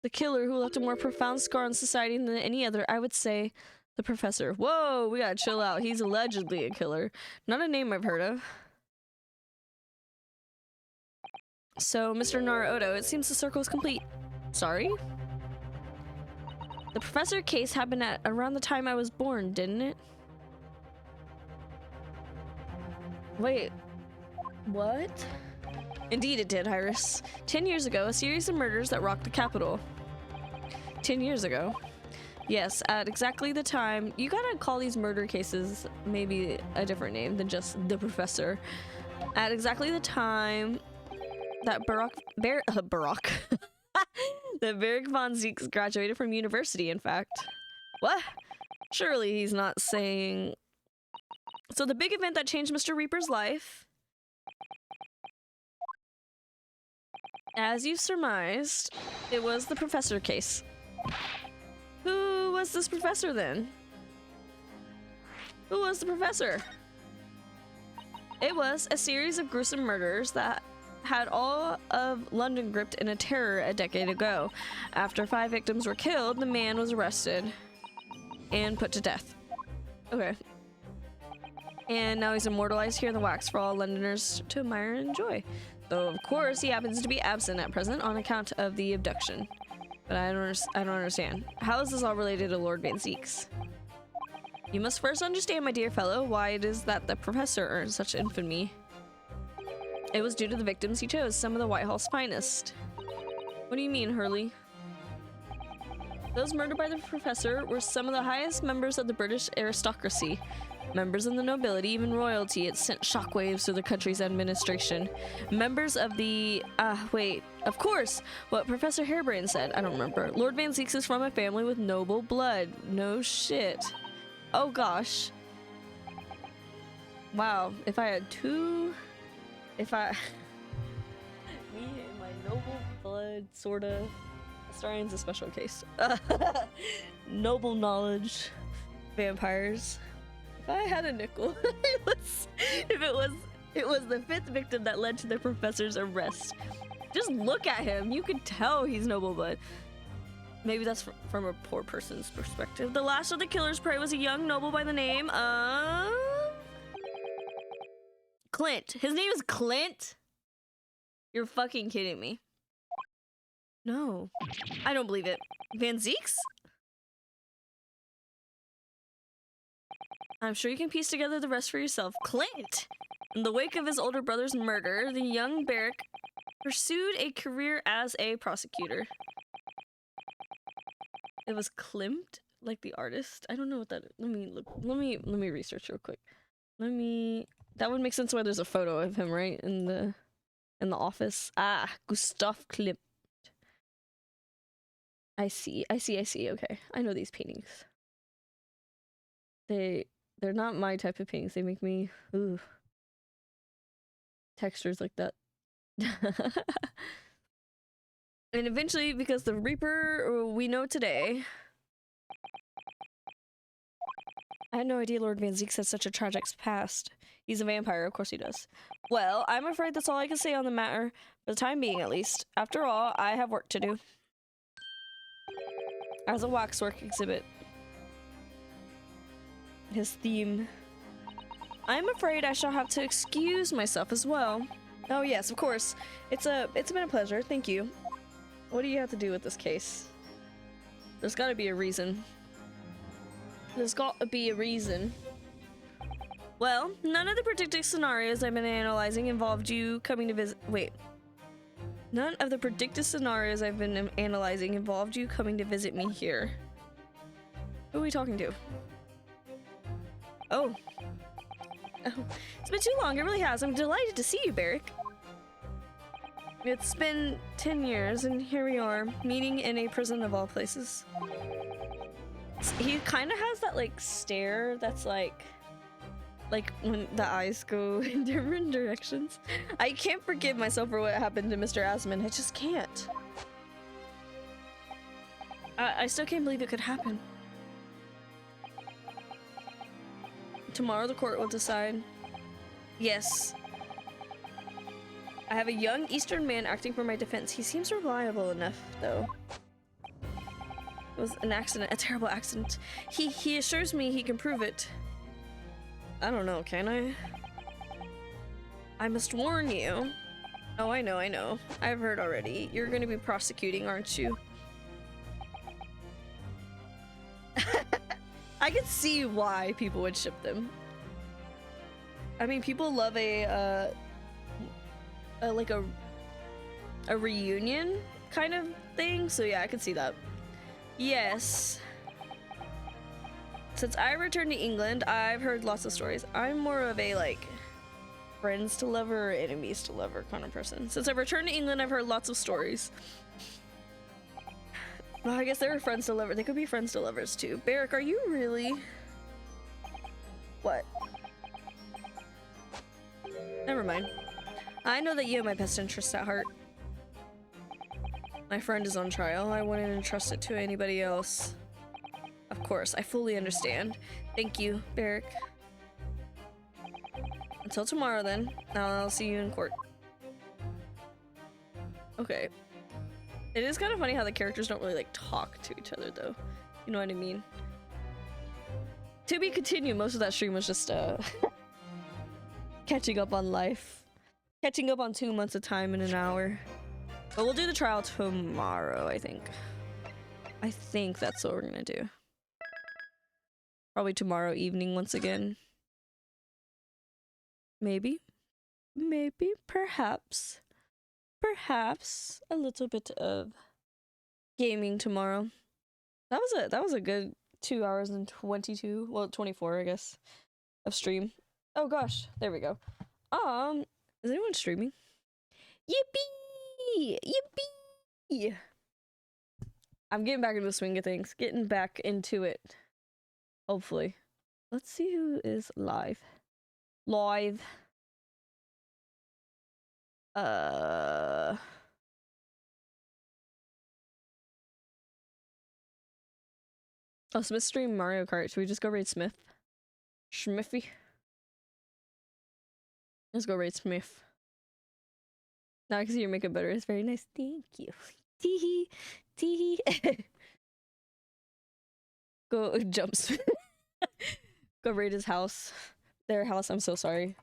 The killer who left a more profound scar on society than any other, I would say, the professor. Whoa, we gotta chill out. He's allegedly a killer. Not a name I've heard of. So, Mr. Naruto, it seems the circle is complete. Sorry? The professor case happened at around the time I was born, didn't it? Wait. What? Indeed it did, Iris. 10 years ago, a series of murders that rocked the capital. 10 years ago. Yes, at exactly the time. You gotta call these murder cases maybe a different name than just the professor. At exactly the time that that Beric von Zieks graduated from university, in fact. What? Surely he's not saying... So the big event that changed Mr. Reaper's life, as you surmised, it was the professor case. Who was this professor then? Who was the professor? It was a series of gruesome murders that had all of London gripped in a terror a decade ago. After 5 victims were killed, the man was arrested and put to death. Okay. And now he's immortalized here in the wax for all Londoners to admire and enjoy. Though, of course, he happens to be absent at present on account of the abduction. But I don't understand. How is this all related to Lord Van Zieks? You must first understand, my dear fellow, why it is that the professor earned such infamy. It was due to the victims he chose, some of the Whitehall's finest. What do you mean, Hurley? Those murdered by the professor were some of the highest members of the British aristocracy. Members of the nobility, even royalty. It sent shockwaves through the country's administration. Members of the... wait. Of course! What Professor Harebrayne said. I don't remember. Lord Van Zieks is from a family with noble blood. No shit. Oh gosh. Wow. If I had two... Me and my noble blood, sorta. Historian's a special case. Noble knowledge. Vampires. If I had a nickel, if it was It was the 5th victim that led to the professor's arrest. Just look at him. You could tell he's noble, but maybe that's from a poor person's perspective. The last of the killer's prey was a young noble by the name of Clint. His name is Clint? You're fucking kidding me. No, I don't believe it. Van Zeeks? I'm sure you can piece together the rest for yourself. Clint! In the wake of his older brother's murder, the young Barrick pursued a career as a prosecutor. It was Klimt, like the artist. I don't know what that is. Let me look. Let me research real quick. That would make sense why there's a photo of him, right? In the office. Ah, Gustav Klimt. I see. Okay. I know these paintings. They're not my type of paintings. They make me ooh. Textures like that. And eventually, because the Reaper we know today. I had no idea Lord Van Zeeks had such a tragic past. He's a vampire, of course he does. Well, I'm afraid that's all I can say on the matter, for the time being at least. After all, I have work to do. As a waxwork exhibit. His theme. I'm afraid I shall have to excuse myself as well. Oh yes, of course. It's been a pleasure, thank you. What do you have to do with this case? There's gotta be a reason. There's gotta be a reason. Well, none of the predicted scenarios I've been analyzing involved you coming to visit. Wait. None of the predicted scenarios I've been analyzing involved you coming to visit me here. Who are we talking to? Oh. It's been too long, it really has. I'm delighted to see you, Barrick. It's been 10 years, and here we are, meeting in a prison of all places. He kind of has that, like, stare that's like when the eyes go in different directions. I can't forgive myself for what happened to Mr. Asman. I just can't. I still can't believe it could happen. Tomorrow the court will decide. Yes. I have a young Eastern man acting for my defense. He seems reliable enough, though. It was an accident, a terrible accident. He assures me he can prove it. I don't know, can I? I must warn you. Oh, I know. I've heard already. You're gonna be prosecuting, aren't you? I can see why people would ship them. I mean, people love a reunion kind of thing, so yeah, I can see that. Yes. Since I returned to England, I've heard lots of stories. I'm more of a, like, friends to lover or enemies to lover kind of person. Since I've returned to England, I've heard lots of stories. Well, I guess they were friends to lover. They could be friends to lovers too. Barrick, are you really? What? Never mind. I know that you have my best interests at heart. My friend is on trial. I wouldn't entrust it to anybody else. Of course, I fully understand. Thank you, Barrick. Until tomorrow then. I'll see you in court. Okay. It is kind of funny how the characters don't really like talk to each other though. You know what I mean? To be continued, most of that stream was just catching up on life. Catching up on 2 months of time in an hour. But we'll do the trial tomorrow, I think. I think that's what we're gonna do. Probably tomorrow evening once again. Maybe. Maybe. Perhaps. Perhaps a little bit of gaming tomorrow. That was a good 2 hours and 22, well 24 I guess, of stream. Oh gosh, there we go. Is anyone streaming? Yippee! Yippee! I'm getting back into the swing of things. Getting back into it. Hopefully. Let's see who is live. Live. Oh, Smith stream Mario Kart. Should we just go raid Smith? Schmiffy. Let's go raid Smith. Now I can see your makeup better. It's very nice. Thank you. Teehee. Teehee. Go jump Smith. Go raid his house. Their house. I'm so sorry.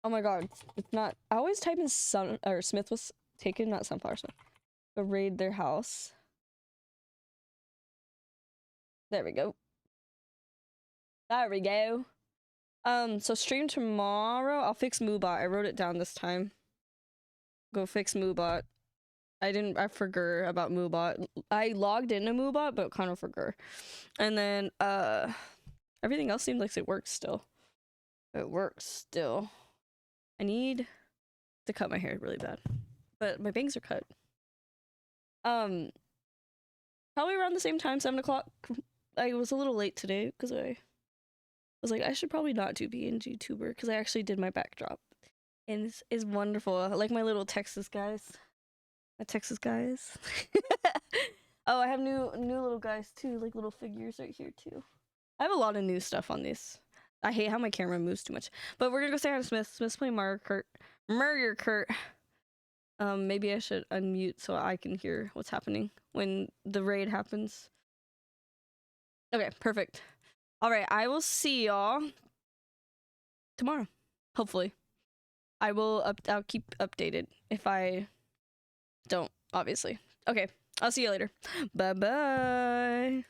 Oh my god. It's not. I always type in Smith was taken, not Sunflower Smith. Go raid their house. There we go. There we go. So stream tomorrow. I'll fix Moobot. I wrote it down this time. Go fix Moobot. I forgot about Moobot. I logged into Moobot, but kind of forgot. And then, everything else seems like it works still. It works still. I need to cut my hair really bad. But my bangs are cut. Probably around the same time, 7 o'clock. I was a little late today, because I was like, I should probably not do being YouTuber, because I actually did my backdrop. And it's wonderful. I like my little Texas guys. My Texas guys. Oh, I have new little guys too, like little figures right here too. I have a lot of new stuff on these. I hate how my camera moves too much. But we're gonna go say hi to Smith. Smith's playing Mario Kart. Maybe I should unmute so I can hear what's happening when the raid happens. Okay, perfect. Alright, I will see y'all tomorrow. Hopefully. I'll keep updated if I don't, obviously. Okay, I'll see you later. Bye-bye.